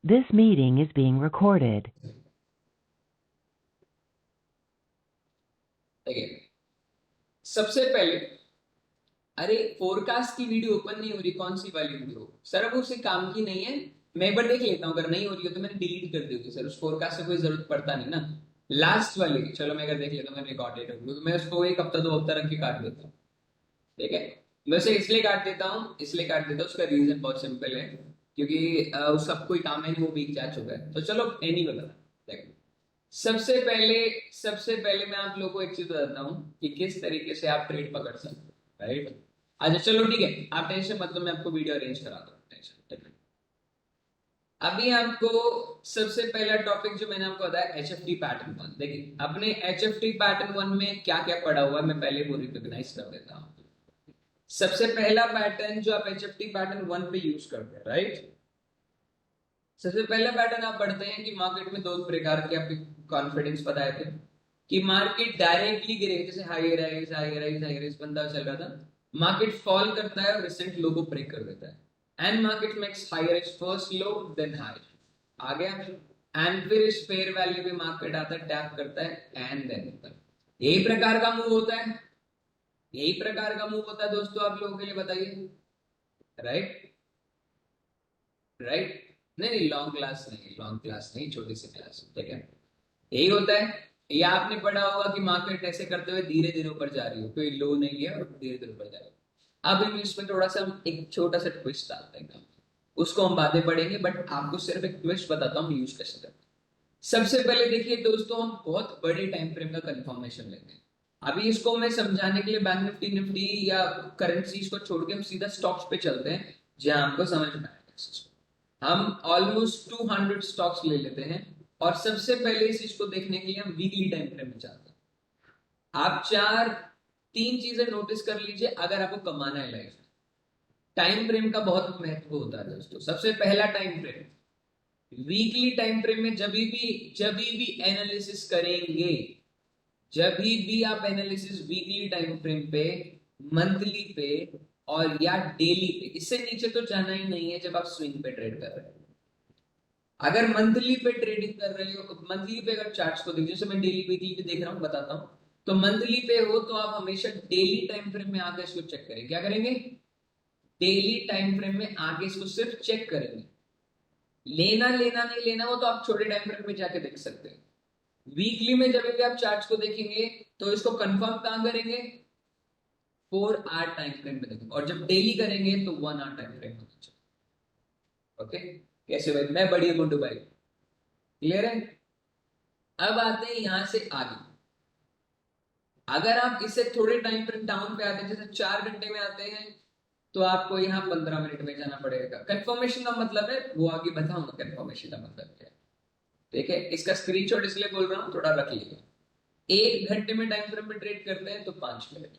This meeting is being recorded. देखिए, सबसे पहले अरे फोरकास्ट की वीडियो ओपन नहीं हो रही, कौन सी वाली वीडियो सर? वो उससे काम की नहीं है। मैं एक बार देख लेता हूँ, अगर नहीं हो रही हो तो मैंने डिलीट कर दी होगी सर। उस फोरकास्ट से कोई जरूरत पड़ता नहीं ना। लास्ट वाली चलो मैं अगर देख लेता हूँ, मैं रिकॉर्डेड हूँ, मैं उसको एक हफ्ता दो हफ्ता रख के काट देता हूँ। ठीक है, वैसे इसलिए काट देता हूँ, इसलिए काट देता हूँ, उसका रीजन बहुत सिंपल है, क्योंकि उसका कोई काम है नहीं, वो वीक जा चुका है। तो चलो एनी बता देखो। सबसे पहले सबसे पहले मैं आप लोगों को एक चीज बताता हूँ कि किस तरीके से आप ट्रेड पकड़ सकते हो, राइट? अच्छा चलो ठीक है, आप टेंशन मत लो, मैं आपको वीडियो अरेंज करा दूँ, टेंशन। अभी आपको सबसे पहला टॉपिक जो मैंने आपको बताया H F T pattern one. देखिए अपने H F T pattern one में क्या क्या पड़ा हुआ है, मैं पहले वो रिकॉग्नाइज कर देता हूँ। सबसे पहला पैटर्न जो आप H F T pattern one पे यूज करते हैं, राइट? सबसे पहला पैटर्न आप पढ़ते हैं कि मार्केट में दो प्रकार के आपके कॉन्फिडेंस बताए थे कि मार्केट डायरेक्टली गिरेगा, जैसे high rise high rise high rise बंदा चल रहा था, मार्केट फॉल करता है और रिसेंट लो को ब्रेक कर देता है, and market makes high rise first low then high, आ गया? एंड फिर इस फेयर वैल्यू पे मार्केट आता है, टैप करता है एंड देन ऊपर। यही प्रकार का मूव होता है, यही प्रकार का मूव होता है दोस्तों, आप लोगों के लिए बताइए, राइट? राइट? नहीं नहीं, लॉन्ग क्लास नहीं, लॉन्ग क्लास नहीं, छोटी सी क्लास, ठीक है? यही होता है। या आपने पढ़ा होगा कि मार्केट ऐसे करते हुए धीरे धीरे ऊपर जा रही हो, कोई लो नहीं है और धीरे धीरे ऊपर जा रही है। अब इंग्लिश में थोड़ा सा हम एक छोटा सा ट्विस्ट डालते हैं, उसको हम बातें पढ़ेंगे, बट आपको सिर्फ एक ट्विस्ट बताता हूँ यूज कैसे करते हैं। सबसे पहले देखिए दोस्तों, हम बहुत बड़े टाइम फ्रेम का कंफर्मेशन लेते हैं। अभी इसको मैं समझाने के लिए बैंक निफ्टी निफ्टी या करेंसीज को छोड़ के हम सीधा स्टॉक्स पे चलते हैं, जहां हमको समझ में आएगा। हम ऑलमोस्ट 200 स्टॉक्स ले लेते हैं, और सबसे पहले इस चीज को देखने के लिए हम वीकली टाइम फ्रेम में जाते हैं। आप तीन चीजें नोटिस कर लीजिए अगर आपको कमाना है लाइफ में। टाइम फ्रेम का बहुत महत्व होता है दोस्तों। सबसे पहला time frame, weekly time frame में जब भी एनालिसिस करेंगे, जब भी आप एनालिसिस वीकली टाइम फ्रेम पे, मंथली पे और या डेली पे, इससे नीचे तो जाना ही नहीं है जब आप स्विंग पे ट्रेड कर रहे हो। अगर मंथली पे ट्रेडिंग कर रहे हो, मंथली पे अगर चार्ट्स को देखिए, जैसे मैं डेली वीकली पे देख रहा हूँ, बताता हूँ। तो मंथली पे हो तो आप हमेशा डेली टाइम फ्रेम में आके इसको चेक करें। क्या करेंगे? डेली टाइम फ्रेम में आके इसको सिर्फ चेक करेंगे। लेना लेना नहीं लेना, वो तो आप छोटे टाइम फ्रेम में जाके देख सकते हैं। वीकली में जब भी आप चार्ट्स को देखेंगे तो इसको कंफर्म कहां करेंगे? 4 आवर टाइम फ्रेम में देखेंगे, और जब डेली करेंगे तो 1 आवर टाइम फ्रेम में। ओके, कैसे भाई? मैं बढ़िया गुड्डू भाई, क्लियर है? अब आते हैं यहां से आगे। अगर आप इससे थोड़े टाइम फ्रेम डाउन पे आते हैं, जैसे 4 घंटे में आते हैं, तो आपको यहाँ 15 मिनट में जाना पड़ेगा। कंफर्मेशन का मतलब है वो आगे बताऊंगा, कंफर्मेशन का मतलब क्या है। ठीक है, इसका स्क्रीनशॉट इसलिए बोल रहा हूँ, थोड़ा रख लीजिए। 1 घंटे में टाइम फ्रेम में ट्रेड करते हैं तो 5 मिनट।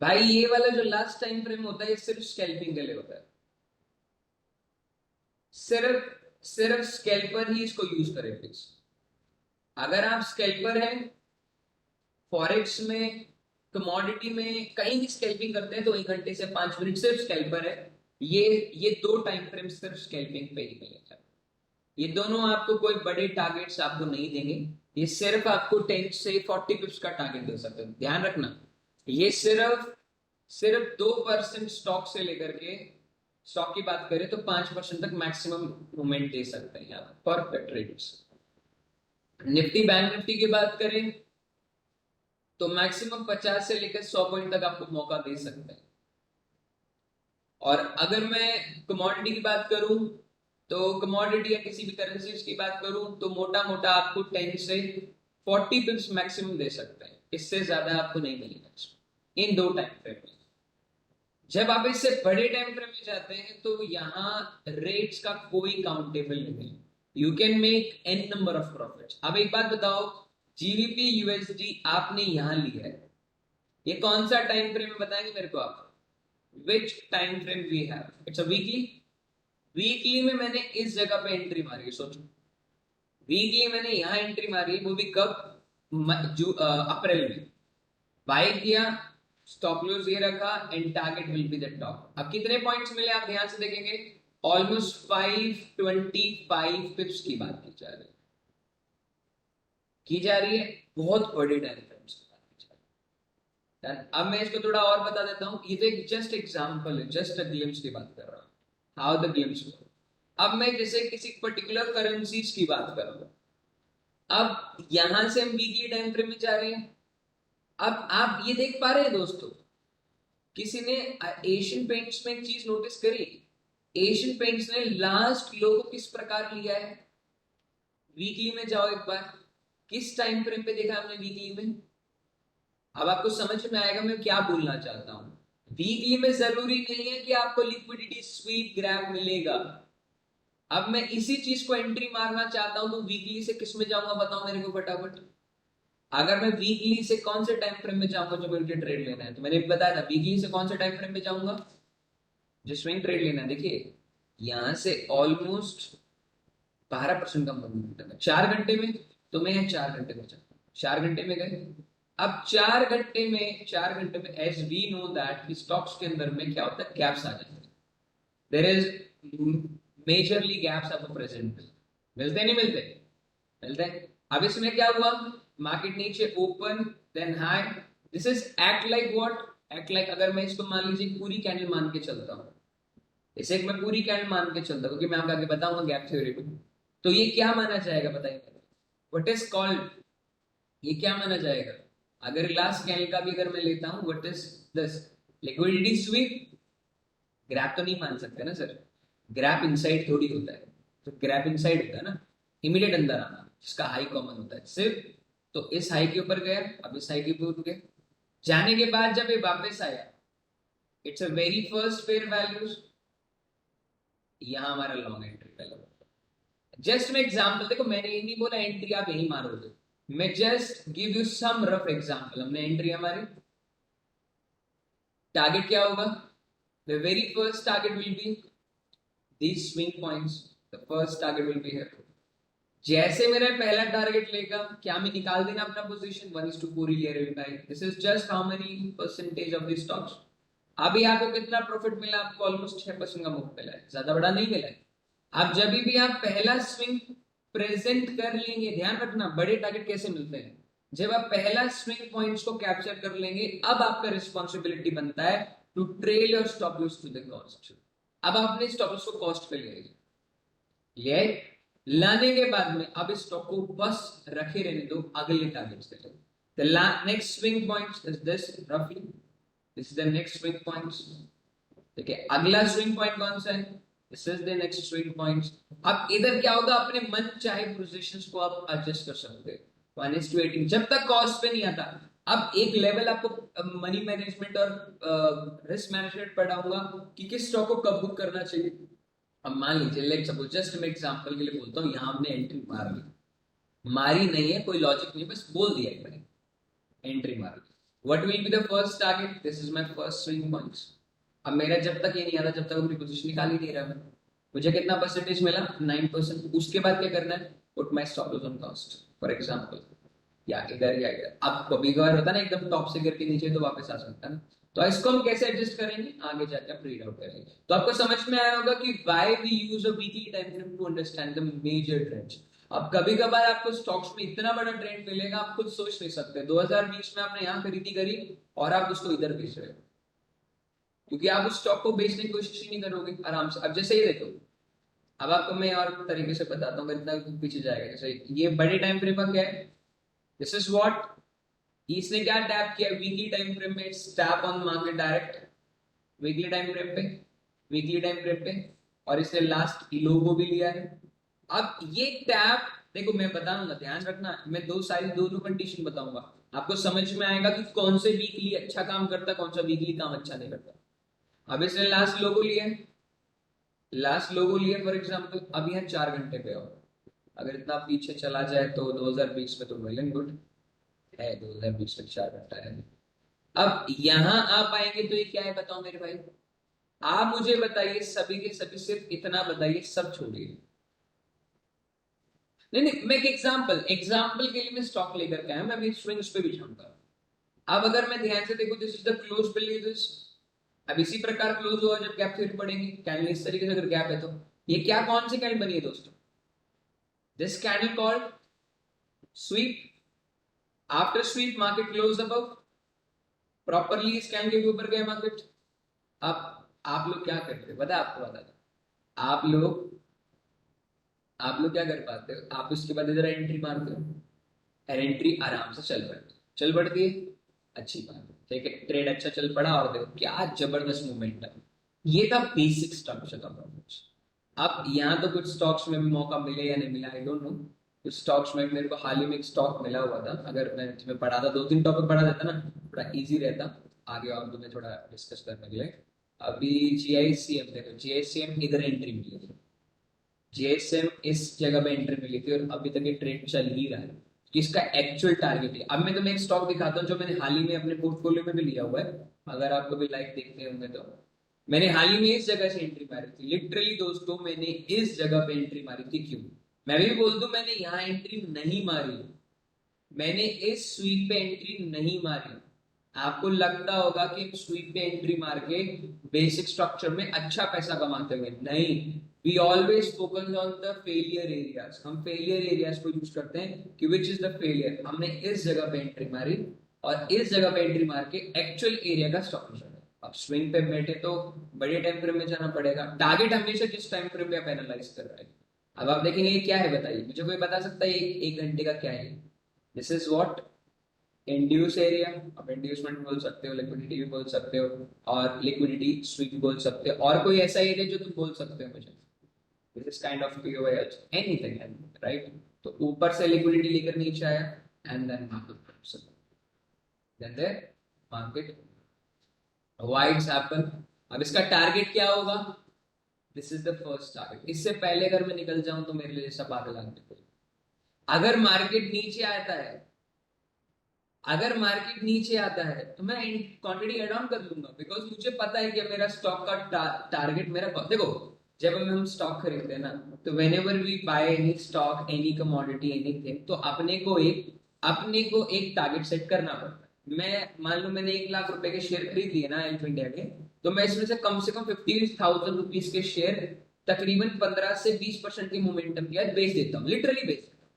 भाई ये वाला जो लास्ट टाइम फ्रेम होता है, ये सिर्फ स्कैल्पिंग के लिए होता है। सिर्फ सिर्फ स्कैल्पर ही इसको यूज करें प्लीज। अगर आप स्कैल्पर हैं, फॉरेक्स में, कमोडिटी में, कहीं भी स्कैल्पिंग करते हैं, तो 1 घंटे से 5 मिनट सिर्फ स्कैल्पर है। ये दो टाइम फ्रेम सिर्फ स्कैल्पिंग पे ही मिलेगा। ये दोनों आपको कोई बड़े टारगेट्स आपको नहीं देंगे। ये सिर्फ आपको 10 से 40 पिप्स का टारगेट दे सकते हैं, ध्यान रखना। ये सिर्फ सिर्फ 2% स्टॉक से लेकर के, स्टॉक की बात करें तो 5% तक मैक्सिमम मूवमेंट दे सकते हैं आप पर ट्रेडर्स। निफ्टी बैंक निफ्टी की बात करें तो मैक्सिमम 50 से लेकर 100 पॉइंट तक आपको मौका दे सकते हैं। और अगर मैं कमोडिटी की बात करूं, तो कमोडिटी या किसी भी करेंसी की बात करूं तो मोटा मोटा आपको 10 से 40 पिप्स मैक्सिमम दे सकते हैं, इससे ज्यादा आपको नहीं मिलेगा इन दो टाइम फ्रेम में। जब आप इससे बड़े टाइम फ्रेम में जाते हैं तो यहाँ रेट्स का कोई काउंटेबल नहीं है। You can make an number of profit. अब एक बात बताओ, जीबीपी यूएसडी आपने यहां लिया है, ये कौन सा टाइम फ्रेम है बताएंगे मेरे को आप? Which time frame we have? It's a weekly. Weekly में मैंने इस जगह पे एंट्री मारी है, सोचो। वीकली मैंने यहां एंट्री मारी है, वो भी कब? अप्रैल में। बाय किया, स्टॉप लॉस ये रखा, and target will be the top. अब कितने पॉइंट्स मिले आप ध्यान से देखेंगे, ऑलमोस्ट 525 पिप्स की बात की जा रही है, बहुत बड़े टाइम फ्रेम्स की बात की जा रही है। अब मैं इसको थोड़ा और बता देता हूँ, ये तो एक जस्ट एग्जांपल है, जस्ट अ ग्लिम्स की बात कर रहा हूँ, हाउ द ग्लिम्स वर्क। अब मैं जैसे किसी पर्टिकुलर करेंसीज की बात कर रहा हूँ, अब यहां से हम वीकली टाइम फ्रेम में जा रहे हैं। अब आप ये देख पा रहे हैं दोस्तों, किसी ने एशियन पेंट्स में एक चीज नोटिस करी, एशियन पेंट्स ने लास्ट लो को किस प्रकार लिया है? वीकली में जाओ एक बार, किस टाइम फ्रेम पे देखा हमने वीकली में? अब आपको समझ में आएगा मैं क्या बोलना चाहता हूं। वीकली में जरूरी नहीं है कि आपको लिक्विडिटी स्वीप ग्रैब मिलेगा। अब मैं इसी चीज को एंट्री मारना चाहता हूं, तो वीकली से किस में जाऊंगा बताओ मेरे को फटाफट। अगर मैं वीकली से कौन से टाइम फ्रेम में जाऊंगा जो मुझे ट्रेड लेना है, तो मैंने बताया था वीकली से कौन से टाइम फ्रेम में जाऊंगा जो स्विंग ट्रेड लेना है। देखिए यहां से ऑलमोस्ट 12% का मोमेंटम है 4 घंटे में, तो मैं 4 घंटे में जाऊंगा, 4 घंटे में गए। अब 4 घंटे में एज वी नो दैट कि स्टॉक्स के अंदर में क्या होता है, गैप्स आ जाते हैं। There is majorly gaps are present, मिलते नहीं मिलते? मिलते हैं। अब इसमें क्या हुआ, मार्केट नीचे open then high, this is act like what, act like, अगर मैं इसको मान लीजिए पूरी कैंडल मान के चलता हूं, इसे मैं पूरी कैंडल मान के चलता हूं, क्योंकि मैं आपको आगे बताऊंगा गैप थ्योरी में, तो ये क्या माना जाएगा बताइए, व्हाट इज कॉल्ड, ये क्या माना जाएगा? अगर लास्ट कैंडल का भी अगर मैं लेता हूं, what is this, liquidity SVEEP. Grab तो नहीं मान सकते ना सर, ग्रैप इनसाइड थोड़ी होता है, तो ग्रैप इनसाइड होता है ना, इमीडिएट अंदर आना, जिसका हाई कॉमन होता है सिर्फ। तो इस हाई के ऊपर गया, अब इस हाई के ऊपर गया, जाने के बाद जब ये वापस आया, it's a very first fair values, यहां हमारा लॉन्ग एंट्री पहले। जस्ट मैं एग्जांपल, देखो मैंने ये नहीं बोला एंट्री आप यही मारोगे, मैं just give you some rough example. हमने एंट्री, हमारी टारगेट क्या होगा, the very first target will be these swing points, the first target will be here। जैसे मेरा पहला टारगेट लेगा, क्या मैं निकाल देना अपना position 1:4 linear time, this is just how many percentage of the stocks. अभी आपको कितना प्रॉफिट मिला, आपको ऑलमोस्ट 6% का मूव मिला है, ज्यादा बड़ा नहीं मिला है। अब जब भी आप पहला स्विंग प्रेजेंट कर लेंगे, ध्यान रखना बड़े टारगेट कैसे मिलते हैं, जब आप पहला स्विंग पॉइंट्स को कैप्चर कर लेंगे, अब आपका रिस्पॉन्सिबिलिटी बनता है टू ट्रेल और stop loss to the cost. अब आपने स्टॉप लॉस को कॉस्ट पे ले आए, लाने के बाद में अब इस स्टॉक को बस रखे रहने दो अगले टारगेट्स के लिए। The next swing point is this roughly, this is the next swing points। देखिए अगला स्विंग पॉइंट कौन सा है, this is the next swing points. अब इधर क्या होगा, अपने मन चाहे पोजीशंस को आप एडजस्ट कर सकते हो 1:18, जब तक कॉस्ट पे नहीं आता। अब एक लेवल आपको मनी मैनेजमेंट और रिस्क मैनेजमेंट पढ़ाऊंगा कि किस स्टॉक को कब बुक करना चाहिए। अब मान लीजिए लेट्स सपोज, जस्ट मैं एग्जांपल के लिए बोलता हूँ, यहाँ हमने एंट्री मार ली, मारी नहीं है, कोई लॉजिक नहीं, बस बोल दिया एक बार एंट्री मार ली। What will be the first target, this is my first swing points. अब मेरा जब तक ये नहीं आता, जब तक अपनी पोजीशन निकाल ही नहीं रहा मैं, मुझे कितना परसेंटेज मिला 9%। उसके बाद क्या करना है, put my stop loss on cost for example, या इधर या इधर। अब कभी कभार होता है ना एकदम टॉप से गिर के नीचे तो वापस आ सकता है ना, तो इसको हम कैसे एडजस्ट करेंगे आगे जाकर आप रीड आउट करेंगे, तो आपको समझ में आया होगा कि why we use a weekly time frame to understand the major trends. अब कभी कभार आपको स्टॉक्स में इतना बड़ा ट्रेंड मिलेगा, आप खुद सोच नहीं सकते। 2020 में आपने यहाँ खरीदी करी और आप उसको इधर बेच रहे हो, क्योंकि आप उस स्टॉक को बेचने की कोशिश ही नहीं करोगे आराम से। अब जैसे ये देखो, अब आपको मैं और तरीके से बताता हूँ, इतना पीछे जाएगा। जैसे ये बड़े टाइम फ्रेम पर क्या है, दिस इज व्हाट, इसने क्या टैप किया वीकली टाइम फ्रेम में, tap on market direct weekly time frame पे, वीकली टाइम फ्रेम पे, और इसने लास्ट लोगो भी लिया है। अब ये टैप देखो मैं बताऊंगा, ध्यान रखना, मैं दोनों कंडीशन बताऊंगा, आपको समझ में आएगा कि कौन से वीकली अच्छा काम करता, कौन सा वीकली काम अच्छा नहीं करता। अब इसने लास्ट लोगो लिया है, लास्ट लोगो लिया फॉर एग्जांपल, अब यहाँ 4 घंटे पे हो, अगर इतना पीछे चला जाए तो 2020 में तो वेल एंड गुड है, 2020 में 4 घंटा है। अब यहां आप आएंगे तो ये क्या है बताओ मेरे भाई, आप मुझे बताइए, सभी के सभी सिर्फ इतना बताइए, सब छोड़िए। नहीं नहीं, मैं एक एग्जांपल के लिए मैं स्टॉक लेकर के आया, मैं अभी स्विंग्स पे भी जाऊंगा। अब अगर मैं ध्यान से देखूं, this is the close believe this, अब इसी प्रकार क्लोज हुआ जब गैप थ्योरी पढ़ेंगे, कैंडल इस तरीके से अगर गैप है तो ये क्या कौन सी कैंडल बनी है दोस्तों, this candle called sweep, after sweep market close above, properly इस कैंडल के ऊपर गए मार्केट। अब आप लोग क्या करते हो पता है, आपको बता दो, आप लोग क्या कर पाते हो, आप उसके बाद इधर एंट्री मारते हो और एंट्री आराम से चल पड़ती है, अच्छी बात है, ठीक है, ट्रेड अच्छा चल पड़ा और देखो क्या जबरदस्त मोमेंटम। ये था बेसिक स्ट्रक्चर का अप्रोच। अब यहाँ तो कुछ स्टॉक्स में भी मौका मिले या नहीं मिला, आई डोंट नो। कुछ स्टॉक्स में मेरे को हाल ही में एक स्टॉक मिला हुआ था, अगर मैं तुम्हें पढ़ा था, 2-3 टॉपिक पढ़ा देता ना, थोड़ा इजी रहता आगे और तुम्हें थोड़ा डिस्कस करने के लिए। अभी जीआईसीएम देखो, जीआईसीएम इधर एंट्री मिली थी, जीएसएम इस जगह पे एंट्री मिली थी और अभी तक ये ट्रेड चल ही रहा है कि इसका एक्चुअल टारगेट है। अब मैं तुम्हें एक स्टॉक दिखाता हूँ जो मैंने हाल ही में अपने पोर्टफोलियो में भी लिया हुआ है, अगर आप कभी लाइव देखते होंगे तो। मैंने हाल ही में इस जगह से एंट्री मारी थी, लिटरली दोस्तों मैंने इस जगह पे एंट्री मारी थी। क्यों मैं भी बोल दूं, मैंने यहाँ एंट्री नहीं मारी, मैंने इस स्वीप पे एंट्री नहीं मारी। आपको लगता होगा कि स्वीप पे एंट्री मार के बेसिक स्ट्रक्चर में अच्छा पैसा कमाते हुए, नहीं, we always focus on the failure areas. हम फेलियर एरियाज को यूज करते हैं कि विच इज द फेलियर। हमने इस जगह पे एंट्री मारी और इस जगह पे एंट्री मार के एक्चुअल एरिया का स्ट्रक्चर। अब स्विंग पे बैठे तो बड़े टाइम फ्रेम में जाना पड़ेगा, टारगेट हमेशा जिस टाइम फ्रेम में आप एनालाइज कर रहे हैं। अब आप देखेंगे ये क्या है, बताइए मुझे, कोई बता सकता है एक घंटे का क्या है? This is what, induce area. आप इंड्यूसमेंट बोल सकते हो, लिक्विडिटी भी बोल सकते हो, और लिक्विडिटी स्वीप बोल सकते हो, और कोई ऐसा एरिया जो तुम बोल सकते हो मुझे, this is kind of POI also, anything, right. तो ऊपर से लिक्विडिटी लेकर नीचे आया and then market wides happen. अब इसका टारगेट क्या होगा, this is the first target. इससे पहले अगर मैं निकल जाऊं तो मेरे लिए जैसा पागल आदमी कोई। अगर मार्केट नीचे आता है, अगर मार्केट नीचे आता है तो मैं क्वांटिटी एड ऑन कर लूंगा, बिकॉज मुझे पता है कि मेरा स्टॉक का टारगेट मेरा, देखो जब हम स्टॉक खरीदते हैं ना, तो whenever we buy any stock, any commodity, anything, तो अपने को एक टारगेट सेट करना पड़ता है। मैं मान लो मैंने 1 लाख रुपए के शेयर खरीद लिए ना एल्फ इंडिया के, तो मैं इसमें से कम 50,000 रुपीज के शेयर तकरीबन 15 से 20% की मोमेंटम के बाद बेच देता हूँ, लिटरली बेच देता हूँ,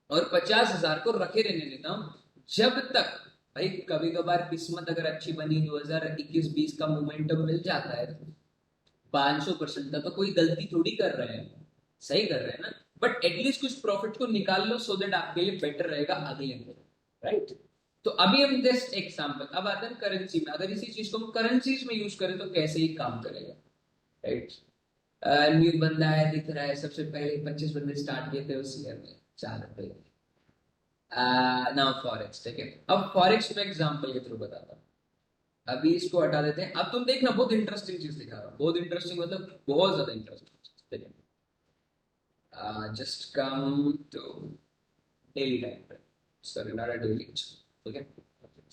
और 50,000 को रखे रहने देता हूँ जब तक, भाई कभी कभार किस्मत अगर अच्छी बनी, 2021-20 का मोमेंटम मिल जाता है 500% का, तो कोई गलती थोड़ी कर रहे हैं, सही कर रहे हैं ना, बट एटलीस्ट कुछ प्रॉफिट को निकाल लो सो दैट आपके लिए बेटर रहेगा अगले दिन, राइट। तो अभी हम जस्ट एग्जांपल, अब आते हैं करेंसी में। अगर इसी चीज को हम करेंसीज में यूज करें तो कैसे ही काम करेगा, राइट। न्यू बंदा है, दिख रहा है, सबसे पहले 25 बंदे स्टार्ट किए थे उस ईयर में, 4 रुपए। नाउ फॉरेक्स, ठीक है। अब फॉरेक्स में एग्जांपल के थ्रू बताता हूँ, अभी इसको हटा देते हैं। अब तुम देखना, बहुत इंटरेस्टिंग चीज दिखा रहा हूँ, बहुत इंटरेस्टिंग मतलब बहुत ज्यादा इंटरेस्टिंग, ठीक है। Just come to daily time, sorry not daily, ठीक है।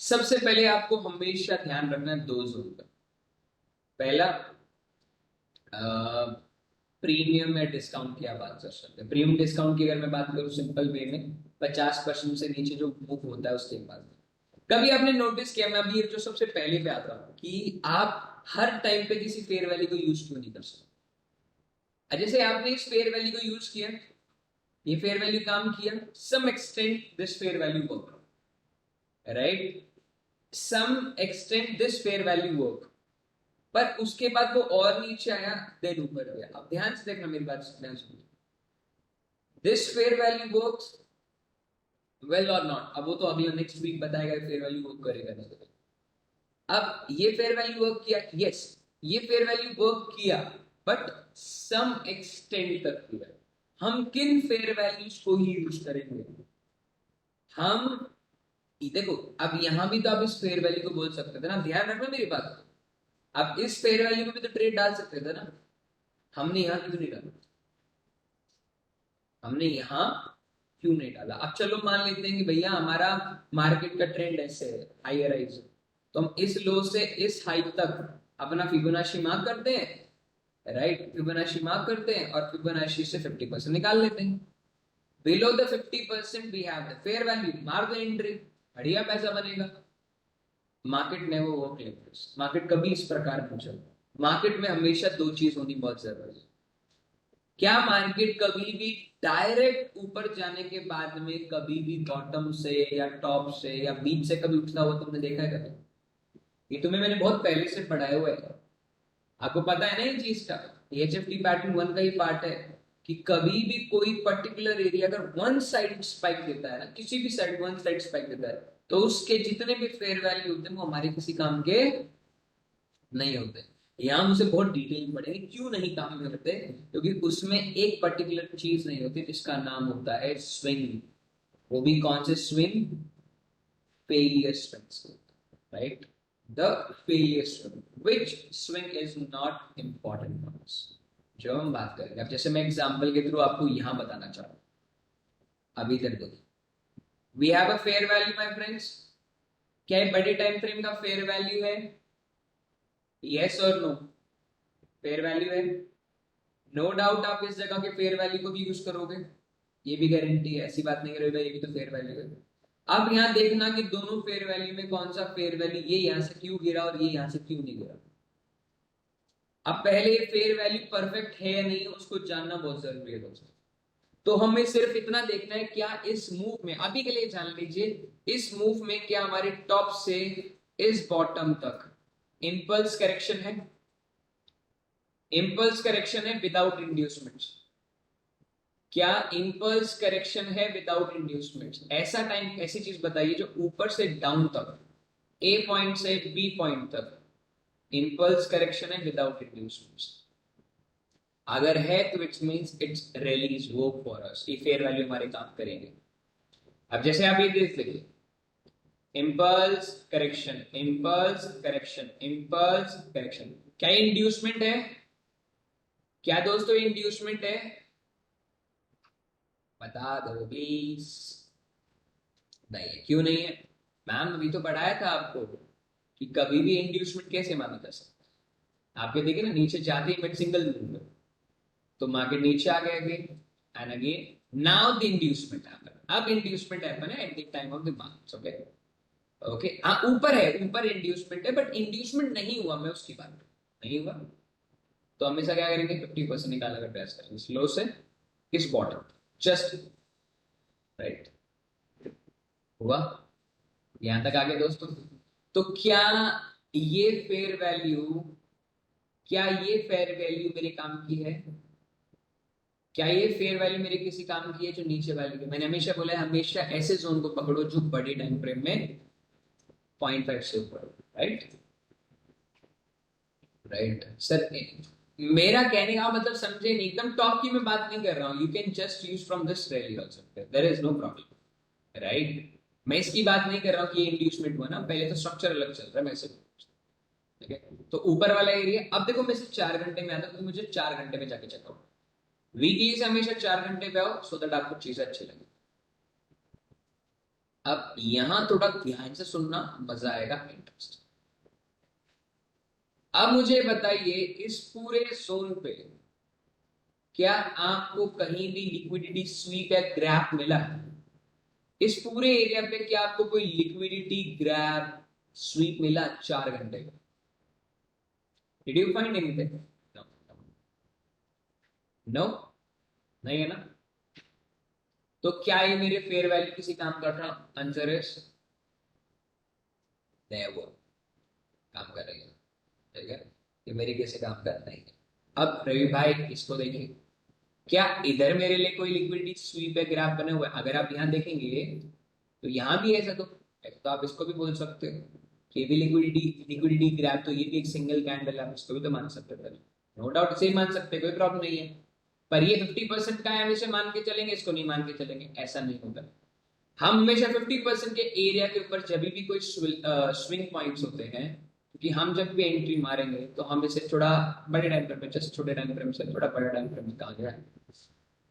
सबसे पहले आपको हमेशा ध्यान रखना है 2 जोन का। पहला प्रीमियम या डिस्काउंट की आप बात कर सकते हैं। प्रीमियम डिस्काउंट की अगर मैं बात करूं सिंपल वे में, 50% से नीचे जो मूव होता है उसके बाद। कभी आपने नोटिस किया, मैं अभी जो सबसे पहले पे आता हूं, कि आप हर टाइम पे किसी फेयर वैल्यू को यूज क्यों नहीं कर सकते। जैसे आपने इस फेयर वैल्यू को यूज किया, ये फेयर वैल्यू काम किया, some extent this fair value work, right, some extent this fair value work, पर उसके बाद वो और नीचे आया, देन ऊपर गया। अब ध्यान से देखना मेरी बात, ध्यान से, this fair value works well और नॉट, अब वो तो अगला नेक्स्ट वीक बताएगा फेयर वैल्यू वर्क करेगा नहीं। अब ये फेयर वैल्यू वर्क किया, यस, ये फेयर वैल्यू वर्क किया, बट सम एक्सटेंट तक किया। हम किन फेयर वैल्यूज को ही यूज करेंगे, हम देखो, अब यहां भी तो आप इस फेयर वैल्यू को बोल सकते थे ना, ध्यान रखना मेरी बात को। अब इस फेयर वैल्यू को भी तो ट्रेड डाल सकते थे ना, हमने यहां क्यों नहीं डाला, हमने यहां क्यों नहीं डाला। अब चलो मान लेते हैं कि भैया हमारा मार्केट का ट्रेंड ऐसे है, हायर हाइज, तो हम इस लो से इस हाई तक अपना फिबोनाची मार्क करते हैं, राइट, फिबोनाची मार्क करते हैं और फिबोनाची से 50% निकाल लेते हैं। Below the 50% we have the fair value, मार दो एंट्री, बढ़िया पैसा बनेगा। Market never work like this, market कभी इस प्रकार नहीं चलता। मार्केट में हमेशा दो चीज होनी बहुत जरूरी है। क्या मार्केट कभी भी डायरेक्ट ऊपर जाने के बाद में कभी भी बॉटम से या टॉप से या बीच से कभी उठता हुआ तुमने देखा है कभी? ये तुम्हें मैंने बहुत पहले से पढ़ाया हुआ है, आपको पता है ना ये चीज का। एचएफटी पैटर्न वन का ही पार्ट है कि कभी भी कोई पर्टिकुलर एरिया अगर वन साइड स्पाइक देता है ना, किसी भी साइड वन साइड स्पाइक देता है, तो उसके जितने भी फेयर वैल्यू होते हैं वो हमारे किसी काम के नहीं होते। यहाँ हम उसे बहुत डिटेल में पढ़ेंगे क्यों नहीं काम में होते, क्योंकि उसमें एक पर्टिकुलर चीज नहीं होती जिसका नाम होता है स्विंग। वो भी कौन से swing? Failure swing, right? The failure swing, which swing is not important for us, जो हम बात करेंगे। अब जैसे मैं एग्जांपल के थ्रू आपको यहां बताना चाह रहा हूं, अभी तक देखिए, we have a fair value my friends. क्या ये बड़े टाइम फ्रेम का फेयर वैल्यू है? यस और नो? फेयर वैल्यू है, नो डाउट। आप इस जगह के फेयर वैल्यू को भी यूज करोगे, ये भी गारंटी है, ऐसी बात नहीं करोगे ये भी तो फेयर वैल्यू है। अब यहाँ देखना कि दोनों फेयर वैल्यू में कौन सा फेयर वैल्यू ये यहां से क्यों गिरा और ये यहां से क्यों नहीं गिरा। अब पहले ये फेयर वैल्यू परफेक्ट है या नहीं है उसको जानना बहुत जरूरी है दोस्तों। तो हमें सिर्फ इतना देखना है, क्या इस मूव में, अभी के लिए जान लीजिए, इस मूव में क्या हमारे टॉप से इस बॉटम तक इंपल्स करेक्शन है? इंपल्स करेक्शन है विदाउट इंड्यूसमेंट। क्या इंपल्स करेक्शन है विदाउट इंड्यूसमेंट? ऐसा टाइम, ऐसी चीज बताइए जो ऊपर से डाउन तक, ए पॉइंट से बी पॉइंट तक इंपल्स करेक्शन है विदाउट इंड्यूसमेंट। अगर है तो it's means it's release work for us, ये फेयर वैल्यू हमारे काम करेंगे। अब जैसे आप ये देख लीजिए, impulse correction, impulse correction, impulse correction, क्या इंड्यूसमेंट है? क्या दोस्तों इंड्यूसमेंट है? बता दो प्लीज। नहीं, क्यों नहीं है? मैम अभी तो पढ़ाया था आपको कि कभी भी इंड्यूसमेंट कैसे माना जा सकता है। आपके देखिए ना, नीचे जाते ही मैं सिंगल लूंगा तो मार्केट नीचे आ गया again and again, now the inducement happen. अब इंड्यूसमेंट हैपन है at the time of the market, okay? Okay, हाँ ऊपर है, ऊपर इंड्यूसमेंट है, बट इंड्यूसमेंट नहीं हुआ, मैं उसकी बात नहीं हुआ। तो हमेशा क्या करेंगे, 50% निकाला कर ट्रेस करेंगे स्लो से इस बॉटम, जस्ट राइट। हुआ? यहां तक आ गए दोस्तों? तो क्या ये फेयर वैल्यू, क्या ये फेयर वैल्यू मेरे काम की है? क्या ये फेयर वैल्यू मेरे किसी काम की है जो नीचे वैल्यू है? मैंने हमेशा बोला है, हमेशा ऐसे जोन को पकड़ो जो बड़े टाइम फ्रेम में 0.5 से ऊपर, राइट? राइट सर, मेरा कहने का मतलब समझे नहीं, एकदम टॉप की मैं बात नहीं कर रहा हूं। You can just use from this rally also, there is no problem, right? मैं इसकी बात नहीं कर रहा हूं कि ये इंड्यूसमेंट हुआ ना, पहले तो स्ट्रक्चर अलग चल रहा है, मैं से, ठीक है? तो ऊपर वाला एरिया, अब देखो मैं सिर्फ 4 घंटे में आता हूं, तो मुझे 4 घंटे में जाके चेकआउट, वीकली से हमेशा 4 घंटे पे आओ सो दैट आपको चीजें अच्छी लगे। अब यहां थोड़ा ध्यान से सुनना, मजा आएगा, इंटरेस्ट। अब मुझे बताइए, इस पूरे जोन पे क्या आपको कहीं भी लिक्विडिटी स्वीप या ग्रैप मिला? इस पूरे एरिया पे क्या आपको कोई लिक्विडिटी ग्रैप स्वीप मिला 4 घंटे में? Did you find anything? No, no, नहीं है ना? तो क्या ये मेरे फेयर वैल्यू किसी काम कर रहा? आंसर इज नेवर काम कर रही है, ठीक है? ये मेरी किसी काम कर नहीं है। अब रवि भाई इसको देखिए, क्या इधर मेरे लिए कोई लिक्विडिटी स्वीप या ग्राफ बने हुए? अगर आप यहां देखेंगे तो यहां भी ऐसा, तो आप इसको भी बोल सकते हो कि ये भी लिक्विडिटी लिक्विडिटी ग्राफ, तो ये भी एक सिंगल कैंडल, आप इसको भी तो मान सकते हो, नो डाउट इसे ही मान सकते हैं, कोई प्रॉब्लम नहीं है। पर ये 50% का है, हम इसे मान के चलेंगे, इसको नहीं मान के चलेंगे, ऐसा नहीं होगा। हम हमेशा 50% के एरिया के ऊपर जब भी कोई स्विंग पॉइंट्स होते हैं, क्योंकि हम जब भी एंट्री मारेंगे तो हम इसे थोड़ा बड़े टाइम फ्रेम में, जैसे छोटे टाइम फ्रेम से थोड़ा बड़ा टाइम फ्रेम में कहा गया है,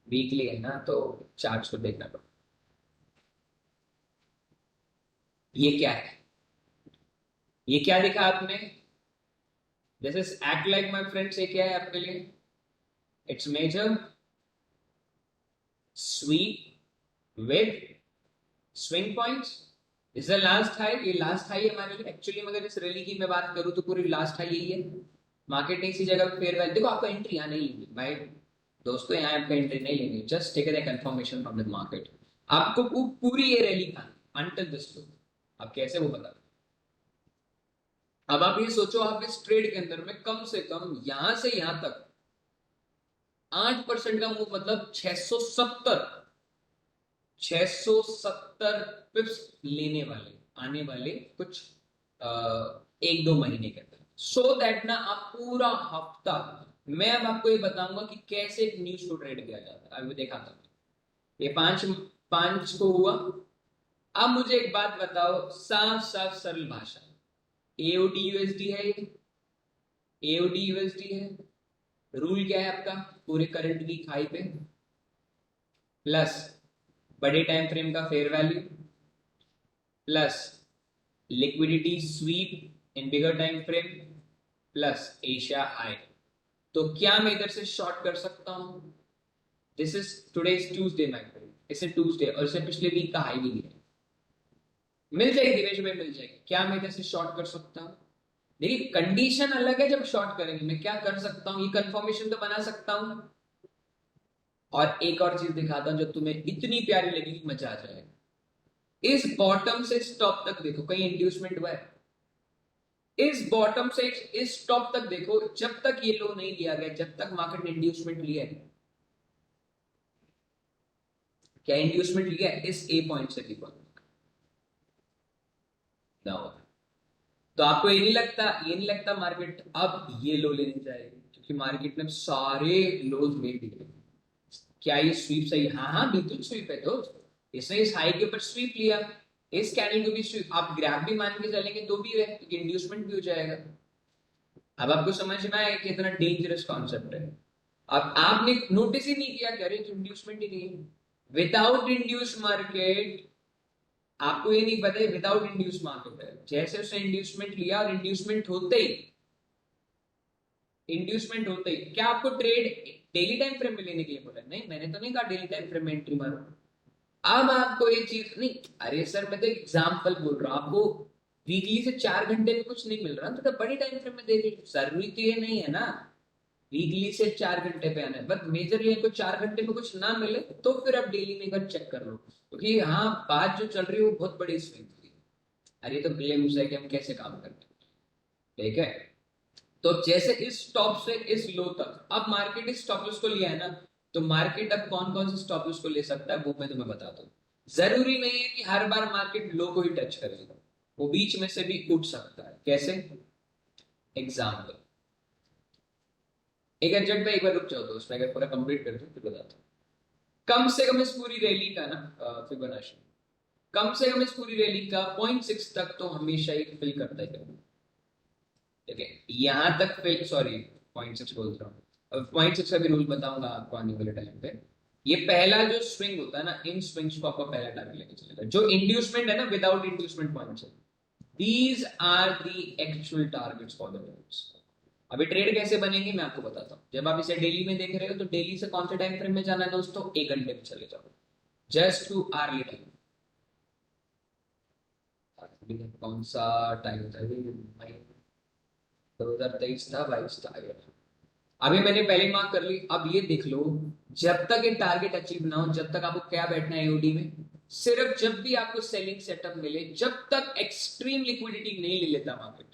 वीकली है ना, तो चार्ट्स को देखना पड़ता। ये क्या है? ये क्या देखा आपने? जैसे एक्ट लाइक माय फ्रेंड्स, ये क्या है आपके लिए? It's major sweep with swing points, is the last high, ये लास्ट हाई है हमारे लिए एक्चुअली। अगर इस रैली की मैं बात करूं तो पूरी लास्ट हाई यही है। मार्केट ने इसी जगह पे फेयर वैल्यू, देखो आपको एंट्री यहाँ नहीं लेंगे भाई दोस्तों, यहाँ आपका एंट्री नहीं लेंगे, just take the confirmation from the market. आपको पूरी ये रैली खानी अंटिल दिस लो, आप कैसे वो बता। अब आप ये सोचो, आप इस ट्रेड के अंदर में कम से कम यहां से यहां तक 8% का मूव, मतलब 670 पिप्स लेने वाले आने वाले कुछ एक दो महीने के अंदर, सो दैट ना आप पूरा हफ्ता, मैं अब आपको ये बताऊंगा कि कैसे एक न्यूज को ट्रेड किया जाता है। अभी देखा था ये पांच पांच को हुआ। अब मुझे एक बात बताओ साफ साफ सरल भाषा, एओडी यूएसडी है ये, एओडी यूएसडी है। रूल क्या है आपका पूरे करंट वीक हाई पे, प्लस बड़े टाइम फ्रेम का fair value, plus liquidity sweep in bigger time frame, plus Asia high. तो क्या मैं इधर से शॉर्ट कर सकता हूं? This is today's Tuesday my friend, इसे ट्यूसडे और इसे पिछले वीक का हाई भी है, मिल जाएगी दिनेश में मिल जाएगी। क्या मैं इधर से शॉर्ट कर सकता हूं? देखिए कंडीशन अलग है, जब शॉर्ट करेंगे मैं क्या कर सकता हूं, ये कंफर्मेशन तो बना सकता हूं। और एक और चीज दिखाता हूं जो तुम्हें इतनी प्यारी लगेगी, मजा आ जाएगा। इस बॉटम से स्टॉप तक देखो, कहीं इंड्यूसमेंट हुआ है? इस बॉटम से इस टॉप तक देखो, जब तक ये लो नहीं लिया गया, जब तक मार्केट ने इंड्यूसमेंट लिया है, क्या इंड्यूसमेंट लिया है इस ए पॉइंट से बी पॉइंट ना हो। तो आपको ये नहीं लगता मार्केट अब ये लो लेने जाएगी, क्योंकि मार्केट ने सारे लोज ले लिए। क्या ये स्वीप सही? हाँ हाँ बिल्कुल स्वीप है दोस्त, इसने इस हाई के ऊपर स्वीप लिया, इस कैंडल को भी स्वीप, आप ग्राफ भी मान के चलेंगे तो भी है, क्योंकि इंड्यूसमेंट भी हो जाएगा। अब आपको समझ में आया कि इतना डेंजरस कॉन्सेप्ट है। अब आपने नोटिस ही नहीं किया, कह रहे इंड्यूसमेंट ही नहीं है। विदाउट इंड्यूस मार्केट, आपको ये नहीं पता है विदाउट इंड्यूस मार्केट है। जैसे उसने इंड्यूसमेंट लिया और इंड्यूसमेंट होते ही क्या आपको ट्रेड डेली टाइम फ्रेम में लेने के लिए बोला? नहीं, मैंने तो नहीं कहा डेली टाइम फ्रेम में एंट्री मारो। अब आपको ये चीज नहीं, अरे सर मैं तो एग्जांपल बोल रहा हूं आपको, वीकली से 4 घंटे में कुछ नहीं मिल रहा तो बड़ी टाइम फ्रेम में देखिए, जरूरी तो ये नहीं है ना वीकली से 4 घंटे पे आना है, बट मेजरली आपको 4 घंटे में कुछ ना मिले तो फिर आप डेली में एक बार चेक कर लो, क्योंकि हाँ बात जो चल रही है वो बहुत बड़ी स्विंग थी। अरे तो ग्लिम्स है कि हम कैसे काम करते हैं, ठीक है। तो जैसे इस टॉप से इस लो तक, अब मार्केट इस स्टॉप लॉस को लिया है ना, तो मार्केट अब कौन कौन से स्टॉप लॉस को ले सकता है वो मैं तुम्हें बताता हूँ। जरूरी नहीं है कि हर बार मार्केट लो को ही टच करेगा, वो बीच में से भी उठ सकता है। कैसे? एग्जाम्पल, एक अर्जेंट में एक बार रुक जाओ दोस्त, मैं अगर पूरा कंप्लीट कर दूं फिर बताता हूँ। कम से कम इस पूरी रैली का ना फिबोनाची, कम से कम इस पूरी रैली का 0.6 तक तो हमेशा ही फिल करता है, ठीक है। यहां तक फिल, सॉरी 0.6 बोल रहा हूँ, अब 0.6 का भी रूल बताऊंगा आपको आने वाले टाइम पे। ये पहला जो स्विंग होता है ना, इन स्विंग्स को आपका पहला टारगेट लेके चलेगा, जो इंड्यूसमेंट है ना विदाउट इंड्यूसमेंट पॉइंट से, these are the actual targets for the trades. अभी ट्रेड कैसे बनेंगे मैं आपको बताता हूँ। जब आप इसे डेली में देख रहे हो तो डेली से कौन से टाइम फ्रेम में जाना है दोस्तों? 1 घंटे में चले जाओ, जस्ट टू आर्ली टाइम। कौन सा टाइम था? 2023 था, 22 था। अभी मैंने पहले मार्क कर ली। अब ये देख लो, जब तक ये टारगेट अचीव ना हो, जब तक आपको क्या बैठना है एओडी में, सिर्फ जब भी आपको सेलिंग सेटअप मिले, जब तक एक्सट्रीम लिक्विडिटी नहीं ले लेता मार्केट,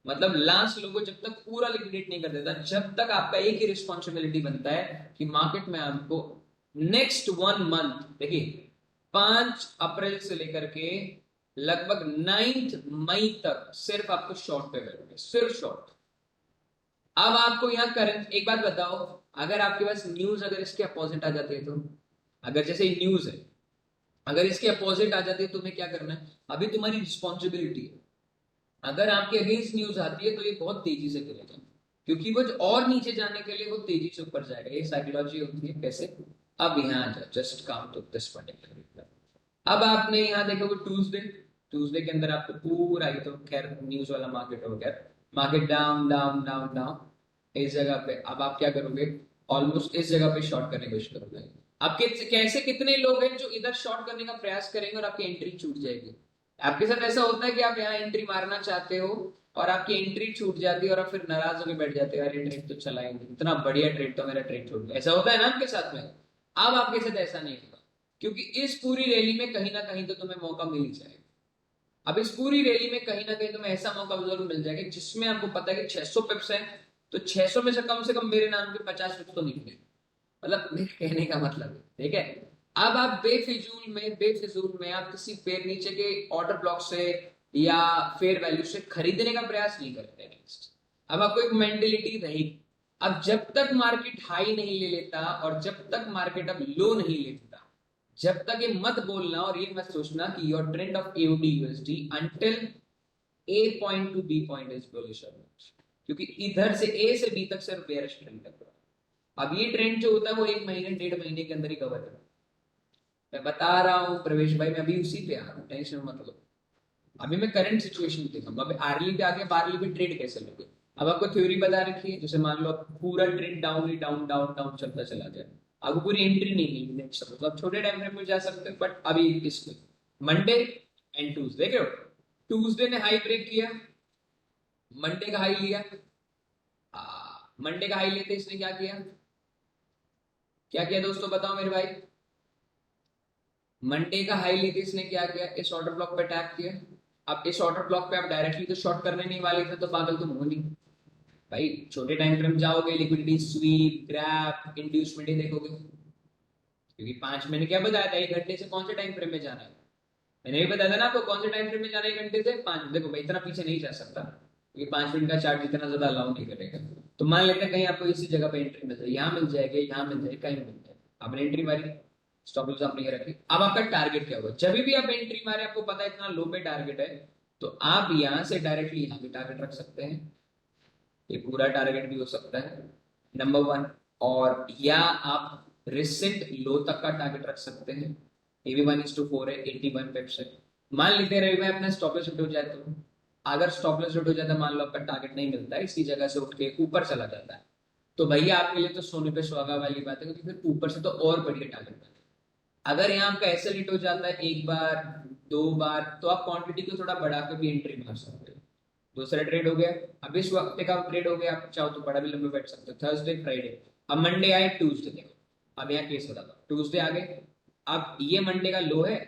मतलब लास्ट लोगों जब तक पूरा लिक्विडेट नहीं कर देता, जब तक आपका एक ही रिस्पॉन्सिबिलिटी बनता है कि मार्केट में आपको नेक्स्ट 1 मंथ, देखिए 5 अप्रैल से लेकर के लगभग 9 मई तक सिर्फ आपको शॉर्ट पे बैठना है, सिर्फ शॉर्ट। अब आपको यहाँ करंट, एक बात बताओ, अगर आपके पास न्यूज अगर इसके अपोजिट आ जाती है तो, अगर जैसे न्यूज है अगर इसके अपोजिट आ जाती है तो तुम्हें क्या करना है? अभी तुम्हारी रिस्पॉन्सिबिलिटी है, अगर आपके अगेंस्ट न्यूज आती है तो ये बहुत तेजी से गिरेगा, क्योंकि वो और नीचे जाने के लिए वो तेजी से ऊपर जाएगा, ये साइकोलॉजी होती है। कैसे? अब यहाँ आ जाओ, जस्ट काम टू दिस पर्टिकुलर। अब आपने यहाँ देखो ट्यूसडे, ट्यूसडे के अंदर आपको पूरा, ये तो खैर न्यूज वाला मार्केट हो गया, market down down down down, इस जगह पे अब आप क्या करोगे? ऑलमोस्ट इस जगह पे शॉर्ट करने की कोशिश करोगे। अब कैसे कितने लोग हैं जो इधर शॉर्ट करने का प्रयास करेंगे और आपकी एंट्री छूट जाएगी? आपके साथ ऐसा होता है कि आप यहाँ एंट्री मारना चाहते हो और आपकी एंट्री छूट जाती है और आप फिर नाराज होकर बैठ जाते हो, अरे ट्रेड तो चला ही नहीं, इतना बढ़िया ट्रेड तो मेरा ट्रेड छूट गया। ऐसा होता है ना आपके साथ में। अब आपके साथ ऐसा नहीं होगा, क्योंकि इस पूरी रैली में कहीं ना कहीं तो तुम्हें मौका मिल ही जाएगा। अब इस पूरी रैली में कहीं ना कहीं तुम्हें ऐसा मौका जरूर मिल जाएगा जिसमें आपको पता है कि 600 पिप्स है, तो 600 में से कम मेरे नाम के 50 पिप्स तो निकले। मतलब मेरे कहने का मतलब है, ठीक है। अब आप बेफिजूल में आप किसी पेड़ नीचे के ऑर्डर ब्लॉक से या फेयर वैल्यू से खरीदने का प्रयास नहीं करते नेक्स्ट। अब आपको एक मेंटेलिटी रहेगी, अब जब तक मार्केट हाई नहीं ले लेता और जब तक मार्केट अब लो नहीं ले लेता, जब तक ये मत बोलना और ये मत सोचना कि your trend of AUD USD until A point to B point is bullish, क्योंकि इधर से ए से बी तक सिर्फ बेयरिश ट्रेंड है। अब ये ट्रेंड जो होता है वो 1 महीने 1.5 महीने के अंदर ही कवर करता है। मैं बता रहा हूँ प्रवेश भाई, मैं अभी उसी पे आ रहा हूँ, टेंशन मत लो। अभी मैं करंट सिचुएशन दिखाऊंगा, अभी आर्ली पे आके बारली पे ट्रेड कैसे लोगे। अब आपको थ्योरी बता रखी है, जैसे मान लो पूरा ट्रेंड डाउन ही डाउन डाउन डाउन चलता चला जाए, आपको पूरी एंट्री नहीं मिली नेक्स्ट, मतलब छोटे टाइम फ्रेम में जा सकते हो, बट अभी इसको मंडे एंड ट्यूसडे देख रहे हो, ट्यूसडे ने हाई ब्रेक किया, मंडे का हाई लिया, मंडे का हाई लेते इसने क्या किया, क्या किया दोस्तों बताओ मेरे भाई। मंडे का हाई लेके इसने क्या किया, इस ऑर्डर ब्लॉक पे टैप किया। अब इस ऑर्डर ब्लॉक पे आप डायरेक्टली तो शॉर्ट करने नहीं वाले थे, तो पागल तुम हो नहीं भाई। छोटे टाइम फ्रेम जाओगे, लिक्विडिटी स्वीप ग्रैप इंड्यूसमेंट ही देखोगे, क्योंकि 5 महीने क्या बताया था 1 घंटे से कौन से टाइम फ्रेम में जाना है। मैंने भी बताया था ना आपको कौन से टाइम फ्रेम में जाना है 1 घंटे से 5। देखो भाई इतना पीछे नहीं जा सकता, क्योंकि 5 मिनट का चार्ट इतना ज्यादा अलाउ नहीं करेगा। तो मान लेते हैं कहीं आपको इसी जगह पे एंट्री मिल जाए, यहाँ मिल जाएगी, यहाँ मिल जाएगी, कहीं मिल जाए, आपने एंट्री मारी, स्टॉप लॉस आपने ये रखी। अब आपका टारगेट क्या होगा, जब भी आप एंट्री मारे आपको पता है इतना लो पे टारगेट है, तो आप यहाँ से डायरेक्टली यहाँ भी टारगेट रख सकते हैं, ये पूरा टारगेट भी हो सकता है नंबर 1। और या आप रिसेंट लो तक का टारगेट रख सकते हैं, ये भी 1:4 है, 81 पिप्स है। मान लेते रहे मैं अपना स्टॉप लॉस हिट हो जाए, तो अगर स्टॉप लॉस हिट हो जाता है, मान लो आपका टारगेट नहीं मिलता है, इसी जगह से उठ के ऊपर चला जाता है, तो भैया आपके लिए तो सोने पे सुहागा वाली बात है, क्योंकि फिर ऊपर से तो और बढ़िया टारगेट बनता है। अगर यहाँ आपका ऐसे हिट हो जाता है 1 बार 2 बार, तो आप क्वांटिटी को थोड़ा बढ़ा के भी एंट्री मार सकते हो। दूसरा ट्रेड हो गया, अब इस वक्त का ट्रेड हो गया, आप चाहो तो बड़ा भी लंबे बैठ सकते हो, थर्सडे फ्राइडे। अब मंडे आए ट्यूसडे, देखो अब यहाँ केस बताता हूँ, ट्यूसडे आ गए, अब ये मंडे का लो है,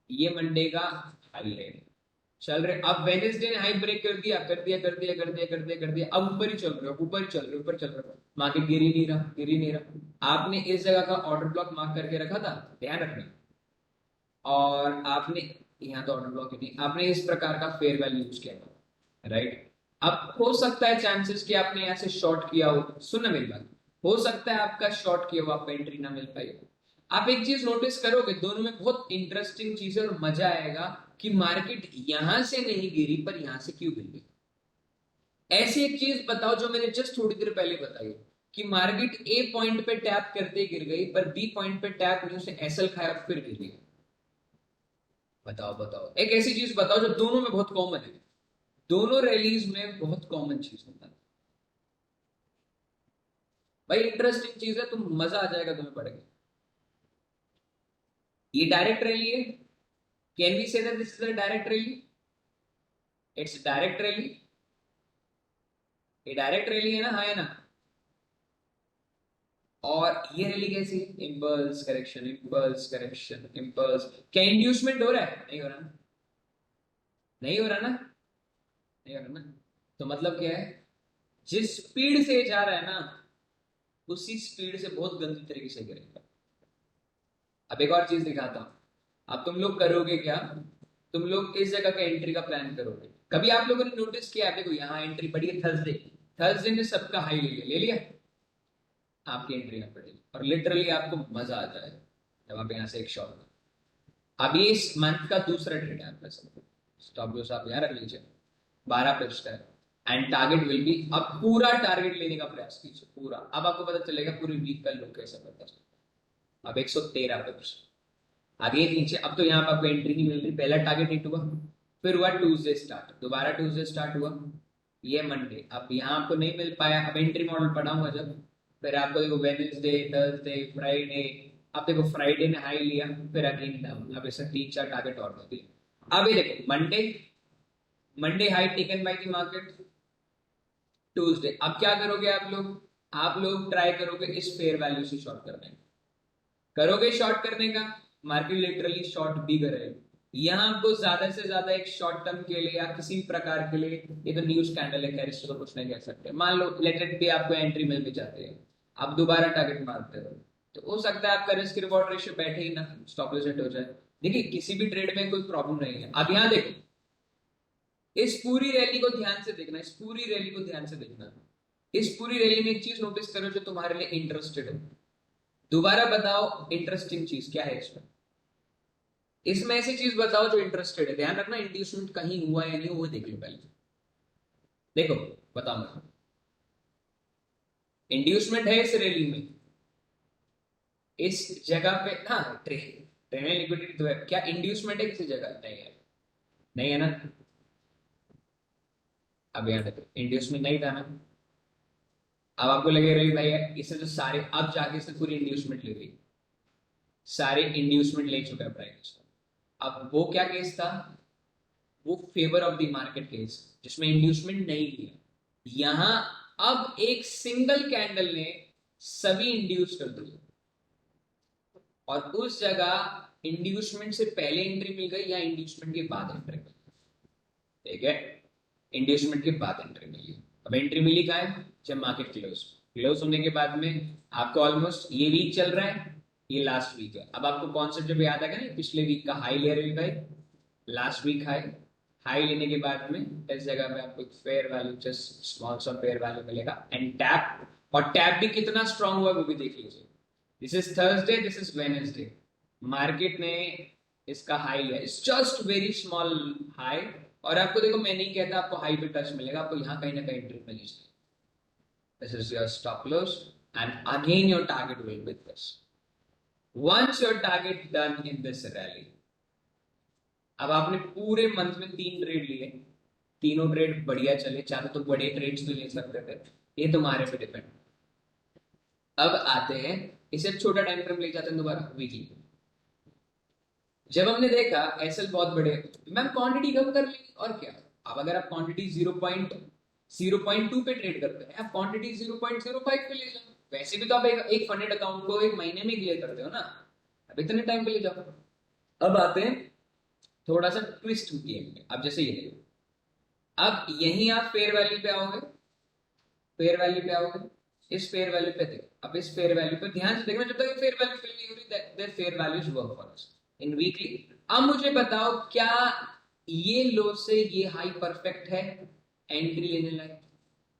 ये मंडे का हाई है, चल रहे। अब वेडनेसडे ने हाई ब्रेक कर दिया कर दिया कर दिया कर दिया कर दिया कर दिया, अब ऊपर ही चल रहे हो, ऊपर ही चल रहे हो, ऊपर चल रहे हो, मार्केट गिर ही नहीं रहा, गिर ही नहीं रहा। आपने इस जगह का ऑर्डर ब्लॉक मार्क करके रखा था, ध्यान रखना, और आपने यहाँ तो ऑर्डर ब्लॉक ही नहीं, आपने इस प्रकार का फेयर वैल्यू यूज किया था, राइट। अब हो सकता है चांसेस कि आपने यहाँ से शॉर्ट किया हो, सुनना मेरी बात, हो सकता है आपका शॉर्ट किया हो, आपको एंट्री ना मिल पाई हो। आप एक चीज नोटिस करोगे, दोनों में बहुत इंटरेस्टिंग चीज है और मजा आएगा कि मार्केट यहां से नहीं गिरी पर यहां से क्यों गिर गई। ऐसी एक चीज बताओ जो मैंने जस्ट थोड़ी देर पहले बताई, कि मार्केट ए पॉइंट पे टैप करते गिर गई पर बी पॉइंट पे टैप नहीं, उसने एसएल खाया और फिर गिर गई। बताओ बताओ, एक ऐसी चीज बताओ जो दोनों में बहुत कॉमन है, दोनों रैलीज में बहुत कॉमन चीज होता है भाई। इंटरेस्टिंग चीज है, तुम मजा आ जाएगा तुम्हें पढ़ के। ये डायरेक्ट रैली है, can we say that this is a direct rally, it's direct rally, ये डायरेक्ट रैली है ना, हाँ है ना। और ये रैली कैसी है, impulse correction impulse correction impulse, क्या इंड्यूसमेंट हो रहा है, नहीं हो रहा ना, नहीं हो रहा ना, नहीं हो रहा ना। तो मतलब क्या है, जिस स्पीड से जा रहा है ना, उसी स्पीड से बहुत गंदी तरीके से गिरेगा। अब एक और चीज दिखाता हूं, अब तुम लोग करोगे क्या, तुम लोग इस जगह का एंट्री का प्लान करोगे। कभी आप लोगों ने नोटिस किया, देखो यहाँ एंट्री पड़ी है थर्सडे, थर्सडे ने सबका हाई ले लिया, आपकी एंट्री ना पड़ेगी और लिटरली आपको मजा आ जाए जब आप यहाँ से एक शॉट। अब ये इस मंथ का दूसरा ट्रेड है आपका, स्टॉप लॉस आप यहाँ रख लीजिए, 12 पिप्स का है एंड टारगेट विल बी, अब पूरा टारगेट लेने का प्रयास कीजिए पूरा। अब आपको पता चलेगा पूरी वीक का लो कैसा करता है। अब 113 पिप्स आगे नीचे, अब तो यहाँ पर आपको एंट्री नहीं मिल रही, पहला टारगेट हिट हुआ, फिर हुआ ट्यूसडे स्टार्ट, दोबारा ट्यूसडे स्टार्ट हुआ, ये मंडे, अब यहाँ आपको नहीं मिल पाया, अब एंट्री मॉडल पड़ा हुआ जब, फिर आपको देखो वेडनेसडे थर्सडे फ्राइडे, अब देखो फ्राइडे ने हाई लिया फिर अगेन डाउन, अब ऐसा 3-4 टारगेट और दे दिए। अब ये देखो, Monday, Monday high taken by the market, Tuesday. अब क्या करोगे आप लोग ट्राई करोगे इस फेयर वैल्यू से शॉर्ट करने का, करोगे शॉर्ट करने का, मार्केट लिटरली शॉर्ट भी करेगा। यहाँ आपको ज्यादा से ज्यादा एक शॉर्ट टर्म के लिए या किसी भी प्रकार के लिए, ये तो न्यूज कैंडल है, खैर इसको तो कुछ नहीं कह सकते, मान लो लेट इट भी आपको एंट्री मिल भी जाती है, आप दोबारा टारगेट मारते हो, तो हो सकता है आपका रिस्क रिवॉर्ड रेशियो बैठे ही ना, स्टॉप लॉस हिट हो जाए। देखिए किसी भी ट्रेड में कोई प्रॉब्लम नहीं है। अब यहाँ देखो, इस पूरी रैली को ध्यान से देखना, इस पूरी रैली को ध्यान से देखना, इस पूरी रैली में एक चीज नोटिस करो जो तुम्हारे लिए इंटरेस्टेड है। दोबारा बताओ इंटरेस्टिंग चीज क्या है इसमें, इसमें ऐसी चीज बताओ जो इंटरेस्टेड है। ध्यान रखना इंड्यूसमेंट कहीं हुआ या नहीं हुआ, देख लो पहले, देखो बताऊंगा। इंड्यूसमेंट है इस रैली में, इस जगह पे ना, ट्रेन लिक्विडिटी तो है, क्या इंड्यूसमेंट है किसी जगह? नहीं है, नहीं है ना। अब यहाँ देखो इंड्यूसमेंट नहीं था ना, अब आपको लगे रही भाई इसने तो सारे, अब जाके इसने पूरी इंड्यूसमेंट ले ली, सारे इंड्यूसमेंट ले चुका है प्राइस। अब वो क्या केस था, वो favour of the market case जिसमें इंड्यूसमेंट नहीं किया। यहां अब एक सिंगल कैंडल ने सभी इंड्यूस कर दिए, और उस जगह इंड्यूसमेंट से पहले एंट्री मिल गई या इंड्यूसमेंट के बाद एंट्री मिल गई, ठीक है, इंड्यूसमेंट के बाद एंट्री मिली। अब एंट्री मिली कहाँ है, जब मार्केट क्लोज, क्लोज होने के बाद में आपको ऑलमोस्ट ये वीक चल रहा है, ये लास्ट वीक है। अब आपको कॉन्सेप्ट जब याद आ गया ना, पिछले वीक का हाई ले रहे भाई, लास्ट वीक हाई, हाई लेने के बाद में इस जगह पे आपको फेयर वैल्यू, जस्ट स्मॉल सा फेयर वैल्यू मिलेगा एंड टैप, और टैप भी कितना स्ट्रांग हुआ वो भी देख लीजिए। This is Thursday, this is Wednesday, market ने इसका हाई लिया, it's just very small high, और आपको देखो मैं नहीं कहता आपको हाई पे टच मिलेगा, आपको यहाँ कहीं ना कहीं एंट्री मिली चाहिए। This is your stop loss and again your target will B this, once your target done in this rally। अब आपने पूरे मंथ में 3 ट्रेड लिए, तीनों ट्रेड बढ़िया चले, चाहे तो बड़े ट्रेड्स भी ले सकते थे, ये तुम्हारे पे डिपेंड। अब आते हैं इसे छोटा टाइम फ्रेम ले जाते हैं दोबारा वीकली। जब हमने देखा एसएल बहुत बड़े, मैम क्वांटिटी कम कर ली और क्या। अब अगर आप क्वांटिटी 0.2 पे ट्रेड करते हैं, आप क्वांटिटी 0.05 पे ले जाओ, वैसे भी तो आप एक फंडेड अकाउंट को एक महीने में क्लियर करते हो ना, अब इतने टाइम पे ले जाओ। अब आते हैं थोड़ा सा ट्विस्ट गेम में। अब जैसे ये देखो, अब यहीं आप फेयर वैल्यू पे आओगे, फेयर वैल्यू पे आओगे, इस फेयर वैल्यू पे देखो, अब इस फेयर वैल्यू पे ध्यान से देखना, जब तक फेयर वैल्यू फिल नहीं हो रही, that fair values work for us in weekly. अब मुझे बताओ क्या ये लो से ये हाई परफेक्ट है एंट्री लेने लायक?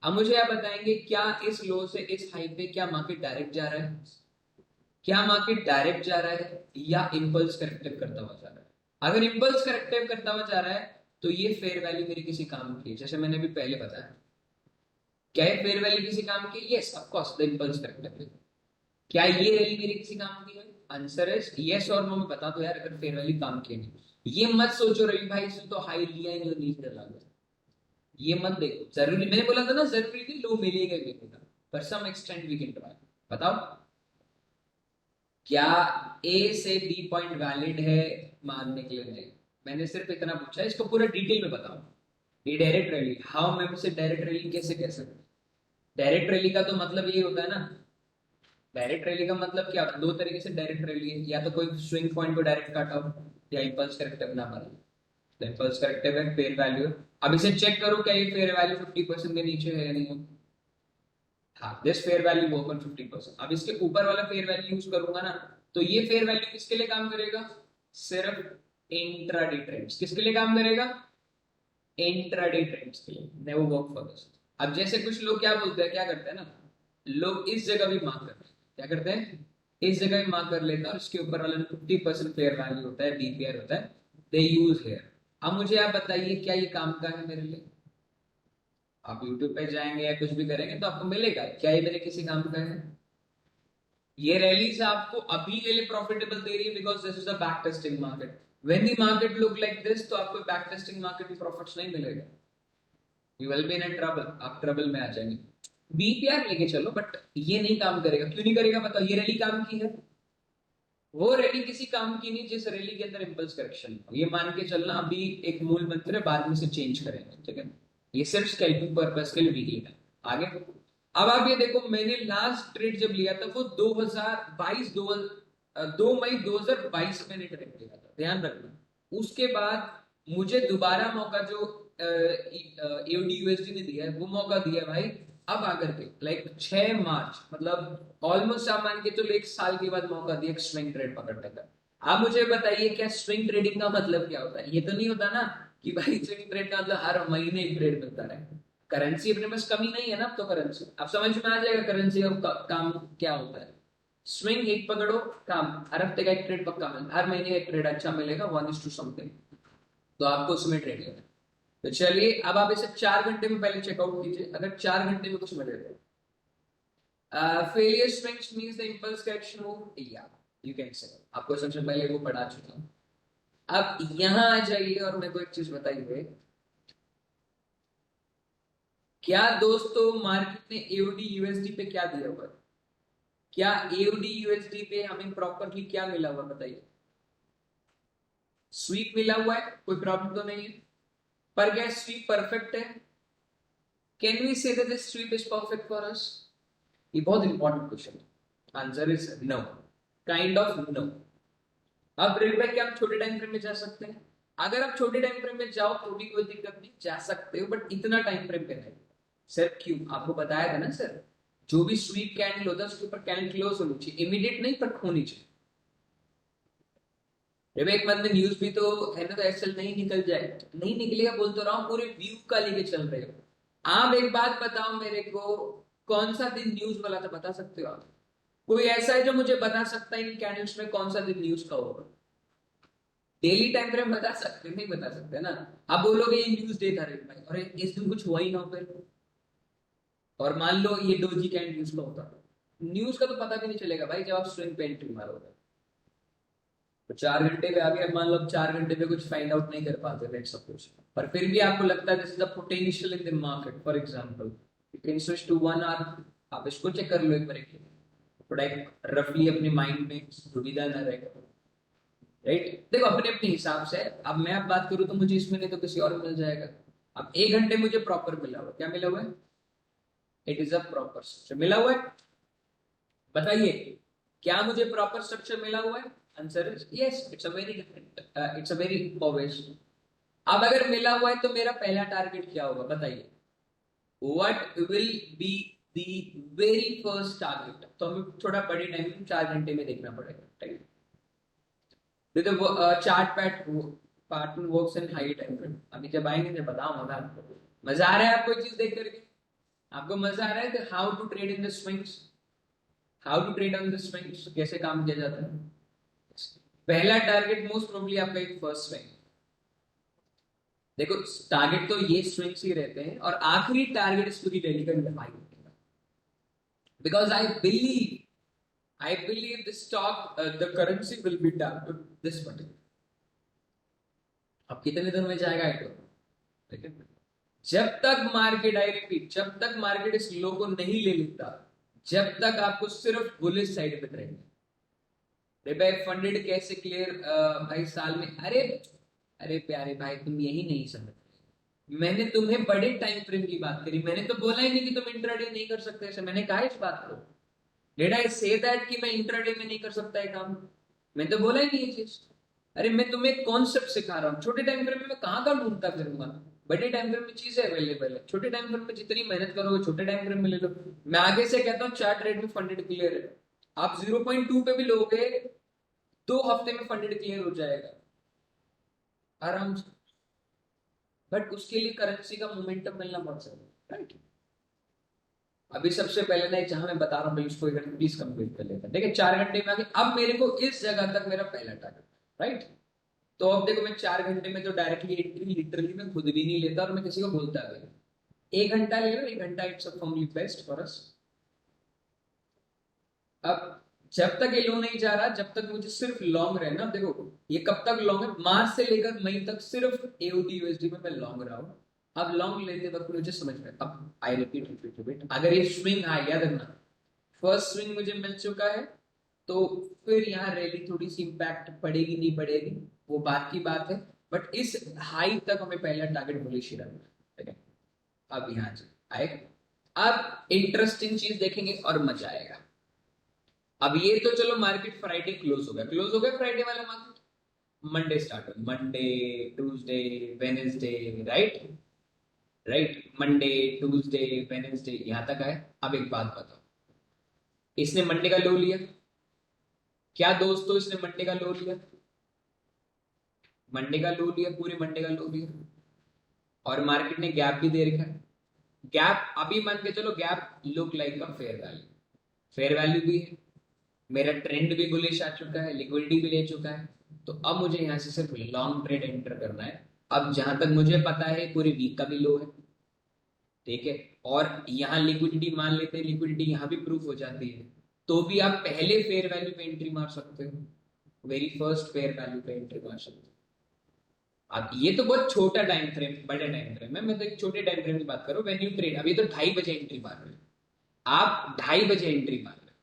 अब मुझे आप बताएंगे क्या इस लो से इस हाई पे क्या मार्केट डायरेक्ट जा रहा है, क्या मार्केट डायरेक्ट जा रहा है या इंपल्स करेक्टिव करता हुआ जा रहा है? अगर इंपल्स करेक्टिव करता हुआ जा रहा है तो ये फेयर वैल्यू मेरी किसी काम की है, जैसे मैंने अभी पहले बताया। क्या है फेयर वैल्यू किसी काम की? Yes of course, the impulse corrective. क्या ये रैली मेरी किसी काम की है? आंसर इज यस और नो में बता दो यार, अगर फेयर वैल्यू काम की नहीं। ये मत सोचो रवि भाई इसने तो हाई लिया ही नहीं और नीचे चला गया, ये मत देखो। जरूरी, मैंने बोला था ना जरूरी नहीं लो मिलेगा मिलेगा, पर some extent we can try. बताओ क्या ए से बी पॉइंट वैलिड है मानने के लिए? नहीं, मैंने सिर्फ इतना पूछा, इसको पूरा डिटेल में बताओ। ये डायरेक्ट रैली, हाउ मैं उसे डायरेक्ट रैली कैसे कह सकता? डायरेक्ट रैली का तो मतलब ये होता है ना, डायरेक्ट रैली का मतलब क्या होता है? दो तरीके से डायरेक्ट रैली है, या तो कोई स्विंग पॉइंट को डायरेक्ट काटा हो, या इंपल्स करेक्टिव ना बना। इंपल्स करेक्टिव है, फेयर वैल्यू। अब इसे चेक करो क्या ये फेयर वैल्यू 50% के नीचे है या नहीं है। हाँ, दिस फेयर वैल्यू वो 50%। अब इसके ऊपर वाला फेयर वैल्यू यूज करूंगा ना, तो ये फेयर वैल्यू किसके लिए काम करेगा? सिर्फ इंट्राडे ट्रेड्स। किसके लिए काम करेगा? इंट्राडे ट्रेड्स के लिए, नेवर वर्क फॉर दिस। अब जैसे कुछ लोग क्या बोलते हैं, क्या करते हैं ना, लोग इस जगह भी मार्क करते हैं, क्या करते हैं, इस जगह भी मार्क कर लेते हैं, और इसके ऊपर वाला 50% फेयर वैल्यू होता है, डीपीआर होता है, दे यूज हेयर। अब मुझे आप बताइए क्या ये काम का है मेरे लिए? आप यूट्यूब पे जाएंगे या कुछ भी करेंगे तो आपको मिलेगा, क्या ये मेरे किसी काम का है? ये रैलीज आपको अभी के लिए प्रॉफिटेबल दे रही है because this is a back testing market. When the market look like this, तो आपको बैक टेस्टिंग मार्केट में प्रॉफिट्स नहीं मिलेगा, you will be in trouble, आप ट्रबल में आ जाएंगे। बीपीआर लेके चलो, बट ये नहीं काम करेगा। क्यों नहीं करेगा बताओ? ये रैली काम की है, वो रैली किसी काम की नहीं जिस रैली के अंदर इम्पल्स करेक्शन हो। ये मान के चलना अभी एक मूल मंत्र है, बाद में से चेंज करेंगे, ठीक है। ये सिर्फ स्कैल्पिंग पर्पस के लिए वीकली है। आगे अब आप ये देखो, मैंने लास्ट ट्रेड जब लिया था वो 2022 2 मई 2022 मैंने ट्रेड लिया था, ध्यान रखना। उसके बाद मुझे दोबारा मौका जो एओडी यूएसडी ने दिया है वो मौका दिया है भाई, अब आकर के लाइक 6 मार्च, मतलब ऑलमोस्ट आप मान के चलो 1 साल के बाद मौका दिया स्विंग ट्रेड पकड़ने का। आप मुझे बताइए क्या स्विंग ट्रेडिंग का मतलब क्या होता है? ये तो नहीं होता ना कि भाई स्विंग ट्रेड का मतलब हर महीने एक ट्रेड मिलता रहे। करेंसी अपने पास कमी नहीं है ना, अब तो करेंसी अब समझ में आ जाएगा करेंसी का काम क्या होता है। स्विंग एक पकड़ो, काम हर हफ्ते का एक ट्रेड पक्का मिलेगा, हर महीने एक ट्रेड अच्छा मिलेगा 1:2 समथिंग, तो आपको उसमें ट्रेड लेना है। तो चलिए अब आप इसे 4 घंटे में पहले चेकआउट कीजिए, अगर 4 घंटे में कुछ मिले तो failure swings means the impulse correction move, या यू कैन से, आपको सबसे पहले वो पढ़ा चुका हूं। अब यहां आ जाइए और मेरे को एक चीज बताइए, क्या दोस्तों मार्केट ने एओडी यूएसडी पे क्या दिया हुआ है? क्या एओडी यूएसडी पे हमें प्रॉपरली क्या मिला हुआ बताइए? स्वीप मिला हुआ है, कोई प्रॉब्लम तो नहीं है, पर क्या स्वीप परफेक्ट है? Can we say that this sweep is perfect for us? ये बहुत इंपॉर्टेंट क्वेश्चन है। Answer is no, kind of no. अब रिल्वे क्या हम छोटे टाइम फ्रेम में जा सकते हैं? अगर आप छोटे टाइम फ्रेम में जाओ तो भी कोई दिक्कत नहीं, जा सकते हो, बट इतना टाइम फ्रेम पे नहीं। सर क्यों? आपको बताया था ना सर, जो भी स्वीप कैंडल होता है उसके ऊपर कैंडल क्लोज होनी चाहिए, इमीडिएट नहीं पर होनी चाहिए। जब एक मंथ में न्यूज भी तो है ना, तो एसएल नहीं निकल जाए, नहीं निकलेगा बोल तो रहा हूँ, पूरे व्यू का लेके चल रहे हो। आप एक बात बताओ मेरे को, कौन सा दिन न्यूज वाला था, बता सकते हो आप? कोई ऐसा है जो मुझे बता सकता है इन कैंडल्स में कौन सा दिन न्यूज का होगा? डेली टाइम फ्रेम बता सकते, नहीं बता सकते ना। आप बोलोगे ये न्यूज डे था रे भाई, और इस दिन कुछ हुआ ही ना हो फिर, और मान लो ये डोजी कैंड न्यूज का होता, न्यूज का तो पता भी नहीं चलेगा भाई जब आप स्विंग पे एंट्री मारोगे। तो 4 घंटे पे आगे मान लो 4 घंटे पे कुछ फाइंड आउट नहीं कर पाते लेट्स सपोज, पर फिर भी आपको लगता है this is the potential in the market, for example you can switch to 1 hour. आप इसको चेक कर लो एक बार, थोड़ा एक रफली अपने माइंड में सुविधा ना रहेगा, राइट? देखो अपने अपने हिसाब से, अब मैं अब बात करूं तो मुझे इसमें नहीं तो किसी और मिल जाएगा। अब 1 घंटे मुझे प्रॉपर मिला हुआ, क्या मिला हुआ है? It is a proper structure मिला हुआ है। बताइए क्या मुझे प्रॉपर स्ट्रक्चर मिला हुआ है? Answer is yes, it's a very different, it's a very obvious. अब अगर मिला हुआ है तो मेरा पहला टारगेट क्या होगा बताइए? What will be the very first target? तो हमें थोड़ा बड़े टाइम में 4 घंटे में देखना पड़ेगा, राइट? देखो chart pattern works in high time frame, अभी जब आएंगे जब बताऊंगा आपको। मजा आ रहा है आपको ये चीज देख करके? आपको मजा आ रहा है कि how to trade in the swings, how to trade on the swings, कैसे काम किया जाता है? पहला टारगेट मोस्ट प्रोबेबली आपका एक फर्स्ट स्विंग, देखो टारगेट तो ये स्विंग्स ही रहते हैं, और आखिरी टारगेट इस पूरी रैली का डिफाइन होगा, because I believe the stock the currency will be done to this particular. अब कितने दिन में जाएगा आई डोंट नो, ठीक है। जब तक मार्केट, आई रिपीट, जब तक मार्केट इस लो को नहीं ले लेता, जब तक आपको सिर्फ बुलिश साइड पे रहेंगे। भाई फंडेड कैसे क्लियर भाई साल में? अरे अरे प्यारे भाई तुम यही नहीं समझ, मैंने तुम्हें बड़े टाइम फ्रेम की बात करी, मैंने तो बोला ही नहीं कि तुम इंट्राडे नहीं कर सकते ऐसे, मैंने कहा इस बात को? डिड आई से दैट कि मैं इंट्राडे में नहीं कर सकता है काम? मैं तो बोला ही नहीं ये चीज। अरे मैं तुम्हें कॉन्सेप्ट सिखा रहा हूँ, छोटे टाइम फ्रेम में मैं कहाँ का ढूंढता फिरूंगा? बड़े टाइम फ्रेम में चीजें अवेलेबल है, छोटे टाइम फ्रेम में जितनी मेहनत करोगे छोटे टाइम फ्रेम में ले लो। मैं आगे से कहता हूँ चार्ट रेट में फंडेड क्लियर है, आप 0.2 पे भी लोगे 2 हफ्ते में फंडेड क्लियर हो जाएगा आराम से, बट उसके लिए करेंसी का मोमेंटम मिलना बहुत जरूरी है, राइट? अभी सबसे पहले ना जहां मैं बता रहा हूँ इसको एक प्लीज कंप्लीट कर लेता, देखिए 4 घंटे में आगे अब मेरे को इस जगह तक मेरा पहला टारगेट, राइट? तो अब देखो मैं 4 घंटे में तो डायरेक्टली एंट्री लिटरली मैं खुद भी नहीं लेता, और मैं किसी को बोलता भी 1 घंटा ले लो, 1 घंटा it's formally best for us. अब जब तक ये लो नहीं जा रहा, जब तक मुझे सिर्फ लॉन्ग रहना, देखो ये कब तक लॉन्ग है? मार्च से लेकर मई तक सिर्फ एओडी यूएसडी में मैं लॉन्ग रहा हूं। अब लॉन्ग लेते वक्त मुझे समझ में, अब आई रिपीट रिपीट रिपीट, अगर ये स्विंग आ, याद रखना फर्स्ट स्विंग मुझे मिल चुका है, तो फिर यहाँ रैली थोड़ी सी इम्पैक्ट पड़ेगी नहीं पड़ेगी वो बात की बात है, बट इस हाई तक हमें पहला टारगेट बुलिश ही रखना है, ठीक है। अब यहाँ से आएगा, अब इंटरेस्टिंग चीज देखेंगे और मजा आएगा। अब ये तो चलो मार्केट फ्राइडे क्लोज हो गया फ्राइडे वाला मार्केट, मंडे स्टार्ट हो, Monday, Tuesday, Wednesday, right, right, Monday, Tuesday, Wednesday, यहां तक आए। अब एक बात बताओ, इसने मंडे का लो लिया क्या दोस्तों, इसने मंडे का लो लिया, मंडे का लो लिया, पूरे मंडे का लो लिया, और मार्केट ने गैप भी दे रखा है। गैप अभी मान के चलो गैप लुक लाइक का फेयर वैल्यू, फेयर वैल्यू भी है, मेरा ट्रेंड भी बुलिश आ चुका है, लिक्विडिटी भी ले चुका है, तो अब मुझे यहां से सिर्फ लॉन्ग ट्रेड एंटर करना है। अब जहां तक मुझे पता है पूरे वीक का भी लो है, ठीक है, और यहाँ लिक्विडिटी मान लेते हैं, लिक्विडिटी यहाँ भी प्रूफ हो जाती है, तो भी आप पहले फेयर वैल्यू पे एंट्री मार सकते हो, वेरी फर्स्ट फेयर वैल्यू पे एंट्री मार सकते हो। अब ये तो बहुत छोटा टाइम फ्रेम, बड़े टाइम फ्रेम है, मैं तो एक छोटे टाइम फ्रेम की बात करूं, व्हेन यू ट्रेड, अभी तो 2:30 बजे एंट्री मार रहे हो आप, 2:30 बजे एंट्री मार रहे हो,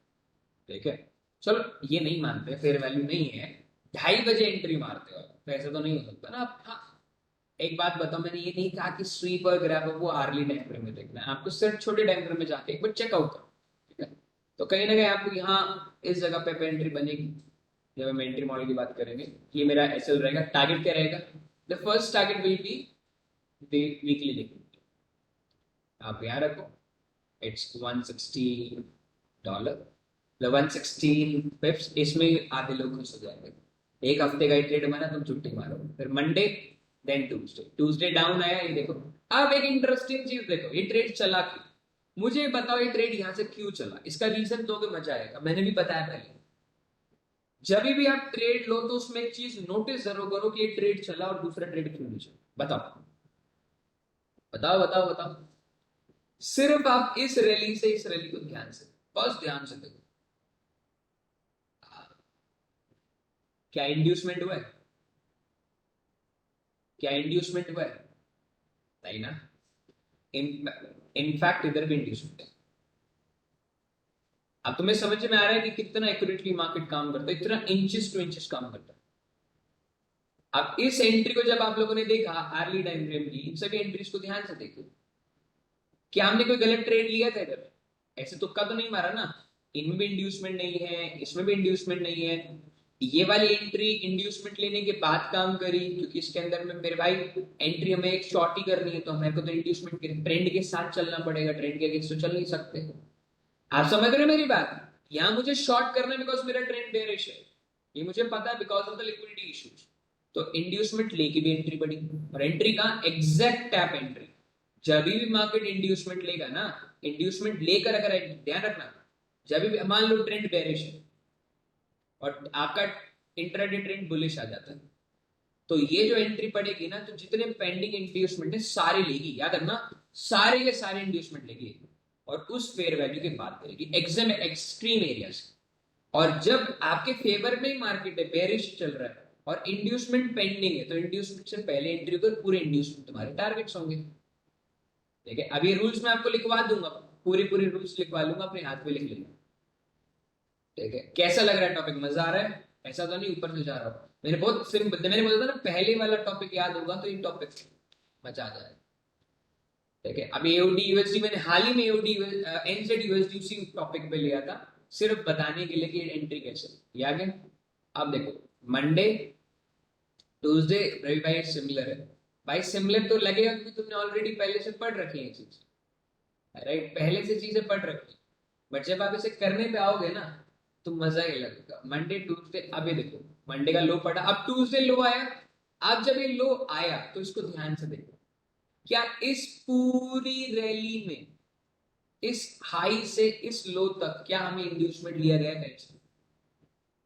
ठीक है, चलो ये नहीं मानते फेयर वैल्यू नहीं है, 2:30 बजे एंट्री मारते हो तो ऐसा तो नहीं हो सकता ना आप। हाँ, एक बात बताओ, मैंने ये नहीं कहा कि स्वीप और ग्रैब को आर्ली टाइम फ्रेम में देखना है, आपको सिर्फ छोटे टाइम फ्रेम में जाके एक बार चेकआउट करो, ठीक है। तो कहीं ना कहीं आपको यहाँ इस जगह पे एंट्री बनेगी, जब हम एंट्री मॉडल की बात करेंगे, ये मेरा एसएल रहेगा, टारगेट क्या रहेगा, the first target will be the weekly liquidity, आप यहाँ रखो, इट्स $160, 116 पिप्स, इसमें आधे लोग खुश हो जाएंगे, एक हफ्ते का ही ट्रेड बना, तुम छुट्टी मारो, फिर Monday, then Tuesday, Tuesday down आया, ये देखो। अब एक इंटरेस्टिंग चीज देखो, ये ट्रेड चला क्यों, मुझे बताओ ये ट्रेड यहां से क्यों चला, इसका रीजन दोगे मजा आएगा, मैंने भी बताया पहले। जब भी आप ट्रेड लो तो उसमें एक चीज नोटिस जरूर करो कि ये ट्रेड चला और दूसरा ट्रेड क्यों नहीं चला, बताओ बताओ बताओ बताओ। सिर्फ आप इस रैली से इस रैली को ध्यान से, बस ध्यान से देखो, क्या इंड्यूसमेंट हुआ है, क्या इंड्यूसमेंट हुआ है, नहीं ना, इनफैक्ट इधर भी इंड्यूसमेंट है। अब तुम्हें समझ में आ रहा है कि कितना एक्यूरेटली मार्केट काम करता है, इतना इंचेस टू इंचेस काम करता है। अब इस एंट्री को जब आप लोगों ने देखा अर्ली टाइम फ्रेम की, इन सभी एंट्रीज को ध्यान से देखो, क्या हमने कोई गलत ट्रेड लिया था इधर, ऐसे तुक्का तो नहीं मारा ना, इनमें भी इंड्यूसमेंट नहीं है, इसमें भी इंड्यूसमेंट नहीं है, ये वाली एंट्री इंड्यूसमेंट लेने के बाद काम करी, क्योंकि इसके अंदर में मेरे भाई एंट्री हमें एक शॉर्ट ही करनी है, तो हमें को तो इंड्यूसमेंट के ट्रेंड के साथ चलना पड़ेगा, ट्रेंड के अगेंस्ट तो चल नहीं सकते। आप समझ रहे हो मेरी बात, यहां मुझे शॉर्ट करना है बिकॉज मेरा ट्रेंड बेरिश है, ये मुझे पता है because of the liquidity issues, तो इंड्यूसमेंट लेके भी एंट्री बढ़ी, और एंट्री का एग्जैक्ट टैप एंट्री, जब भी मार्केट इंड्यूसमेंट लेगा ना, इंड्यूसमेंट लेकर अगर ध्यान रखना, जब भी मान लो ट्रेंड बेरिश है और आपका इंट्राडे ट्रेंड बुलिश आ जाता है, तो ये जो एंट्री पड़ेगी ना, तो जितने पेंडिंग इंड्यूसमेंट है सारे लेगी, याद रखना, सारे के सारे इंड्यूसमेंट लेगी, और उस फेयर वैल्यू की बात करेगी एग्जाम एक्सट्रीम एरियाज। और जब आपके फेवर में ही मार्केट है, बेरिश चल रहा है और इंड्यूसमेंट पेंडिंग है, तो इंड्यूसमेंट से पहले एंट्री कर, पूरे इंड्यूसमेंट तुम्हारे टारगेट्स होंगे, ठीक है। अब ये रूल्स मैं आपको लिखवा दूंगा, पूरी पूरी रूल्स लिखवा लूंगा, अपने हाथ पे लिख लेना, ठीक है। कैसा लग रहा है टॉपिक, मजा आ रहा है, ऐसा तो नहीं ऊपर से जा रहा हूँ, मैंने बहुत सिंपल, मैंने बोला था ना पहले वाला टॉपिक याद होगा तो ये टॉपिक मजा आ जाएगा, ठीक है। अब एओडी यूएसडी मैंने हाल ही में एओडी एनजेड यूएसडी उसी टॉपिक पे लिया था, सिर्फ बताने के लिए कि एंट्री कैसे, याद है। अब देखो, मंडे, ट्यूसडे, रवि भाई सिमिलर है, भाई सिमिलर तो लगेगा क्योंकि तुमने ऑलरेडी पहले से पढ़ रखी है चीज, राइट, पहले से चीजें पढ़ रखी, बट जब आप इसे करने पे आओगे ना तो मजा ही लगेगा। मंडे ट्यूसडे, अभी देखो मंडे का लो पड़ा, अब ट्यूसडे लो आया, अब जब ये लो आया तो इसको ध्यान से देखो, क्या इस पूरी रैली में इस हाई से इस लो तक क्या हमें इंड्यूसमेंट लिया गया है,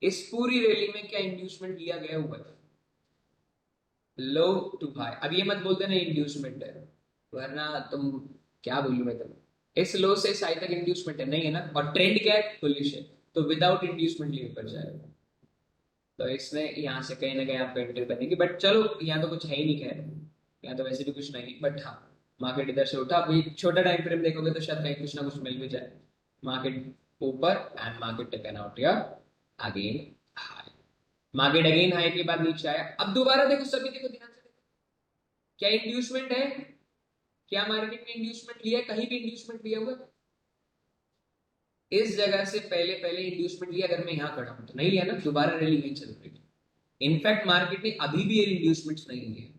इस पूरी रैली में क्या इंड्यूसमेंट लिया गया हुआ है, लो टू हाई। अब ये मत बोलते ना इंड्यूसमेंट है, वरना तुम, क्या बोलूं मैं तुम्हें, इस लो से इस हाई तक इंड्यूसमेंट है, नहीं है ना, और ट्रेंड क्या है, बुलिश है, तो विदाउट इंड्यूसमेंट लिए ऊपर जाएगा, तो इसमें यहाँ से कहीं ना कहीं आपको एंट्री बनेगी, बट चलो यहाँ तो कुछ है ही नहीं, खैर यहाँ तो वैसे भी कुछ नहीं, बट हाँ मार्केट इधर से उठा, अभी छोटा टाइम फ्रेम देखोगे तो शायद कहीं कुछ ना कुछ मिल भी जाए, मार्केट ऊपर एंड मार्केट टेकन आउट या again high, market again high के बाद नीचे आया, अब दोबारा देखो, सभी देखो ध्यान से देखो, क्या इंड्यूसमेंट है, क्या मार्केट में इंड्यूसमेंट लिया है, कहीं भी इंड्यूसमेंट लिया हुआ है? इस जगह से पहले पहले इंड्यूसमेंट लिया, अगर मैं यहां खड़ा हूं तो नहीं लिया ना, दोबारा रैली नहीं चल रही। इनफैक्ट मार्केट ने अभी भी ये इंड्यूसमेंट नहीं लिया,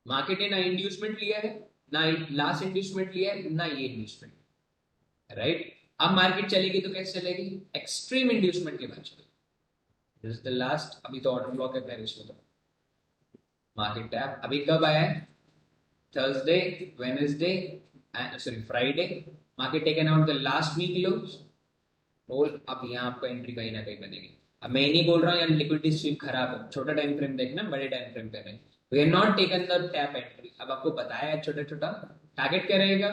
मार्केट ने ना इंड्यूसमेंट लिया है, ना लास्ट इंड्यूसमेंट लिया है, ना ये इंड्यूसमेंट, राइट? अब मार्केट चलेगी तो कैसे चलेगी? एक्सट्रीम इंड्यूसमेंट के बाद चलेगी। दिस इज द लास्ट, अभी तो ऑर्डर ब्लॉक है पेरिस में, तो मार्केट टैप अभी कब आया है? Thursday, Wednesday, sorry Friday, market taken out the last week lows, और अब यहाँ आपको एंट्री कहीं ना कहीं बनेगी। अब मैं नहीं बोल रहा हूँ यार लिक्विडिटी स्वीप खराब है, छोटा टाइम फ्रेम देखना, बड़े टाइम फ्रेम पे नहीं, we are not taken the tap entry. अब आपको बताया है छोटा छोटा टारगेट क्या रहेगा,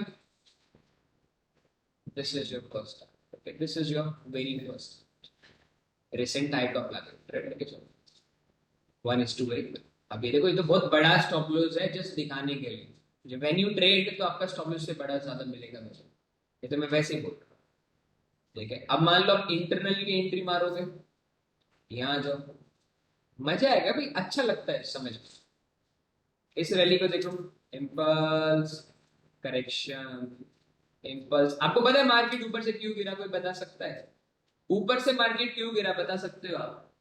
this is your first target, this is your very first recent high top लगा ट्रेड लेके चलो 1:8। अब ये देखो, ये तो बहुत बड़ा स्टॉप लॉस है जस्ट दिखाने के लिए, जब व्हेन यू ट्रेड तो आपका स्टॉप लॉस से बड़ा ज्यादा मिलेगा मुझे, ये तो मैं वैसे ही बोल रहा हूँ, ठीक है? अब मान लो आप इंटरनली भी एंट्री मारोगे, यहाँ जाओ, मजा आएगा भाई, अच्छा लगता है समझ में। इस रैली को देखो, इम्पल्स, करेक्शन, इम्पल्स। आपको पता है मार्केट ऊपर से क्यों गिरा, कोई बता सकता है? ऊपर से मार्केट क्यों गिरा, बता सकते हो आप?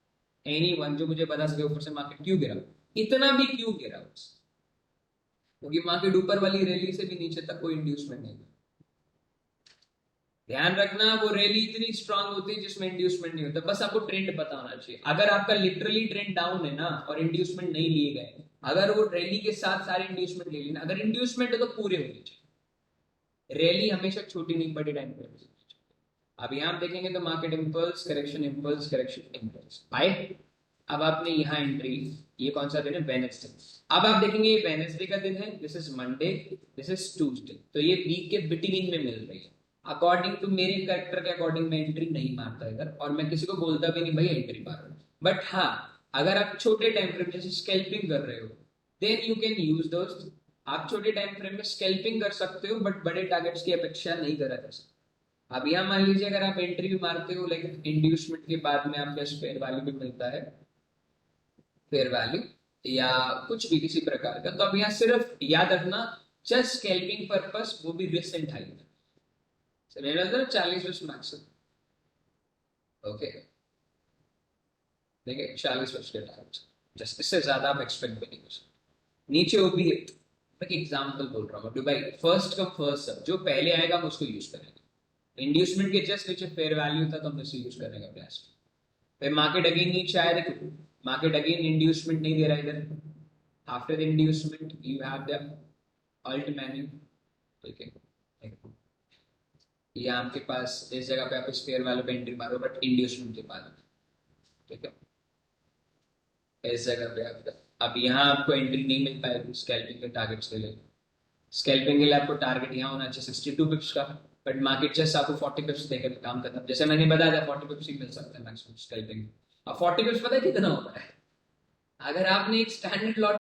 एनी वन जो मुझे बता सके ऊपर से मार्केट क्यों गिरा, इतना भी क्यों गिरा? क्योंकि मार्केट ऊपर वाली रैली से भी नीचे तक कोई इंड्यूसमेंट नहीं। ध्यान रखना, वो रैली इतनी स्ट्रांग होती है जिसमें इंड्यूसमेंट नहीं होता, बस आपको ट्रेंड पता होना चाहिए। अगर आपका लिटरली ट्रेंड डाउन है ना और इंड्यूसमेंट नहीं लिए गए, अगर वो रैली के साथ सारे इंड्यूसमेंट ले लेना, अगर इंड्यूसमेंट है तो पूरे होने चाहिए। रैली हमेशा छोटी नहीं, बड़ी टाइम पे। अब यहां आप देखेंगे तो market impulse correction, impulse correction, impulse आए। अब आपने यहाँ एंट्री, ये कौन सा दिन है? वेडनेसडे। अब आप देखेंगे ये वेडनेसडे का दिन है, this is Monday, this is Tuesday, तो ये वीक के बिटवीन में मिल रही है। अकॉर्डिंग टू मेरे कैरेक्टर के अकॉर्डिंग मैं एंट्री नहीं मारता इधर, और मैं किसी को बोलता भी नहीं भाई एंट्री मारो। बट हाँ, अगर आप छोटे टाइम फ्रेम जैसे स्कैल्पिंग कर रहे हो, देन यू कैन यूज दोस्त, आप छोटे टाइम फ्रेम में स्कैल्पिंग कर सकते हो, बट बड़े टारगेट्स की अपेक्षा नहीं करा जा सकते। अब यहाँ मान लीजिए अगर आप एंट्री भी मारते हो लेकिन इंड्यूसमेंट के बाद में आपको फेयर वैल्यू भी मिलता है, फेयर वैल्यू या कुछ भी किसी प्रकार का, तो अब यहाँ सिर्फ याद रखना, जस्ट स्कैल्पिंग पर्पस, वो भी रिसेंट हाई, 40 मैक्स, ओके, देखिए 40 के टारगेट, जस्ट इससे ज्यादा आप एक्सपेक्ट भी नहीं कर सकते। नीचे वो भी, मैं एग्जांपल बोल रहा हूँ Dubai, first come first serve, जो पहले आएगा हम उसको यूज करेंगे। इंड्यूसमेंट के जस्ट नीचे फेयर वैल्यू था तो हम इसे यूज करेंगे प्लस। फिर मार्केट अगेन नीचे आया, देखो मार्केट अगेन इंड्यूसमेंट नहीं दे रहा इधर, after the inducement you have the alt menu, ठीक है? ये आपके पास इस जगह पे आप इस फेयर वैल्यू पे एंट्री मारो बट इंड्यूसमेंट के बाद, ठीक है? इस जगह पे आप, अब यहाँ आपको एंट्री नहीं मिल पाएगी स्कैल्पिंग के टारगेट्स के लिए। स्कैल्पिंग के लिए आपको टारगेट यहाँ होना चाहिए 62 पिप्स का, बट मार्केट जस्ट आपको 40 पिप्स देकर काम करना, जैसे मैंने बताया था 40 पिप्स ही मिल सकता है मैक्सिमम स्कैल्पिंग। अब 40 पिप्स पता है कितना होता है? अगर आपने एक स्टैंडर्ड लॉट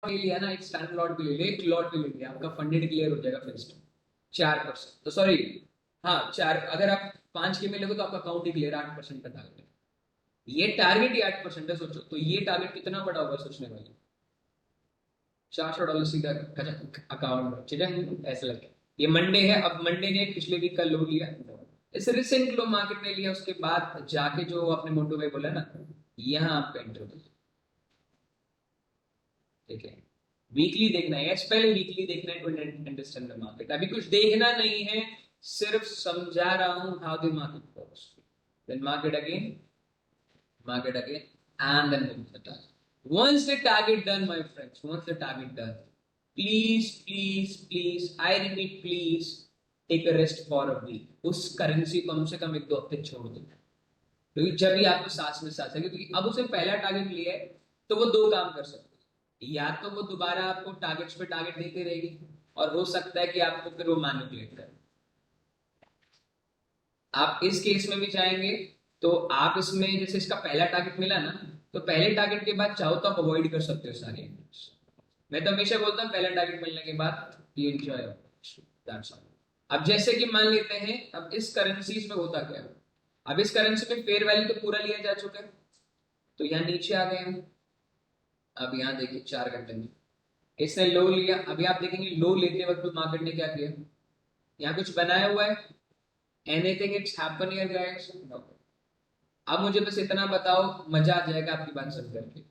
ले लिया ना, एक स्टैंडर्ड लॉट भी ले लिया, एक लॉट भी ले लिया, आपका फंडेड क्लियर हो जाएगा फिक्स्ड 4%, तो सॉरी, हाँ 4, अगर आप 5 के में लोगे तो आपका काउंट ही क्लियर 8% का टारगेट है। ये टारगेट ही 8% है, सोचो तो ये टारगेट कितना बड़ा होगा सोचने वाले। $400 सीधा अकाउंट में, ठीक है? ऐसा लगे ये मंडे है, अब मंडे ने पिछले वीक का लो लिया, इस रिसेंट लो मार्केट ने लिया, उसके बाद जाके जो अपने मोटो भाई बोला ना, यहाँ आपका एंटर, ठीक है? वीकली देखना है, पहले वीकली देखना है टू अंडरस्टैंड द मार्केट। अभी कुछ देखना नहीं है, सिर्फ समझा रहा हूं how the market works. Then market again, and then move the target. Once the target done, my friends, once the target done, please, I repeat, please take a rest for a week. उस currency कम से कम 1-2 हफ्ते छोड़ दो, क्योंकि जब भी आपको सांस में सांस है, क्योंकि अब उसे पहला टारगेट लिया है तो वो 2 काम कर सकते हैं, या तो वो दोबारा आपको टारगेट्स पे टारगेट देते रहेगी, और हो सकता है कि आपको फिर वो मैनिपुलेट करे। आप इस केस में भी चाहेंगे तो आप इसमें, जैसे इसका पहला टारगेट मिला ना, तो पहले टारगेट के बाद चाहो तो आप अवॉइड कर सकते हो सारी एंट्रीज। मैं तो हमेशा बोलता हूँ पहला टारगेट मिलने के बाद यू एंजॉय, दैट्स ऑल। अब जैसे कि मान लेते हैं, अब इस करेंसीज में होता क्या है, अब इस करेंसी में फेयर वैल्यू तो पूरा लिया जा चुका है, तो यहाँ नीचे आ गए हम। अब यहाँ देखिए 4 घंटे में इसने लो लिया। अभी आप देखेंगे लो लेते वक्त मार्केट ने क्या किया, यहाँ कुछ बनाया हुआ है, anything it's happen here guys. अब मुझे बस इतना बताओ, मजा आ जाएगा आपकी बात सुन करके,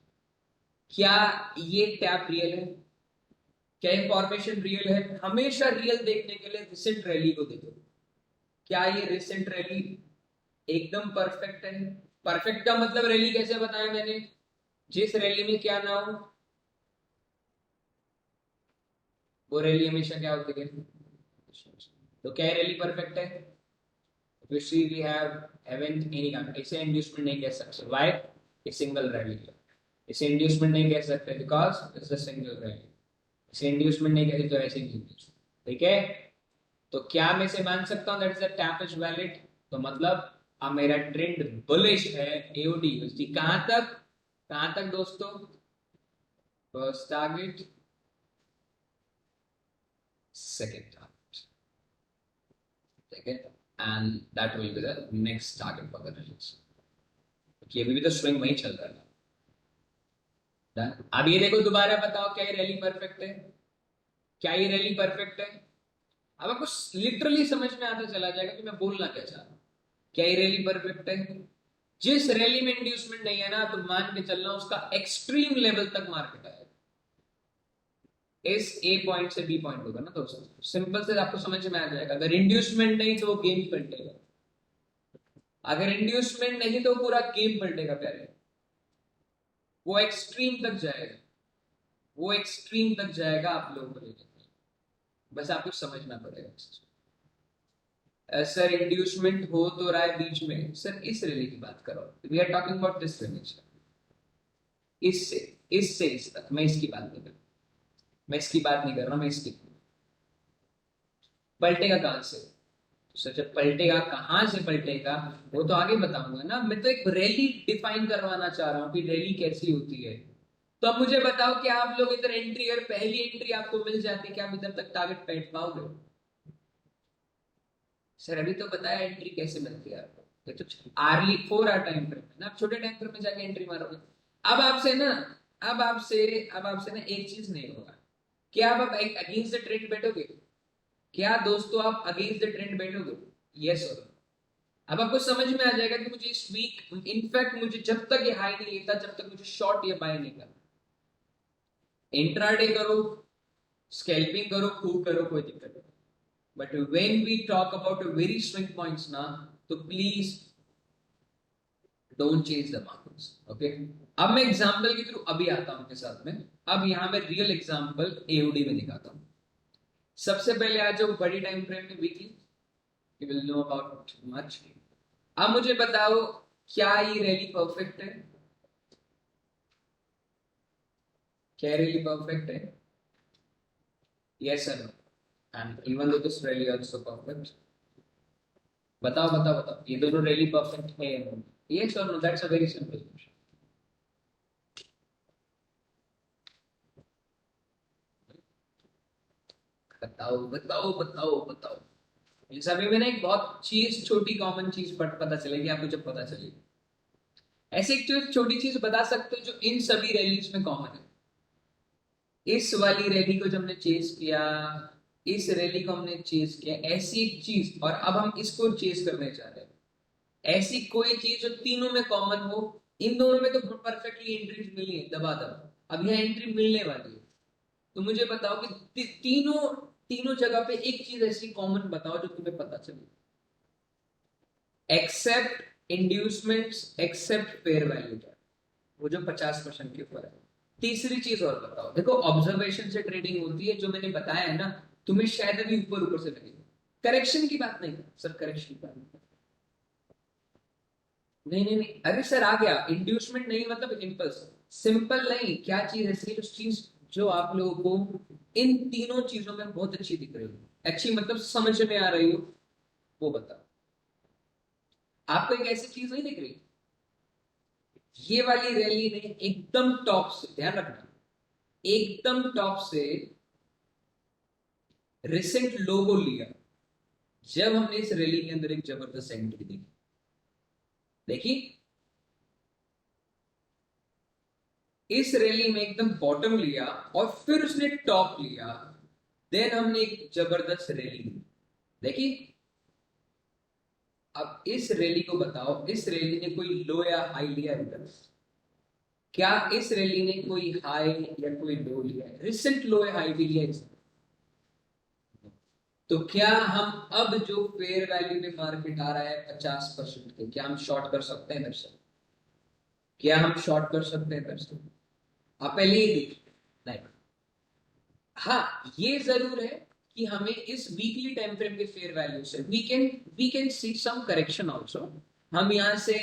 क्या ये टैप रियल है, क्या इंफॉर्मेशन रियल है? हमेशा रियल देखने के लिए रिसेंट रैली को देखो। क्या ये रिसेंट रैली एकदम परफेक्ट है? परफेक्ट का मतलब रैली कैसे बताया मैंने, जिस रैली में क्या ना हो वो रैली हमेशा क्या होती है। तो क्या रैली परफेक्ट है? You see we have haven't any kind, इसे इंड्यूसमेंट नहीं कह सकते। Why? ये सिंगल रैली है, इसे इंड्यूसमेंट नहीं कह सकते because it's a single rally. इसे इंड्यूसमेंट नहीं कहते तो ऐसे नहीं, ठीक है? तो क्या मैं इसे मान सकता हूँ that is a tap is valid? तो मतलब अब मेरा ट्रेंड बुलिश है एओडी यूएसडी। कहां तक दोस्तों? फर्स्ट टारगेट, सेकंड टारगेट, ठीक है, and that will be the next target for the rallies. कि अभी भी तो स्विंग वही चल रहा है। अब ये देखो दोबारा बताओ, क्या ये रैली परफेक्ट है? क्या ये रैली परफेक्ट है? अब आपको लिटरली समझ में आता चला जाएगा कि मैं बोलना क्या चाह रहा हूं। क्या ये रैली परफेक्ट है? जिस रैली में इंड्यूसमेंट नहीं है ना, तो मान के चलना उसका एक्सट्रीम लेवल तक मार्केट आएगा। इस ए पॉइंट से बी पॉइंट होगा ना दोस्तों, सिंपल से आपको समझ में आ जाएगा। अगर इंड्यूसमेंट नहीं तो वो गेम पलटेगा, अगर इंड्यूसमेंट नहीं तो पूरा गेम पलटेगा प्यारे। वो एक्सट्रीम तक जाएगा, वो एक्सट्रीम तक जाएगा आप लोगों को लेकर। बस आपको समझना पड़ेगा। सर इंड्यूसमेंट हो तो रहा है बीच में, सर इस रैली की बात करो, we are talking about this rally. इससे इससे इस तक मैं इसकी बात नहीं कर रहा, मैं इसकी बात नहीं कर रहा, मैं इसकी। पलटेगा कहां से? सर जब पलटेगा कहां से पलटेगा वो तो आगे बताऊंगा ना, मैं तो एक रैली डिफाइन करवाना चाह रहा हूं कि रैली कैसी होती है। तो अब मुझे बताओ कि आप लोग इधर एंट्री, और पहली एंट्री आपको मिल जाती, क्या आप इधर तक टारगेट बैठ पाओगे? सर अभी तो बताया एंट्री कैसे मिलती है आपको, ये तो आर्ली 4 आवर टाइम फ्रेम है ना, आप छोटे टाइम फ्रेम में जाके एंट्री मारोगे। अब आपसे ना अब आपसे ना एक चीज नहीं होगा, क्या आप अगेंस्ट द ट्रेंड बैठोगे? क्या दोस्तों आप अगेंस्ट द ट्रेंड बैठोगे? यस और नो? अब आपको समझ में आ जाएगा कि मुझे इस वीक, इनफैक्ट मुझे जब तक ये हाई नहीं लेता, जब तक मुझे शॉर्ट या बाय नहीं करना। इंट्राडे करो, स्कैल्पिंग करो, खूब करो, कोई दिक्कत नहीं। But when we talk about very swing points ना, तो please don't change the markets, okay? अब मैं एग्जांपल के थ्रू अभी आता हूं के साथ में। अब यहां मैं रियल एग्जांपल एओडी में दिखाता हूं। सबसे पहले आ जाओ बड़ी टाइम फ्रेम में, weekly, you will know about much. अब मुझे बताओ, क्या ये रैली परफेक्ट है? क्या रैली परफेक्ट है? यस और no? And even though this rally also perfect. बताओ बताओ बताओ, ये दोनों रैली परफेक्ट है? यस और no? That's a very simple question. बताओ बताओ बताओ बताओ। इन सभी में ना एक बहुत चीज, छोटी कॉमन चीज पता चलेगी आपको जब पता चलेगी। ऐसे एक जो छोटी चीज बता सकते हो जो इन सभी रैलीज में कॉमन है। इस वाली रैली को जब हमने चेस किया, इस रैली को हमने चेस किया, ऐसी एक चीज, और अब हम इसको चेस करने जा रहे हैं। ऐसी कोई चीज जो तीनों में कॉमन हो। इन दोनों में तो परफेक्टली एंट्रीज मिली है दबा दबा, अब यह एंट्री मिलने वाली है। तो मुझे बताओ कि तीनों तीनों जगह पे एक चीज ऐसी कॉमन बताओ जो तुम्हें पता चले, except inducements, except fair value का, वो जो 50% के ऊपर है। तीसरी चीज और बताओ। देखो ऑब्जर्वेशन से ट्रेडिंग होती है, जो मैंने बताया है ना, तुम्हें शायद अभी ऊपर ऊपर से लगेगा। करेक्शन की बात नहीं कर सर, करेक्शन की बात नहीं, नहीं नहीं, अरे सर आ गया इंड्यूसमेंट नहीं मतलब इम्पल्स। सिंपल नहीं, क्या चीज ऐसी है जो चीज जो आप लोगों को इन तीनों चीजों में बहुत अच्छी दिख रही हो, अच्छी मतलब समझ में आ रही हो, वो बताओ। आपको एक ऐसी चीज नहीं दिख रही? ये वाली रैली ने एकदम टॉप से, ध्यान रखना, एकदम टॉप से रिसेंट लो को लिया, जब हमने इस रैली के अंदर एक जबरदस्त एंट्री देखी। देखिए इस रैली में एकदम बॉटम लिया और फिर उसने टॉप लिया, देन हमने एक जबरदस्त रैली ली। देखिए अब इस रैली को बताओ, इस रैली ने कोई लो या हाई लिया है? क्या इस रैली ने कोई हाई या कोई लो लिया है? रिसेंट लो या हाई भी लिया है? तो क्या हम अब जो फेयर वैल्यू में मार्केट आ रहा है 50% के, क्या हम शॉर्ट कर सकते हैं दर्शक? क्या हम शॉर्ट कर सकते हैं दर्शक? आप पहले ही देखिए। नहीं, हाँ ये जरूर है कि हमें इस वीकली टाइम फ्रेम के फेयर वैल्यू से we can see some correction also. हम यहाँ से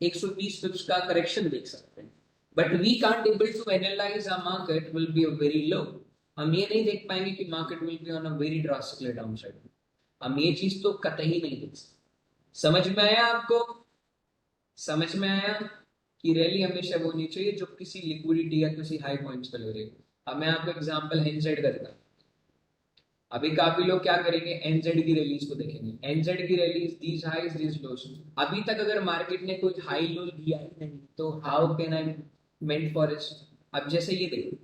120 पिप्स का करेक्शन देख सकते हैं, but we can't able to analyse a market will be very low. हम ये नहीं देख पाएंगे कि market will be on a very drastically down side. हम ये चीज तो कतई नहीं देख सकते। समझ में आया आपको? समझ में आया कि रैली हमेशा वो होनी चाहिए जो किसी लिक्विडिटी या किसी हाई पॉइंट्स पे ले रही है। अब मैं आपको एग्जांपल एनजेड का देता हूं। अभी काफी लोग क्या करेंगे, एनजेड की रैलीज को देखेंगे। एनजेड की rallies these highs these loss. अभी तक अगर मार्केट ने कोई हाई लो दिया ही नहीं तो how can I meant for it? अब जैसे ये देखो,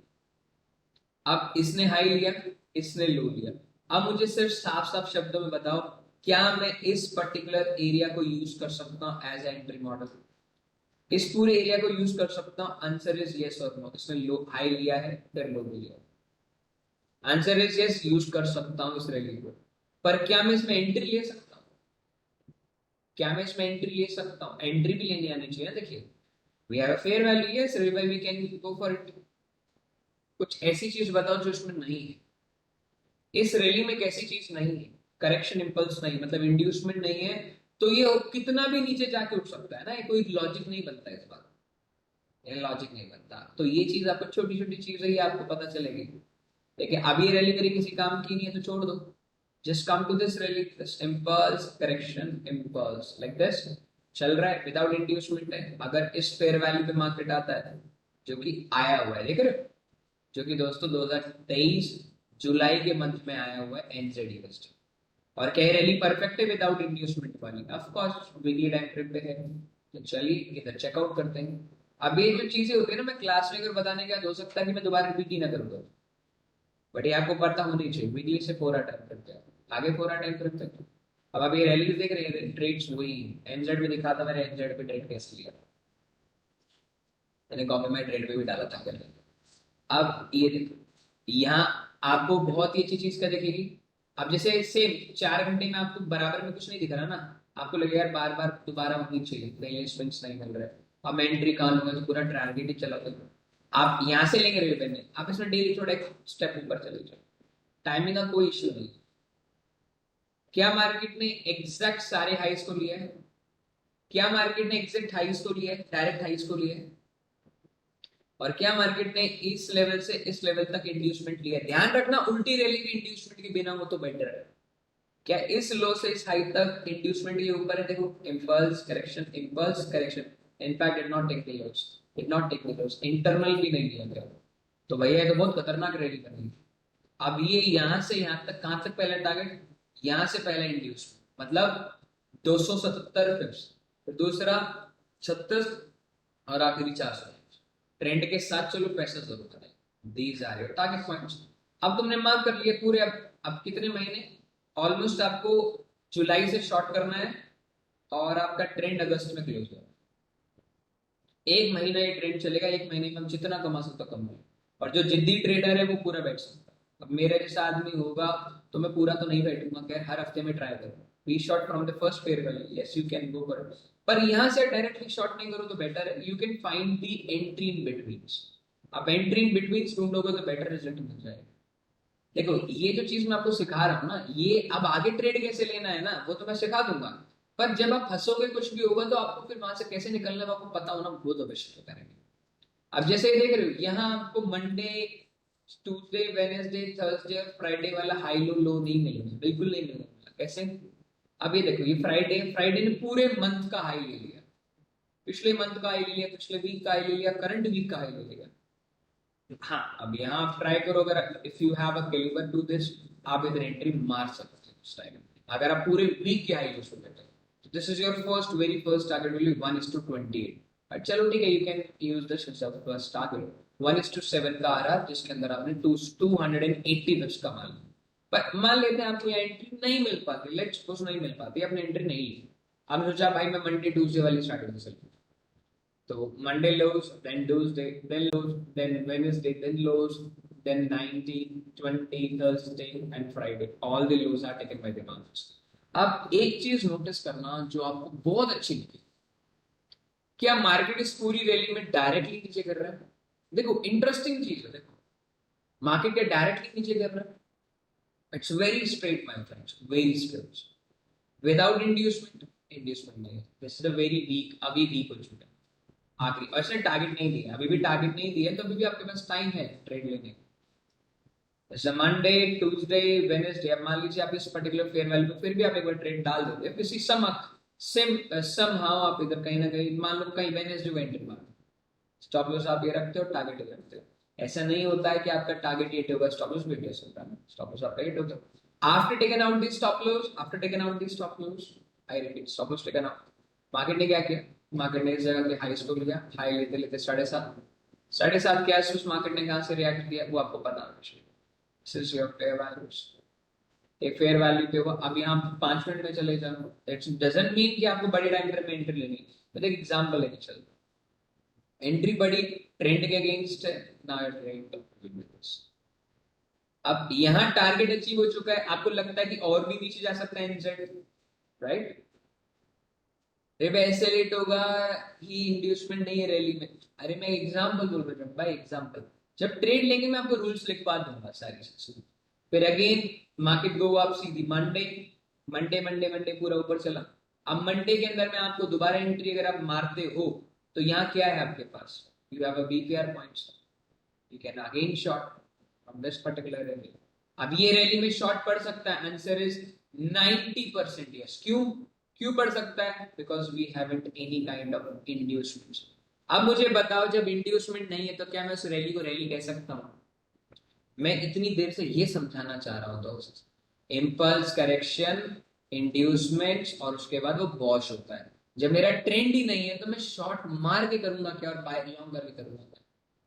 अब इसने हाई लिया, इसने लो लिया। अब मुझे सिर्फ साफ साफ शब्दों में बताओ, क्या मैं इस पर्टिकुलर एरिया को यूज कर सकता हूं एज एंट्री मॉडल? इस पूरे एरिया को यूज कर सकता हूं? आंसर इज यस और नो। इसने लो हाई लिया है, फिर लो लिया। आंसर इज यस, यूज कर सकता हूं इस रैली को। पर क्या मैं इसमें एंट्री ले सकता हूँ? क्या मैं इसमें एंट्री ले सकता हूँ? एंट्री भी लेने आनी चाहिए ना। देखिए we have a fair value, yes we can go for it. कुछ ऐसी चीज बताओ जो इसमें नहीं है। इस रैली में कैसी चीज नहीं है? करेक्शन इंपल्स नहीं, मतलब इंड्यूसमेंट नहीं है। तो ये कितना भी नीचे जाके उठ सकता है ना, ये कोई लॉजिक नहीं बनता है इस बात। ये लॉजिक नहीं बनता। तो ये चीज आपको छोटी छोटी चीजें ही आपको पता चलेगी। देखिए अब ये रैली मेरी किसी काम की नहीं है तो छोड़ दो। Just come to this rally, impulse correction impulse like this चल रहा है विदाउट इंड्यूसमेंट है। अगर इस फेयर वैल्यू पे मार्केट आता है, जो कि आया हुआ है, देख रहे हो, जो कि दोस्तों 2023 जुलाई के मंथ में आया हुआ है एनजेड और कह रैली परफेक्ट है विदाउट इंड्यूसमेंट वाली। Of course weekly time frame पे है, तो चलिए इधर चेकआउट करते हैं। अब ये जो चीजें होती है ना, मैं क्लास में अगर बताने का हो सकता है कि मैं दोबारा रिपीट ही ना करूंगा, बट ये आपको पता होनी चाहिए। वीकली से पूरा टाइम फ्रेम तक, आगे पूरा टाइम फ्रेम तक। अब आप ये रैली देख रहे हैं, ट्रेड्स वही एनजेड में दिखा था। मैंने एनजेड पे ट्रेड कैसे लिया, मैंने कॉपी में ट्रेड पे भी डाला था। अब ये देखो, यहाँ आपको बहुत ही अच्छी चीज क्या दिखेगी। अब जैसे सेम 4 घंटे में आपको बराबर में कुछ नहीं दिख रहा ना, आपको लगेगा यार बार बार दोबारा होनी चाहिए, पहले स्विंग्स नहीं मिल रहा है। अब मैं एंट्री कहाँ लूंगा, तो पूरा टारगेट ही चला गया। आप यहाँ से लेंगे रेलवे में, आप इसमें डेली थोड़ा एक स्टेप ऊपर चले जाओ, टाइमिंग का कोई इश्यू नहीं। क्या मार्केट ने एग्जैक्ट सारे हाइस को लिया है? क्या मार्केट ने एग्जैक्ट हाइस को लिया है, डायरेक्ट हाइस को लिया है? और क्या मार्केट ने इस लेवल से इस लेवल तक इंड्यूसमेंट लिया? ध्यान रखना, उल्टी रैली भी इंड्यूसमेंट के बिना हो तो बेटर है। क्या इस लो से इस हाई तक इंड्यूसमेंट के ऊपर है? देखो impulse correction, impulse correction. In fact did not take the loss, did not take the loss, internal भी नहीं लिया गया। तो भैया ये तो बहुत खतरनाक रैली करनी। अब ये यहां से यहां तक, कहां तक पहला टारगेट? यहां से पहला इंड्यूसमेंट मतलब 277 पिप्स, फिर दूसरा 36 और आखिरी 400। ट्रेंड के साथ चलो, पैसा जरूर करें। These are your target points. अब तुमने मार्क कर लिया पूरे। अब कितने महीने? ऑलमोस्ट आपको जुलाई से शॉर्ट करना है और आपका ट्रेंड अगस्त में क्लोज होगा। एक महीना ये ट्रेंड चलेगा, एक महीने में हम जितना कमा सकते कमाए। और जो जिद्दी ट्रेडर है वो पूरा बैठ सकता है। अब मेरे जैसा आदमी होगा तो मैं पूरा तो नहीं बैठूंगा, खैर हर हफ्ते में ट्राई करूँ। Be short from the first fair value, yes you can go for it. पर यहां से डायरेक्टली शॉर्ट नहीं करो तो बेटर है, you can find the entry in between. आप एंट्री इन बिटवीन ढूंढोगे तो बेटर रिजल्ट मिल जाएगा। देखो ये जो चीज मैं आपको सिखा रहा हूँ ना, ये अब आगे ट्रेड कैसे लेना है ना, वो तो मैं सिखा दूंगा। पर जब आप फंसोगे कुछ भी होगा तो आपको फिर वहां से कैसे निकलना है वो आपको पता होना बहुत आवश्यक है। अब जैसे ये देख रहे हो, यहाँ आपको मंडे, ट्यूसडे, वेनेसडे, थर्सडे और फ्राइडे वाला हाई लो लो नहीं मिलेगा, बिल्कुल नहीं मिलेगा। कैसे? अब ये देखो, ये फ्राइडे, फ्राइडे ने पूरे मंथ का हाई ले लिया, पिछले मंथ का हाई ले लिया, पिछले वीक का हाई ले लिया, करंट वीक का हाई ले लिया। हाँ अब यहाँ आप ट्राई करो, अगर if you have a calibre to this, आप इधर एंट्री मार सकते हो उस टाइम, अगर आप पूरे वीक की हाई लो सुन लेते हो। This is your first very first target value 1:28, but चलो ठीक है, you can use this as your first target. 1:7 का आ रहा जिसके अंदर आपने 280 बिप्स कमा ली। पर मान लेते हैं आपको एंट्री नहीं मिल पाती, लेट्स सपोज नहीं मिल पाती, आपने एंट्री नहीं ली, आपने सोचा भाई मैं मंडे ट्यूसडे वाली स्ट्रैटेजी से लूं। तो Monday lows, then Tuesday, then lows, then Wednesday, then lows, then 19, 20, Thursday and Friday, all the lows are taken by the markets. अब एक चीज नोटिस करना जो आपको बहुत अच्छी लगी, क्या मार्केट इस पूरी रैली में डायरेक्टली नीचे कर रहा है? देखो इंटरेस्टिंग चीज है, देखो मार्केट क्या डायरेक्टली नीचे कर रहा है? It's very straight my friends, very straight, without inducement. Inducement नहीं है, this is a very weak, अभी वीक हो चुका है आखिरी, ऐसे टारगेट नहीं दिया, अभी भी टारगेट नहीं दिया, तो अभी भी आपके पास टाइम है ट्रेड लेने का। जैसे मंडे, ट्यूसडे, वेडनेसडे, अब मान लीजिए आप इस पर्टिकुलर फेयर वैल्यू पे फिर भी आप एक बार ट्रेड डाल देते हैं, किसी सम हाउ आप इधर कहीं ना कहीं मान लो कहीं वेडनेसडे को एंटर मार, स्टॉप लॉस आप ये रखते हो, टारगेट ये रखते हो। ऐसा नहीं होता है कि आपका टारगेट हिट होगा, स्टॉप लॉस भी हिट होता है, स्टॉप लॉस आपका हिट होता है। After taken out the stop loss, after taken out the stop loss, I repeat, stop loss taken out, market ने क्या किया? मार्केट ने इस जगह के हाई को लिया, हाई लेते लेते 7.5, 7.5 के आसपास मार्केट ने कहां से रिएक्ट किया वो आपको पता होना चाहिए। This is your fair values, एक फेयर वैल्यू पे हुआ। अब यहाँ 5 मिनट में चले जाओ, इट डजंट मीन कि आपको बड़े टाइम फ्रेम में एंट्री लेनी है। मैं एक एग्जांपल लेके चलता, एंट्री बड़ी ट्रेंड के अगेंस्ट है, नाउ ट्रेंड। अब यहाँ टारगेट अचीव हो चुका है, आपको लगता है कि और भी नीचे जा सकता है एनजेड, राइट? जब एक्सेलेरेट होगा ही इंड्यूसमेंट नहीं है रैली में। अरे मैं एग्जांपल बोल रहा हूँ भाई, एग्जांपल। जब ट्रेड लेंगे मैं आपको रूल्स लिखवा दूंगा सारी चीजें। फिर अगेन मार्केट गो आप सीधी मंडे, मंडे मंडे मंडे पूरा ऊपर चला। अब मंडे के अंदर में आपको दोबारा एंट्री अगर आप मारते हो तो यहाँ क्या है आपके पास? You have a BPR points, you can again short from this particular rally. अब ये रैली में शॉर्ट पड़ सकता है, आंसर इज 90% यस। क्यों क्यों पड़ सकता है? Because we haven't any kind of inducement. अब मुझे बताओ, जब इंड्यूसमेंट नहीं है तो क्या मैं उस रैली को रैली कह सकता हूं? मैं इतनी देर से ये समझाना चाह रहा हूं दोस्त, इम्पल्स करेक्शन, इंड्यूसमेंट और उसके बाद वो वॉश होता है। जब मेरा ट्रेंड ही नहीं है तो मैं शॉर्ट मार के करूंगा क्या और बाय लॉन्ग करके करूंगा क्या?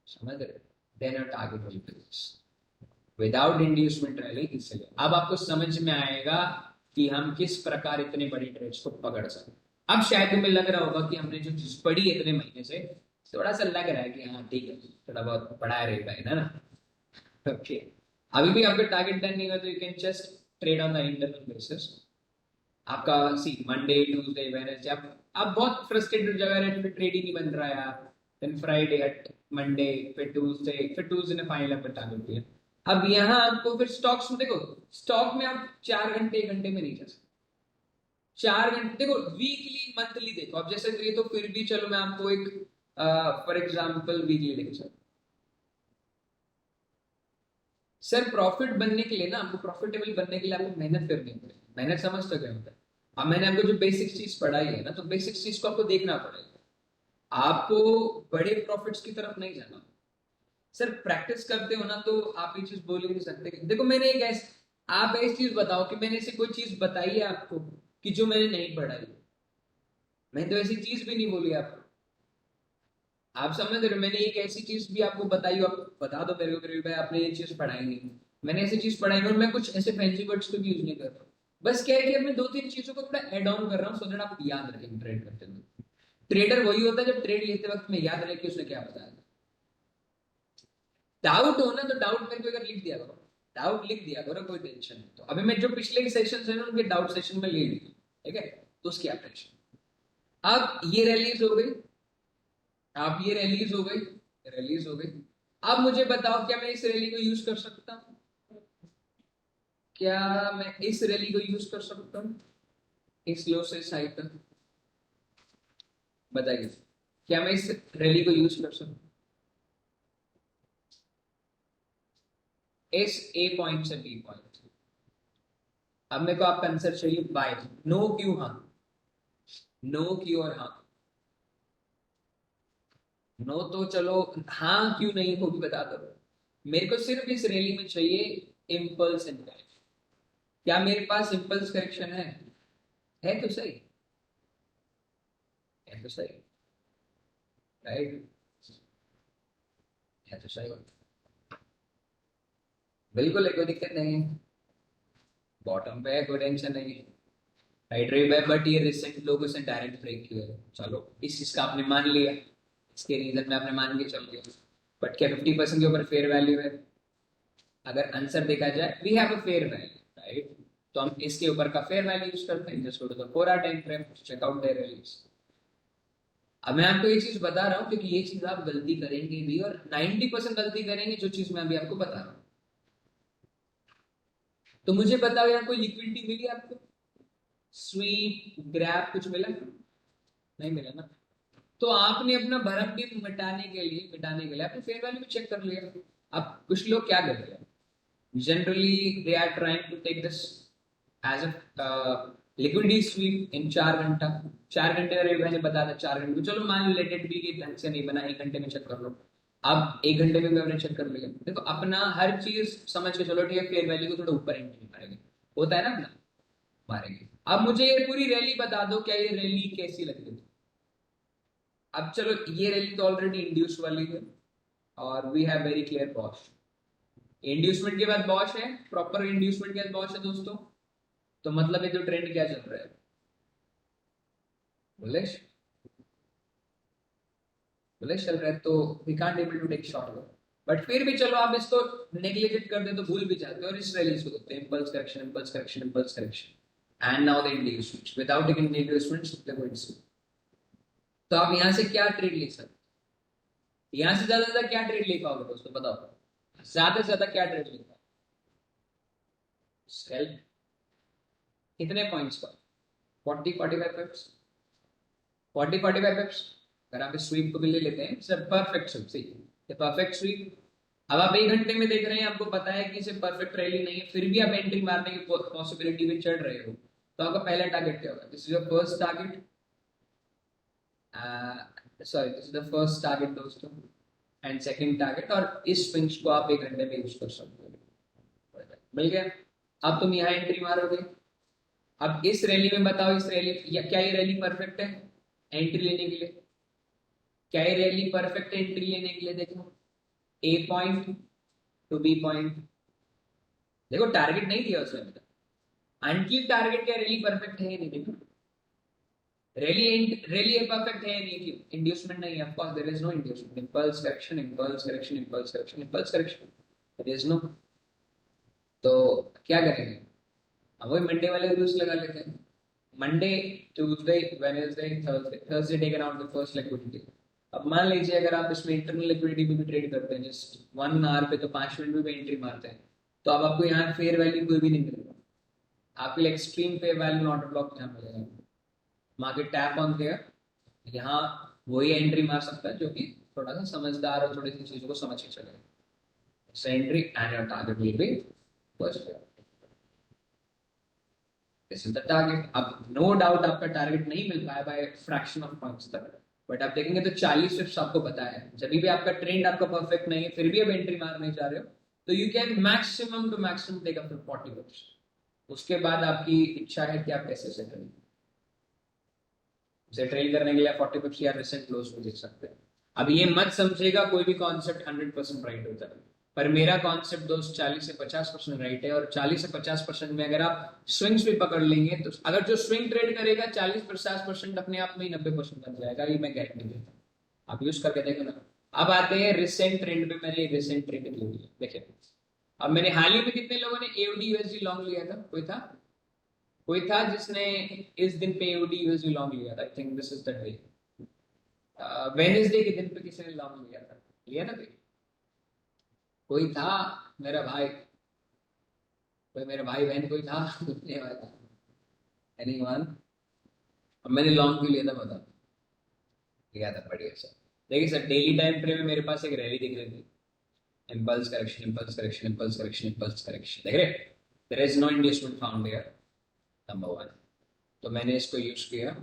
समझ रहे? Then a target will be without inducement rally. इसलिए अब आपको समझ में आएगा कि हम किस प्रकार इतने बड़ी ट्रेड्स को पकड़ सकते। अब शायद तुम्हें लग रहा होगा कि हमने जो चीज पढ़ी है इतने महीने से, थोड़ा सा लग रहा है कि हाँ ठीक है, थोड़ा बहुत पढ़ा रहेगा है ना। ओके, अभी भी आपका टारगेट डन नहीं हुआ तो you can just trade on the internal basis. आपका सी मंडे ट्यूसडे वेडनेसडे, आप बहुत फ्रस्ट्रेटेड हो जाएगा, फिर ट्रेड ही नहीं बन रहा है यार। देन फ्राइडे एट मंडे, फिर ट्यूसडे ने फाइनल आपका टारगेट दिया। अब यहाँ आपको फिर स्टॉक्स में देखो, स्टॉक में आप 4 घंटे 1 घंटे में नहीं जा सकते। 4 घंटे देखो, वीकली मंथली देखो। अब जैसे ये तो फिर भी चलो मैं आपको एक फॉर एग्जांपल वीकली लेके चलो। सर प्रॉफिट बनने के लिए ना, आपको प्रॉफिटेबल बनने के लिए आपको मेहनत करनी पड़ेगी। मेहनत समझते क्या होता है? अब मैंने आपको जो बेसिक चीज पढ़ाई है ना, तो बेसिक चीज को आपको देखना पड़ेगा। आपको बड़े प्रॉफिट्स की तरफ नहीं जाना। सर प्रैक्टिस करते हो ना तो आप ये चीज बोल ही नहीं सकते। देखो मैंने एक ऐसी, आप ऐसी चीज बताओ कि मैंने ऐसी कोई चीज बताई है आपको कि जो मैंने नहीं पढ़ाई। मैंने तो ऐसी चीज भी नहीं बोली आपको। आप समझ रहे हो? मैंने एक ऐसी चीज भी आपको बताई हो, आप बता दो मेरे को मेरे भाई आपने ये चीज पढ़ाई नहीं। मैंने ऐसी चीज पढ़ाई नहीं और मैं कुछ ऐसे फैंसी वर्ड्स को भी यूज नहीं कर रहा हूँ। बस क्या है कि अब मैं 2-3 चीजों को थोड़ा एड ऑन कर रहा हूँ, सो दैट आप याद रखेंगे ट्रेड करते हुए। ट्रेडर वही होता है जब ट्रेड लेते वक्त में याद रखे उसने क्या बताया। डाउट हो ना तो डाउट मेरे को अगर लिख दिया करो, डाउट लिख दिया करो, कोई टेंशन नहीं। तो अभी मैं जो पिछले सेशन है ना उनके डाउट सेशन में ले ली, ठीक है? तो उसकी आप टेंशन। अब ये रिलीज हो गई, अब ये रिलीज हो गई, रिलीज हो गई। अब मुझे बताओ क्या मैं इस रैली को यूज कर सकता हूँ? क्या मैं इस रैली को यूज कर सकता हूँ इस लो से हाई तक? बताइए, क्या मैं इस रैली को यूज कर सकता हूँ इस ए पॉइंट से बी पॉइंट? अब मेरे को आपका आंसर चाहिए बाय। नो क्यों हाँ? नो क्यों और हाँ? नो तो चलो, हाँ क्यों नहीं वो भी बता दो। मेरे को सिर्फ इस रैली में चाहिए इम्पल्स एंड करेक्शन। क्या मेरे पास इम्पल्स करेक्शन है? है तो सही। है तो सही, राइट, है तो सही, बिल्कुल है, कोई दिक्कत नहीं है, बॉटम पे है, कोई टेंशन नहीं है, राइट रेट है, बट ये रिसेंट लोगों से डायरेक्ट ब्रेक किया है, चलो इस चीज का आपने मान लिया, इसके रीजन में आपने मान के चल लिया, बट क्या 50% के ऊपर फेयर वैल्यू है? अगर आंसर देखा जाए we have a fair value, right, तो हम इसके ऊपर का फेयर वैल्यू यूज करते हैं, just go to the 4 time frame, check out their values. अब मैं आपको ये चीज बता रहा हूँ क्योंकि ये चीज आप गलती करेंगे भी, और 90% गलती करेंगे जो चीज मैं अभी आपको बता रहा हूँ। तो मुझे बताओ यहाँ कोई लिक्विडिटी मिली आपको? स्वीप ग्रैप कुछ मिला? नहीं मिला ना। तो आपने अपना भरम भी मिटाने के लिए आपने फेयर वैल्यू भी चेक कर लिया। अब कुछ लोग क्या करते हैं, generally they are trying to take this as a liquidity sweep in 4 घंटा। 4 घंटे का रेट मैंने बताया था, 4 घंटे, चलो मान लेट इट बी कि ढंग से नहीं बना, 1 घंटे में चेक कर लो। अब 1 घंटे में भी हमने चेक कर लिया, देखो अपना हर चीज समझ के चलो, ठीक है, फेयर वैल्यू को थोड़ा ऊपर एंट्री मारेंगे, होता है ना अपना, मारेंगे। अब मुझे ये पूरी रैली बता दो, क्या ये रैली कैसी लगती है? अब चलो ये रैली तो ऑलरेडी इंड्यूस वाली है, और we have very clear BOS, inducement के बाद बॉश है, प्रॉपर इंड्यूसमेंट के बाद बॉश है दोस्तों। तो मतलब ये जो ट्रेंड क्या चल रहा है, बुलिश, बुलिश चल रहा है, तो we can't able to take short, but फिर भी चलो आप इसको नेग्लेक्ट कर दे तो भूल भी जाते हो, और इस रैली को देखते हैं, impulse correction, impulse correction, impulse correction, and now the inducement, without taking inducement, तो आप यहां से क्या ट्रेड ले सकते, यहां से ज्यादा क्या ट्रेड ले पाओगे दोस्तों, बताओ ज्यादा से ज्यादा क्या ट्रेड ले पाओगे? सेल, कितने पॉइंट्स पर? 40-45 पिप्स, 40-45 पिप्स। अगर आप इस स्वीप को भी ले लेते हैं, सर परफेक्ट स्वीप, सही, परफेक्ट स्वीप। अब आप 1 घंटे में देख रहे हैं, आपको पता है कि इसे परफेक्ट रैली नहीं है, फिर भी आप एंट्री मारने की पॉसिबिलिटी में चढ़ रहे हो, तो आपका पहला टारगेट क्या होगा? This is your first target, sorry this is the first target दोस्तों, एंड सेकंड टारगेट, और इस स्विंग्स को आप 1 घंटे में यूज कर सकते हो, मिल गया। अब तुम यहाँ एंट्री मारोगे, अब इस रैली में बताओ, इस रैली क्या ये रैली परफेक्ट है एंट्री लेने के लिए? क्या ये रैली परफेक्ट है एंट्री लेने के लिए? देखो ए पॉइंट टू बी पॉइंट, देखो टारगेट नहीं दिया उसने, अनटिल टारगेट क्या रैली परफेक्ट है नहीं? देखो रैली परफेक्ट है नहीं, क्यों? इंड्यूसमेंट नहीं है, of course there is no inducement, impulse correction, impulse correction, impulse correction, impulse correction, there is no. तो क्या करेंगे, अब वही मंडे वाले रूल्स लगा लेते हैं, Monday, Tuesday, Wednesday, Thursday, Thursday taken out the first liquidity. अब मान लीजिए अगर आप इसमें इंटरनल लिक्विडिटी भी ट्रेड करते हैं, जस्ट 1 आवर पे, तो 5 मिनट में भी एंट्री मारते हैं, तो अब आपको यहाँ फेयर वैल्यू कोई भी नहीं मिलेगा, आपके लिए extreme fair value order block यहाँ मिलेगा, मार्केट टैप ऑन देयर, यहाँ वही एंट्री मार सकता है जो कि थोड़ा सा समझदार और थोड़ी सी चीजों को समझ के चलेगा, entry and your target will B first, this is the target. अब नो डाउट आपका टारगेट नहीं मिल पाया बाय फ्रैक्शन ऑफ पॉइंट्स तक, बट आप देखेंगे तो 40 पिप्स आपको बताया है, जब भी आपका ट्रेंड आपका परफेक्ट नहीं है, फिर भी आप एंट्री मारने जा रहे हो, तो you can maximum to maximum take up to 40 pips. उसके बाद आपकी इच्छा है कि आप कैसे से करें, उसे ट्रेड करने के लिए 40 पिप्स या रिसेंट क्लोज को देख सकते हैं। अब ये मत समझेगा कोई भी कॉन्सेप्ट 100% राइट होता है, पर मेरा कॉन्सेप्ट दोस्त 40 से 50% राइट है, और 40 से 50% में अगर आप स्विंग्स भी पकड़ लेंगे, तो अगर जो स्विंग ट्रेड करेगा 40-50% अपने आप में ही 90% बन जाएगा, ये मैं गारंटी देता हूँ, आप यूज करके देखो ना। अब आते हैं रिसेंट ट्रेंड पे, मैंने रिसेंट ट्रेंड ले लिया, देखिए अब मैंने हाल ही में कितने लोगों ने एओडी यूएसडी लॉन्ग लिया था? कोई था जिसने इस दिन पे एओडी यूएसडी लॉन्ग लिया था? I think this is the day, Wednesday के दिन पे किसी ने लॉन्ग लिया ना भाई? कोई था मेरा भाई, कोई मेरा भाई बहन कोई था पूछने वाला, एनीवन? अब मैंने लॉन्ग क्यों लिया था बता, लिया था बढ़िया सर। देखिए सर, डेली टाइम फ्रेम में मेरे पास एक रैली दिख रही थी, impulse correction, impulse correction, impulse correction, impulse correction, देख रहे? there is no inducement found here, number one। तो मैंने इसको यूज किया,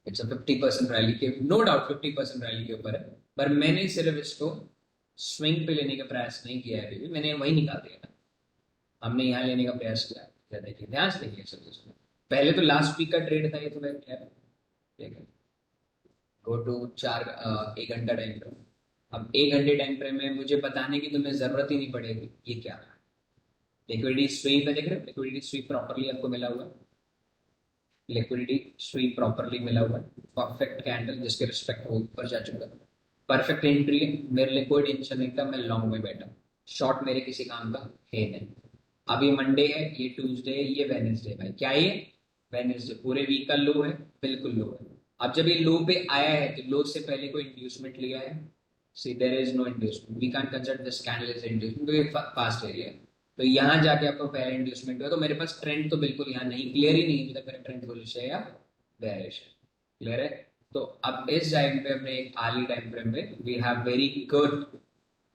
इट्स अ 50% रैली के, नो डाउट 50% रैली के ऊपर है, पर मैंने सिर्फ इसको स्विंग पे लेने का प्रयास नहीं किया है, अभी मैंने वही निकाल दिया था, हमने यहाँ लेने का प्रयास किया। देखिए ध्यान से देखिए सर, पहले तो लास्ट वीक का ट्रेड था ये, तो ठीक है, गो टू 1 घंटा टाइम फ्रेम। अब 1 घंटे टाइम फ्रेम में मुझे बताने की तुम्हें जरूरत ही नहीं पड़ेगी ये क्या है। लिक्विडिटी स्वीप है, देख रहे हो लिक्विडिटी स्वीप प्रॉपरली आपको मिला हुआ है, लिक्विडिटी स्वीप प्रॉपरली मिला हुआ है, परफेक्ट कैंडल जिसके रिस्पेक्ट वो ऊपर जा चुका है, परफेक्ट एंट्री है, मेरे लिए कोई टेंशन नहीं था, मैं लॉन्ग में बैठा, शॉर्ट मेरे किसी काम का है नहीं। अब ये मंडे है, ये ट्यूसडे है, ये वेडनेसडे भाई, क्या ये वेडनेसडे पूरे वीक का लो है, बिल्कुल लो है। अब जब ये लो पे आया है तो लो से पहले कोई इंड्यूसमेंट लिया है, see there is no inducement, we can consider this candle as inducement, ये फास्ट एरिया है। तो यहाँ जाके आपको पहले इंड्यूसमेंट हुआ, तो मेरे पास ट्रेंड तो बिल्कुल यहाँ नहीं, क्लियर ही नहीं है मेरा ट्रेंड बुलिश है या बेयरिश है, क्लियर है। तो अब इस टाइम पे अपने एक आर्ली टाइम फ्रेम पे वी हैव वेरी गुड,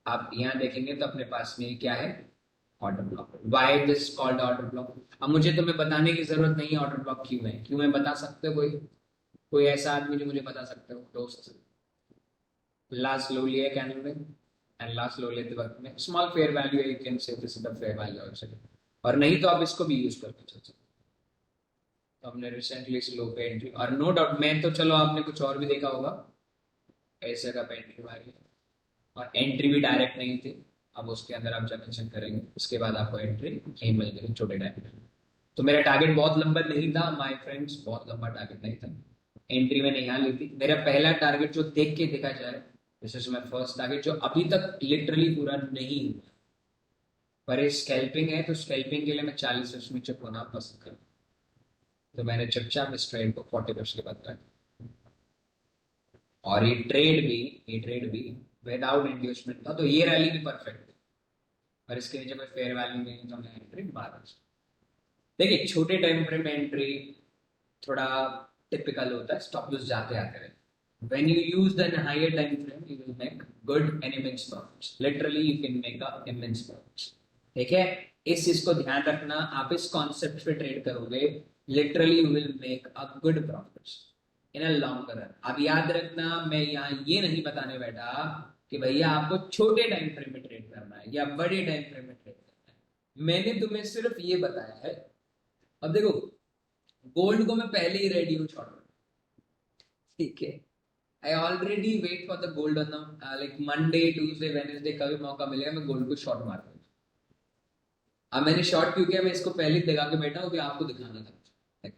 आप यहाँ देखेंगे तो अपने पास में क्या है, order block. Why this called order block? अब मुझे तुम्हें बताने की जरूरत नहीं है ऑर्डर ब्लॉक क्यों है, क्यों है बता सकते हो? कोई ऐसा आदमी जो मुझे बता सकते हो दोस्त? लास्ट लो लिया कैंडल में, एंड लास्ट लो लेते वक्त में स्मॉल फेयर वैल्यू है, you can say this is the fair value also, और नहीं तो आप इसको भी यूज करके चल सकते हो। तो हमने रिसेंटली इस लो पे एंट्री, और नो डाउट मैं तो, चलो आपने कुछ और भी देखा होगा, ऐसे का पे एंट्री मारी और एंट्री भी डायरेक्ट नहीं थी। अब उसके अंदर आप जाकर चेक करेंगे, उसके बाद आपको एंट्री नहीं मिल गई छोटे टाइम में। तो मेरा टारगेट बहुत लंबा नहीं था माय फ्रेंड्स, बहुत लंबा टारगेट नहीं था, एंट्री मैंने यहाँ ली थी। मेरा पहला टारगेट जो देख के देखा जाए, this is my first target जो अभी तक लिटरली पूरा नहीं हुआ, पर ये स्कैल्पिंग है तो स्कैल्पिंग के लिए मैं 40 वर्ष में चुप होना पसंद करूँ, तो मैंने चुपचाप इस ट्रेड को 40 वर्ष के बाद करा। और ये ट्रेड भी विदाउट इंड्यूसमेंट था, तो ये रैली भी परफेक्ट थी, और इसके नीचे कोई फेयर वैल्यू नहीं तो मैं एंट्री मार। देखिए छोटे टाइम फ्रेम में एंट्री थोड़ा टिपिकल होता है, स्टॉप लॉस जाते आते रहे। When you use the higher time frame, you will make good and immense profits. Literally, you can make a immense profits. ठीक है, इस चीज को ध्यान रखना, आप इस कॉन्सेप्ट पे ट्रेड करोगे, literally you will make a good profits in a long run. अब याद रखना, मैं यहाँ ये नहीं बताने बैठा कि भैया आपको छोटे टाइम फ्रेम में ट्रेड करना है या बड़े टाइम फ्रेम में ट्रेड करना है, मैंने तुम्हें सिर्फ ये बताया है। अब देखो, गोल्ड को मैं पहले ही रेडी हूँ शॉर्ट, ठीक है, I already wait for the gold on like Monday Tuesday Wednesday, कभी मौका मिलेगा मैं गोल्ड को शॉर्ट मार दूंगा। अब मैंने शॉर्ट क्यों किया, मैं इसको पहले दिखा के बैठा हूँ कि आपको दिखाना था।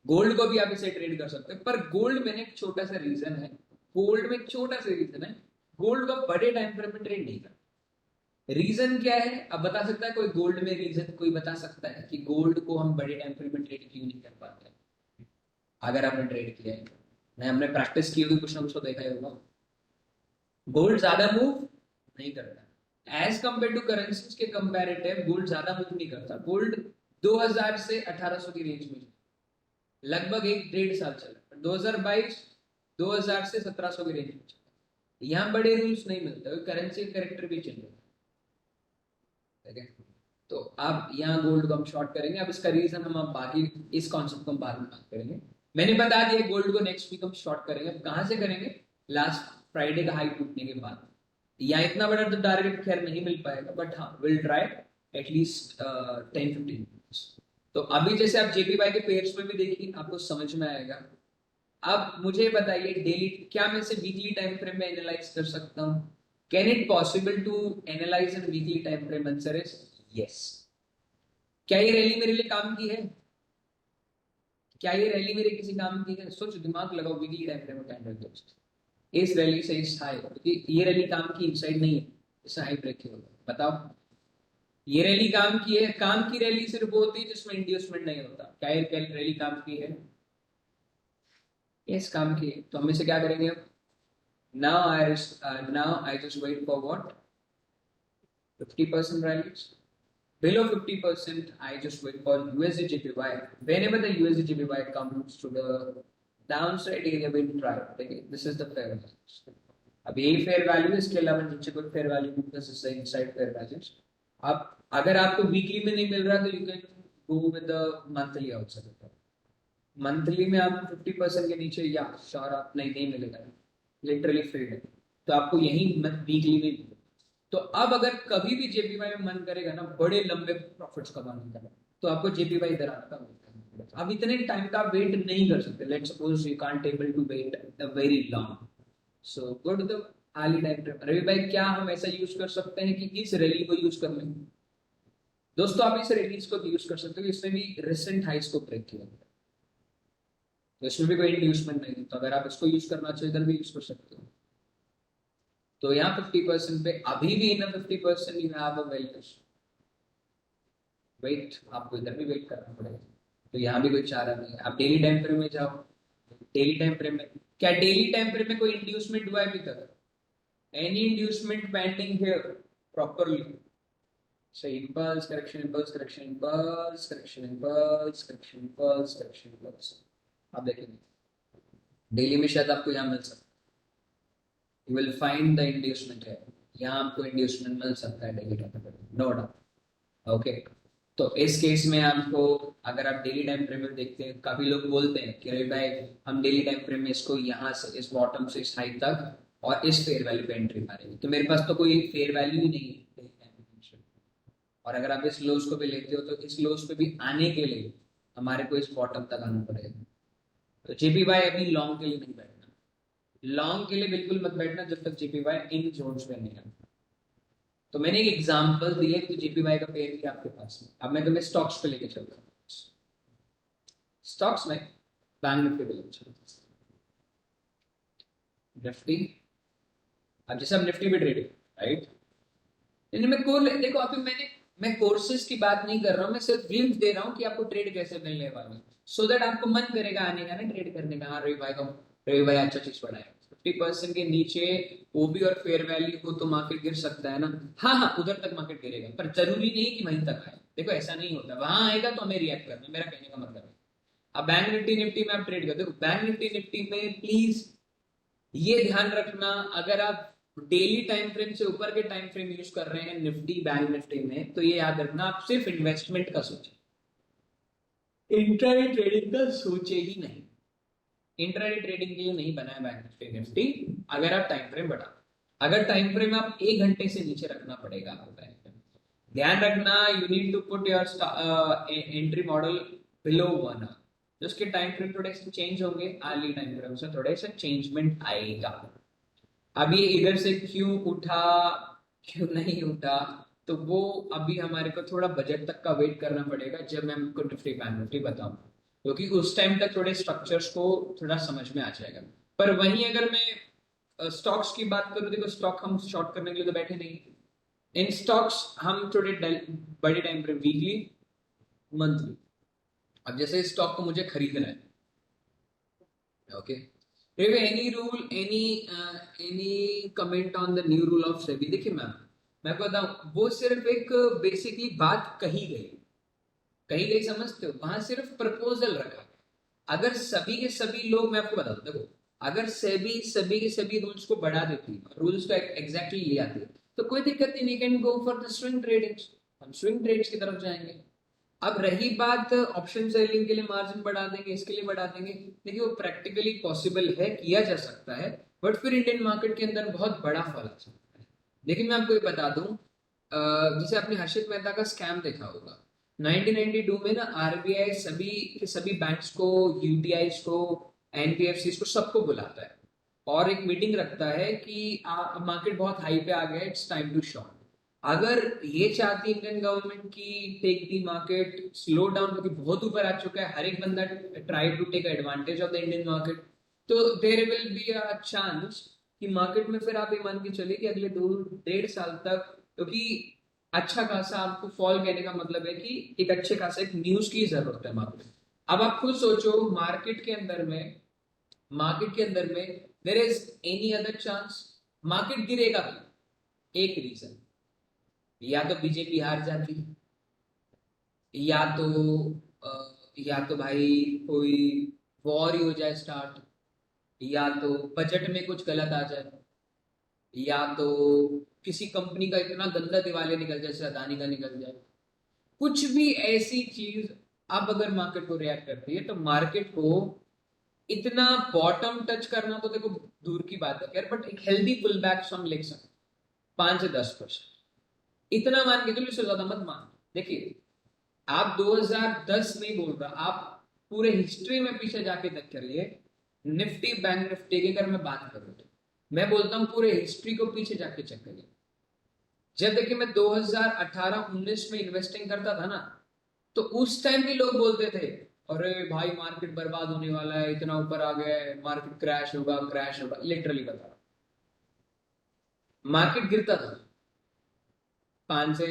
गोल्ड को भी आप इसे ट्रेड कर सकते हैं, पर गोल्ड में एक छोटा सा रीजन है, गोल्ड में एक छोटा सा रीजन है, गोल्ड को बड़े टाइम फ्रेम में ट्रेड नहीं करना। रीजन क्या है, अब बता सकता है कोई गोल्ड में रीजन, कोई बता सकता है कि गोल्ड को हम बड़े टाइम फ्रेम में ट्रेड क्यों नहीं कर पाते? अगर आपने ट्रेड किया है, नहीं हमने प्रैक्टिस की होगी, कुछ ना कुछ तो देखा ही होगा, गोल्ड ज्यादा मूव नहीं करता एज कंपेयर टू करेंसीज के कंपैरेटिव, गोल्ड ज्यादा मूव नहीं करता। गोल्ड 2000 से 1800 की रेंज में लगभग 1 डेढ़ साल चला, 2022 2000 से 1700 की रेंज में चला। यहाँ बड़े रूल्स नहीं मिलते, करेंसी करेक्टर भी चल रहा है। तो अब यहाँ गोल्ड को हम शॉर्ट करेंगे, अब इसका रीजन हम अब बाकी इस कॉन्सेप्ट को हम बाद में बात करेंगे। मैंने बता दिया गोल्ड को नेक्स्ट वीक हम शॉर्ट करेंगे, अब कहां से करेंगे, लास्ट फ्राइडे का हाई टूटने के बाद। यहाँ इतना बड़ा तो टारगेट खैर नहीं मिल पाएगा, बट हाँ विल ट्राई एटलीस्ट 10-15। तो अभी जैसे आप जेपीवाई के पेयर्स में भी देखिए, आपको समझ में आएगा। अब मुझे बताइए डेली, क्या मैं इसे वीकली टाइम फ्रेम में एनालाइज कर सकता हूँ? Can it possible to analyse in weekly time frame? Answer is yes. क्या ये रैली मेरे लिए काम की है? क्या ये रैली मेरे किसी काम की है? सोचो, दिमाग लगाओ, वीकली टाइम फ्रेम में कैंडल दोस्त, इस रैली से इस हाई, क्योंकि ये रैली काम की इनसाइड नहीं है, इस हाई ब्रेक की होगा। बताओ, ये रैली काम की है? काम की रैली सिर्फ वो होती है जिसमें इंड्यूसमेंट नहीं होता। क्या ये रैली काम की है? यस काम की है। तो हम इसे क्या करेंगे अब? now I just wait for what, 50% rallies. Below 50%, I just wait for USD JPY. Whenever the USD JPY comes to the downside area, we'll try. Okay, this is the fair value. अब यही fair value, इसके अलावा नीचे कोई fair value, this is the inside fair values. अब अगर आपको weekly में नहीं मिल रहा तो you can go with the monthly outside. Monthly में आप 50% के नीचे, या श्योर आप नहीं मिलेगा, लिटरली फेड है, तो आपको यही वीकली में। तो अब अगर कभी भी जेपीवाई में मन करेगा ना बड़े लंबे प्रॉफिट्स कमाने का, तो आपको जेपीवाई इधर आता है, अब इतने टाइम का वेट नहीं कर सकते, let's suppose you can't able to wait very long, so go to the early time frame. Ravi भाई क्या हम ऐसा यूज कर सकते हैं कि इस रैली को यूज कर लें? दोस्तों आप इस रैलीज को यूज कर सकते हो, इसमें भी रिसेंट हाइस को ब्रेक किया, तो इसमें भी कोई इंड्यूसमेंट नहीं है, तो अगर आप इसको यूज करना चाहिए इधर भी यूज कर सकते हो। तो यहाँ 50% पे अभी भी इन 50% यू हैव अ वेट, आपको इधर भी वेट करना पड़ेगा, तो यहाँ भी कोई चारा नहीं है। आप डेली टाइम फ्रेम में जाओ, डेली टाइम फ्रेम में क्या, डेली टाइम फ्रेम में कोई इंड्यूसमेंट हुआ है अभी तक? Any inducement pending here properly? So impulse correction, impulse correction, impulse correction, impulse correction, impulse correction, impulse। आप देखेंगे डेली में शायद आपको यहाँ मिल सकता है, you will find the inducement है, यहाँ आपको इंड्यूसमेंट मिल सकता है daily time frame, no doubt. Okay, तो इस केस में आपको, अगर आप डेली टाइम फ्रेम में देखते हैं, काफी लोग बोलते हैं कि अरे भाई हम डेली टाइम फ्रेम में इसको यहाँ से इस बॉटम से इस हाइट तक और इस फेयर वैल्यू पे एंट्री मारेंगे, तो मेरे पास तो कोई फेयर वैल्यू ही नहीं है। और अगर आप इस लोज को भी लेते हो तो इस लोज पे भी आने के लिए हमारे को इस बॉटम तक आना पड़ेगा। तो जेपीवाई अभी लॉन्ग के लिए नहीं बैठना, लॉन्ग के लिए बिल्कुल मत बैठना जब तक जेपीवाई इन जोन्स में नहीं आता। तो मैंने एक एग्जांपल दिया कि जेपीवाई का पेयर भी आपके पास में। अब मैं तुम्हें स्टॉक्स पे लेके चलता हूँ, स्टॉक्स में बैंक निफ्टी पे लेके चलता हूँ, निफ्टी। अब जैसे हम निफ्टी पे ट्रेडिंग, राइट, मैं कोर देखो, अभी मैं कोर्सेज की बात नहीं कर रहा हूँ, मैं सिर्फ ग्लिम्स दे रहा हूँ कि आपको ट्रेड कैसे मिलने वाला है, सो दैट आपको मन करेगा आने का ना ट्रेड करने का। हाँ रवि भाई अच्छा चीज पढ़ा है, 50% के नीचे ओबी और फेयर वैल्यू हो तो मार्केट गिर सकता है ना। हाँ हाँ, उधर तक मार्केट गिरेगा, पर जरूरी नहीं कि वहीं तक आए। देखो ऐसा नहीं होता, वहां आएगा तो हमें रिएक्ट करना, मेरा कहने का मतलब है। अब बैंक निफ्टी निफ्टी में आप ट्रेड करते हो, बैंक निफ्टी निफ्टी में प्लीज ये ध्यान रखना, अगर आप डेली टाइम फ्रेम से ऊपर के टाइम फ्रेम यूज कर रहे हैं निफ्टी बैंक निफ्टी में, तो ये याद रखना आप सिर्फ इन्वेस्टमेंट का सोचें, इंट्राडे ट्रेडिंग का सोचे ही नहीं। इंट्राडे ट्रेडिंग के लिए नहीं बना है बैंक निफ्टी निफ्टी। अगर आप टाइम फ्रेम बढ़ा, अगर टाइम फ्रेम आप 1 घंटे से नीचे रखना पड़ेगा आपको बैंक फ्रेम, ध्यान रखना you need to put your entry model below 1 hour. तो उसके टाइम फ्रेम थोड़े से चेंज होंगे, अर्ली टाइम फ्रेम से थोड़े से चेंजमेंट आएगा। अभी इधर से क्यों उठा, क्यों नहीं उठा, तो वो अभी हमारे को थोड़ा बजट तक का वेट करना पड़ेगा जब मैं आपको निफ्टी बैंक निफ्टी बताऊं, क्योंकि उस टाइम तक थोड़े स्ट्रक्चर्स को थोड़ा समझ में आ जाएगा। पर वहीं अगर मैं स्टॉक्स की बात करूं, देखो स्टॉक हम शॉर्ट करने के लिए तो बैठे नहीं, इन स्टॉक्स हम थोड़े बड़े टाइम फ्रेम, वीकली, मंथली। अब जैसे इस स्टॉक को मुझे खरीदना है, okay, any rule, any comment on the new rule of SEBI? देखिए मैम, मैं बताऊं, वो सिर्फ एक बेसिकली बात कही गई समझते हो, वहां सिर्फ प्रपोजल रखा। अगर सभी के सभी लोग, मैं आपको बता दूं, देखो अगर सेबी सभी के सभी रूल्स को बढ़ा देती, रूल्स को एग्जैक्टली ले आती, तो कोई दिक्कत नहीं, we can go for the swing trading, हम स्विंग ट्रेड्स की तरफ जाएंगे। अब रही बात ऑप्शन सेलिंग के लिए मार्जिन बढ़ा देंगे, इसके लिए बढ़ा देंगे, देखिए वो प्रैक्टिकली पॉसिबल है, किया जा सकता है, बट फिर इंडियन मार्केट के अंदर बहुत बड़ा फॉल आ सकता है। लेकिन मैं आपको ये बता दूं, जैसे आपने हर्षित मेहता का स्कैम देखा होगा 1992 में ना, आरबीआई सभी के सभी बैंक्स को, यूटीआईज को, एनबीएफसी को, सबको बुलाता है और एक मीटिंग रखता है कि मार्केट बहुत हाई पे आ गया है, इट्स टाइम टू शॉर्ट। अगर ये चाहती इंडियन गवर्नमेंट की take the market slow down, क्योंकि बहुत ऊपर आ चुका है, हर एक बंदा try to take advantage of the Indian market, तो there will be a chance कि मार्केट में फिर आप ये मान के चलिए कि अगले 2-1.5 साल तक, क्योंकि अच्छा खासा आपको फॉल कहने का मतलब है कि एक अच्छे खासा एक न्यूज की जरूरत है मार्केट। अब आप खुद सोचो, मार्केट के अंदर में there is any other chance market गिरेगा? एक रीजन, या तो बीजेपी हार जाती, या तो या तो भाई कोई वॉर ही हो जाए स्टार्ट, या तो बजट में कुछ गलत आ जाए, या तो किसी कंपनी का इतना गंदा दिवालिया निकल जाए, जैसे अदानी का निकल जाए, कुछ भी ऐसी चीज अब अगर मार्केट को रिएक्ट करती है, तो मार्केट को इतना बॉटम टच करना तो देखो दूर की बात है यार, बट एक हेल्दी पुल बैक हम ले सकते 5 से 10%, इतना मान के चलो, इससे ज्यादा मत मान। देखिए आप 2010 नहीं बोल रहा, आप पूरे हिस्ट्री में पीछे जाके चेक करिए, निफ्टी बैंक निफ्टी की अगर मैं बात करूं तो मैं बोलता हूं पूरे हिस्ट्री को पीछे जाके चेक करिए। जब देखिए मैं 2018-19 में इन्वेस्टिंग करता था ना, तो उस टाइम भी लोग बोलते थे अरे भाई मार्केट बर्बाद होने वाला है, इतना ऊपर आ गया है, मार्केट क्रैश होगा। लिटरली बता रहा हूं, मार्केट गिरता था 5 से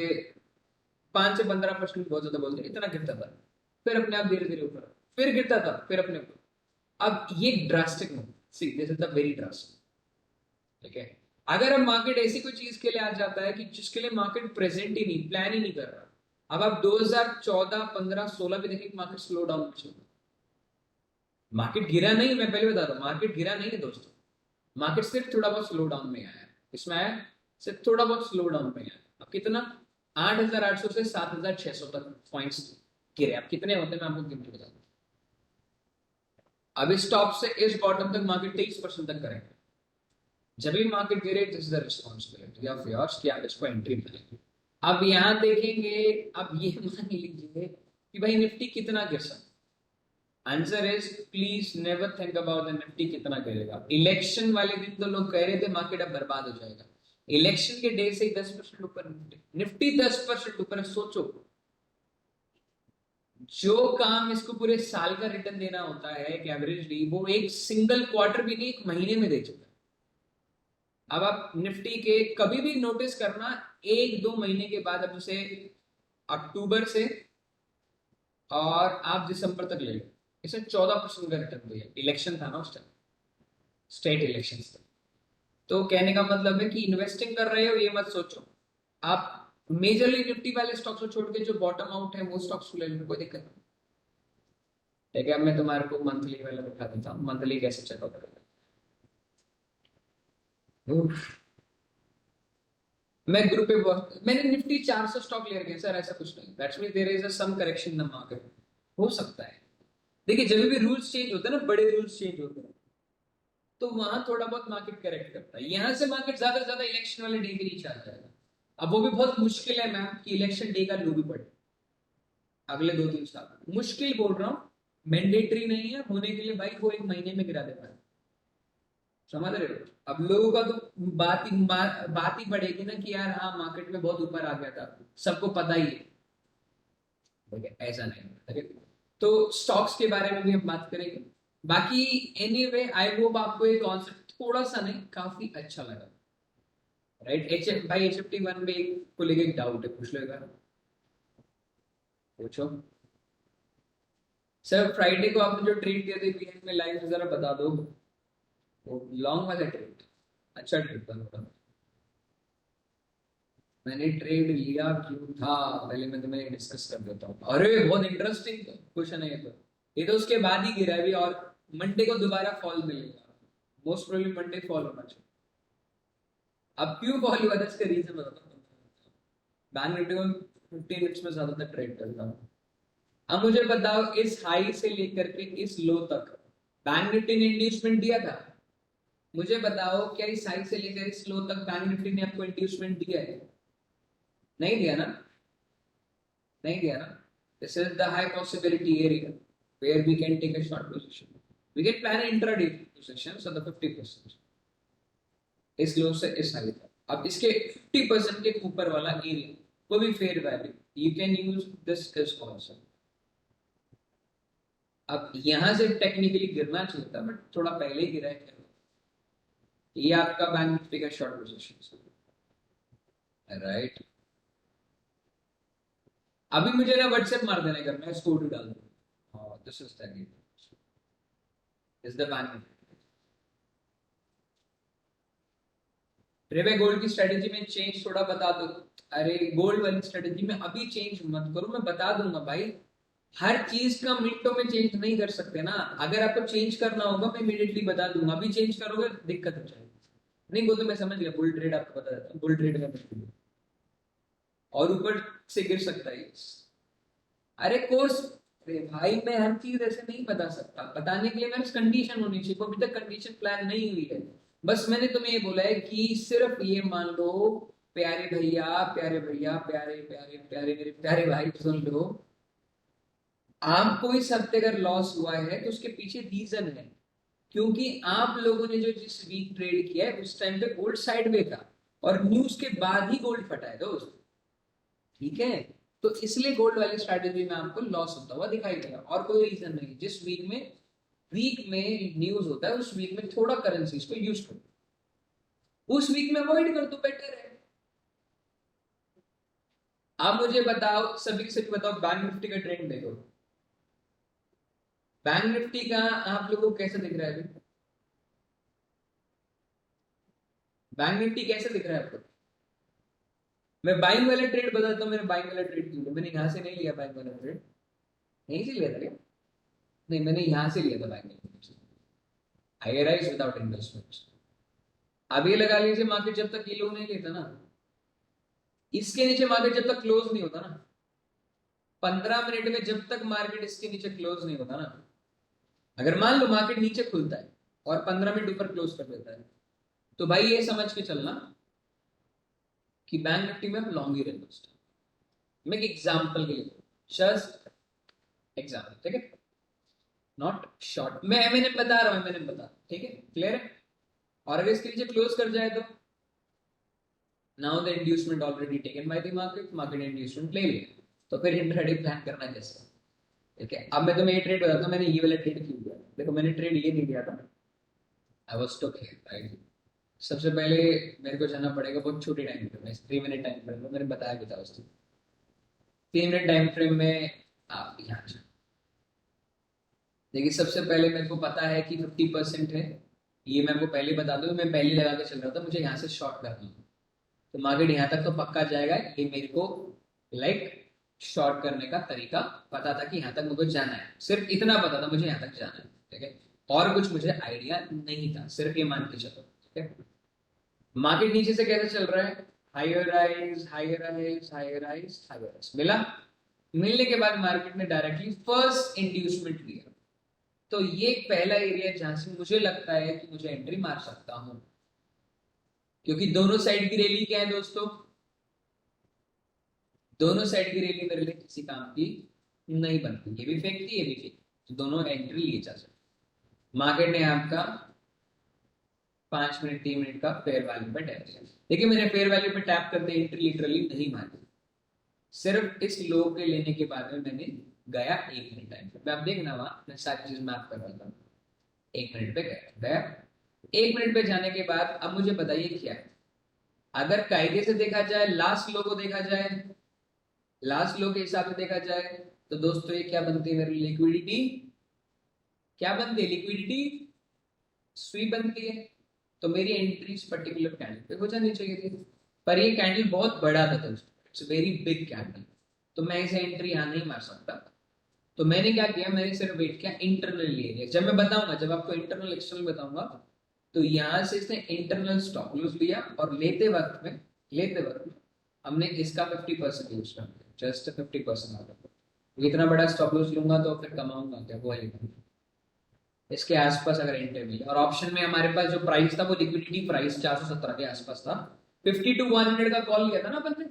15% बहुत ज्यादा बोलते, इतना गिरता था, फिर अपने आप धीरे धीरे ऊपर, फिर गिरता था, फिर अपने ऊपर। अब ये ड्रास्टिक नहीं, सी this is the very drastic. ठीक है, अगर अब मार्केट ऐसी कोई चीज के लिए आ जाता है कि जिसके लिए मार्केट प्रेजेंट ही नहीं, प्लान ही नहीं कर रहा। अब आप 2014 15 16 भी देखें, मार्केट स्लो डाउन चल रहा है। मार्केट गिरा नहीं, मैं पहले बता रहा हूं, मार्केट गिरा नहीं है दोस्तों, मार्केट सिर्फ थोड़ा बहुत स्लो डाउन में आया है। इसमें आया सिर्फ थोड़ा बहुत स्लो डाउन में आया। अब कितना, 8,800 से 7,600 तक पॉइंट्स गिरे। अब कितने होते हैं मैं आपको गिन के बताता हूं। अब इस टॉप से इस बॉटम तक मार्केट 23% तक करेंगे। जब भी मार्केट गिरे, this is the responsibility of yours कि आप इसको एंट्री करेंगे। अब यहां देखेंगे, अब ये मान लीजिए कि भाई निफ्टी कितना गिर सकता। Answer is please never think about the Nifty कितना गिरेगा। इलेक्शन वाले दिन तो लोग कह रहे थे मार्केट अब बर्बाद हो जाएगा, इलेक्शन के डे से ही 10% ऊपर निफ्टी 10% ऊपर है। सोचो, जो काम इसको पूरे साल का रिटर्न देना होता है एक एवरेजली, वो एक सिंगल क्वार्टर भी नहीं, एक महीने में दे चुका है। अब आप निफ्टी के कभी भी नोटिस करना, 1-2 महीने के बाद, अब जैसे अक्टूबर से और आप दिसंबर तक ले लो, इसे 14% का रिटर्न दिया। इलेक्शन था ना उस टाइम, स्टेट इलेक्शन था। तो कहने का मतलब है कि इन्वेस्टिंग कर रहे हो ये मत सोचो, आप मेजरली निफ्टी वाले स्टॉक्स को छोड़ के जो बॉटम आउट है वो स्टॉक्स को ले लो, कोई दिक्कत नहीं। ठीक है, अब मैं तुम्हारे को मंथली वाला दिखा देता हूँ, मंथली कैसे चेकआउट करेगा। मैं ग्रुप पे मैंने निफ्टी 400 स्टॉक ले रखे सर, ऐसा कुछ नहीं। That's mean there is some correction in the market, हो सकता है। देखिए जब भी रूल्स चेंज होते हैं ना, बड़े रूल्स चेंज होते हैं, तो वहां थोड़ा बहुत मार्केट करेक्ट करता है। यहां से मार्केट ज्यादा से ज्यादा इलेक्शन वाले डे के नीचे आ जाएगा। अब वो भी बहुत मुश्किल है मैम कि इलेक्शन डे का लो भी पड़े अगले 2-3 साल। मुश्किल बोल रहा हूँ, मैंडेटरी नहीं है होने के लिए भाई, वो एक महीने में गिरा देता है। समझ रहे हो? अब लोगों का तो बात ही बढ़ेगी ना कि यार हाँ मार्केट में बहुत ऊपर आ गया था, सबको पता ही है। ठीक है, ऐसा नहीं है। ठीक है, तो स्टॉक्स के बारे में भी हम बात करेंगे। बाकी एनीवे आई होप आपको ये कॉन्सेप्ट थोड़ा सा नहीं काफी अच्छा लगा। राइट, एच एफ भाई HFT1 में को लेके एक डाउट है, पूछ लो एक बार, पूछो। सर फ्राइडे को आपने जो ट्रेड दिया था बीएन में लाइव, जरा बता दो। वो लॉन्ग वाला ट्रेड, अच्छा ट्रेड था। मैंने ट्रेड लिया क्यों था, पहले मैं तुम्हें डिस्कस कर देता हूँ। अरे बहुत इंटरेस्टिंग क्वेश्चन है ये तो। ये तो उसके बाद ही गिरा अभी, और मंडे को दोबारा फॉल मिलेगा, मोस्ट प्रोबेबली मंडे फॉल होना चाहिए। अब क्यों फॉल हुआ था इसका रीजन बताता हूँ। बैंक निफ्टी को 15 मिनट्स में ज्यादातर ट्रेड करता हूँ। अब मुझे बताओ, इस हाई से लेकर के इस लो तक बैंक निफ्टी ने इंड्यूसमेंट दिया था? मुझे बताओ, क्या इस हाई से लेकर इस लो तक बैंक निफ्टी ने आपको इंड्यूसमेंट दिया है? नहीं दिया ना, नहीं दिया ना। This is the high possibility area where we can take a short position. We can plan an intraday position, so the 50%. इस लो से इस हाई तक, अब इसके 50% के ऊपर वाला एरिया, वो भी fair value, you can use this is also. अब यहां से टेक्निकली गिरना चाहिए था, बट थोड़ा पहले ही गिरा है क्या, ये आपका बैंक निफ्टी का शॉर्ट पोजीशन। राइट, अभी मुझे ना व्हाट्सएप मार देने का, मैं स्टोरी डाल दूंगा। This is the is the bank Nifty. Gold की स्ट्रेटेजी में चेंज थोड़ा बता दो। अरे गोल्ड वाली स्ट्रेटेजी में अभी चेंज मत करो, मैं बता दूंगा भाई। हर चीज का मिनटों में चेंज नहीं कर सकते ना। अगर आपको चेंज करना होगा मैं इमीडिएटली बता दूंगा, अभी चेंज करोगे दिक्कत हो जाएगी। नहीं वो तो मैं समझ गया, बुल ट्रेड आपको बता देता हूँ, बुल ट्रेड में और ऊपर से गिर सकता है। अरे कोर्स, अरे भाई मैं हर चीज ऐसे नहीं बता सकता, बताने के लिए मेरे कंडीशन होनी चाहिए, वो अभी तक कंडीशन प्लान नहीं हुई है। बस मैंने तुम्हें ये बोला है कि सिर्फ ये मान लो, प्यारे भैया प्यारे भैया प्यारे प्यारे प्यारे मेरे प्यारे भाई सुन लो, आपको इस हफ्ते अगर लॉस हुआ है तो उसके पीछे रीजन है, क्योंकि आप लोगों ने जो जिस वीक ट्रेड किया है उस टाइम पे गोल्ड साइड में था और न्यूज के बाद ही गोल्ड फटा है दोस्त, ठीक है। तो इसलिए गोल्ड वाली स्ट्रैटेजी में आपको लॉस होता हुआ दिखाई देगा, और कोई रीजन नहीं। जिस वीक में न्यूज होता है उस वीक में थोड़ा करेंसीज को यूज करो, उस वीक में अवॉइड कर दो, बेटर है। आप मुझे बताओ, सभी से बताओ, बैंक निफ्टी का ट्रेंड देखो। बैंक निफ्टी का आप लोगों को कैसे दिख रहा है अभी? बैंक निफ्टी कैसे दिख रहा है आपको? मैं बाइंग वाला ट्रेड बताता हूँ, मैंने बाइंग वाला ट्रेड क्यों लिया। मैंने यहाँ से नहीं लिया बाइंग वाला ट्रेड, यहीं से लिया था क्या? नहीं, मैंने यहाँ से लिया था बाइंग वाला trade, higher rise without investment. अब ये लगा लीजिए, मार्केट जब तक ये लोग नहीं लेता ना, इसके नीचे मार्केट जब तक क्लोज नहीं होता ना, 15 मिनट में जब तक मार्केट इसके नीचे क्लोज नहीं होता ना, अगर मान लो मार्केट नीचे खुलता है और 15 मिनट ऊपर क्लोज कर देता है, तो भाई ये समझ के चलना कि बैंक निफ्टी में आप लॉन्ग ही रहना उस टाइम। मैं एक एग्जांपल के लिए, जस्ट एग्जांपल, ठीक है, नॉट शॉर्ट। मैंने बता रहा हूं, मैंने बता, ठीक है, क्लियर है। और अगर इसके नीचे क्लोज कर जाए तो now the inducement already taken by the market, market inducement ले लिया, तो फिर इंट्राडे प्लान करना कैसे? ठीक है, अब मैं तुम्हें ये ट्रेड बताता हूँ, मैंने ये वाला ट्रेड क्यों किया। देखो, मैंने ट्रेड ये नहीं लिया था, I was too clear, right. सबसे पहले मेरे को जाना पड़ेगा बहुत छोटे टाइम फ्रेम में, 3 मिनट टाइम फ्रेम में, मैंने बताया भी था उस दिन। 3 मिनट टाइम फ्रेम में आप यहाँ जाओ। देखिए, सबसे पहले मेरे को पता है कि 50% है, ये मैं आपको पहले बता दूं, मैं पहले लगा के चल रहा था, मुझे यहाँ से शॉर्ट करना है, तो मार्केट यहाँ तक तो पक्का जाएगा, ये मेरे को लाइक शॉर्ट करने का तरीका पता था कि यहाँ तक मुझे जाना है, सिर्फ इतना पता था मुझे यहाँ तक जाना है, ठीक है। और कुछ मुझे आइडिया नहीं था, सिर्फ ये मान के चलो, ठीक है। मार्केट नीचे से कैसे चल रहा है? Higher rise, higher rise, higher rise, higher rise मिला। मिलने के बाद मार्केट ने डायरेक्टली फर्स्ट इंड्यूसमेंट लिया, तो ये पहला एरिया जहां से मुझे लगता है कि मुझे एंट्री मार सकता हूं, क्योंकि दोनों साइड की रैली क्या है दोस्तों, दोनों साइड की रैली मेरे लिए किसी काम की नहीं बनती, ये भी फेक थी, ये भी फेक, तो दोनों एंट्री लिए जा सकते। मार्केट ने आपका 5 मिनट 3 मिनट का फेयर वैल्यू पे टैप किया, देखिए मैंने फेयर वैल्यू पे टैप करते एंट्री लिटरली नहीं मारी, सिर्फ इस लो के लेने के बाद में मैंने गया 1 मिनट टाइम पे, आप देखना वहां मैं सारी चीज मैप करवाता हूँ। 1 मिनट पे गया, 1 मिनट पे जाने के बाद अब मुझे बताइए क्या है। अगर कायदे से देखा जाए, लास्ट लो को देखा जाए, लास्ट लो के हिसाब से देखा जाए, तो दोस्तों ये क्या बनती है मेरी लिक्विडिटी, क्या बनती है लिक्विडिटी, स्वीप बनती है। तो मेरी एंट्री इस पर्टिकुलर कैंडल पे हो जानी चाहिए थी, पर ये कैंडल बहुत बड़ा था दोस्तों, इट्स वेरी बिग कैंडल, तो मैं इसे एंट्री यहाँ नहीं मार सकता। तो मैंने क्या किया, मैंने सिर्फ वेट किया इंटरनल एरिया, जब मैं बताऊंगा, जब आपको इंटरनल एक्सटर्नल बताऊंगा, तो यहां से इसने इंटरनल स्टॉप लॉस लिया और लेते वक्त में हमने इसका 50% यूज कर दिया, जस्ट 50% आ गया। इतना बड़ा स्टॉप लॉस लूंगा तो फिर कमाऊंगा क्या, वो है इसके आसपास अगर एंट्री मिले। और ऑप्शन में हमारे पास जो प्राइस था वो लिक्विडिटी प्राइस 417 के आसपास था, 50 to 100 का कॉल लिया था ना अपन ने,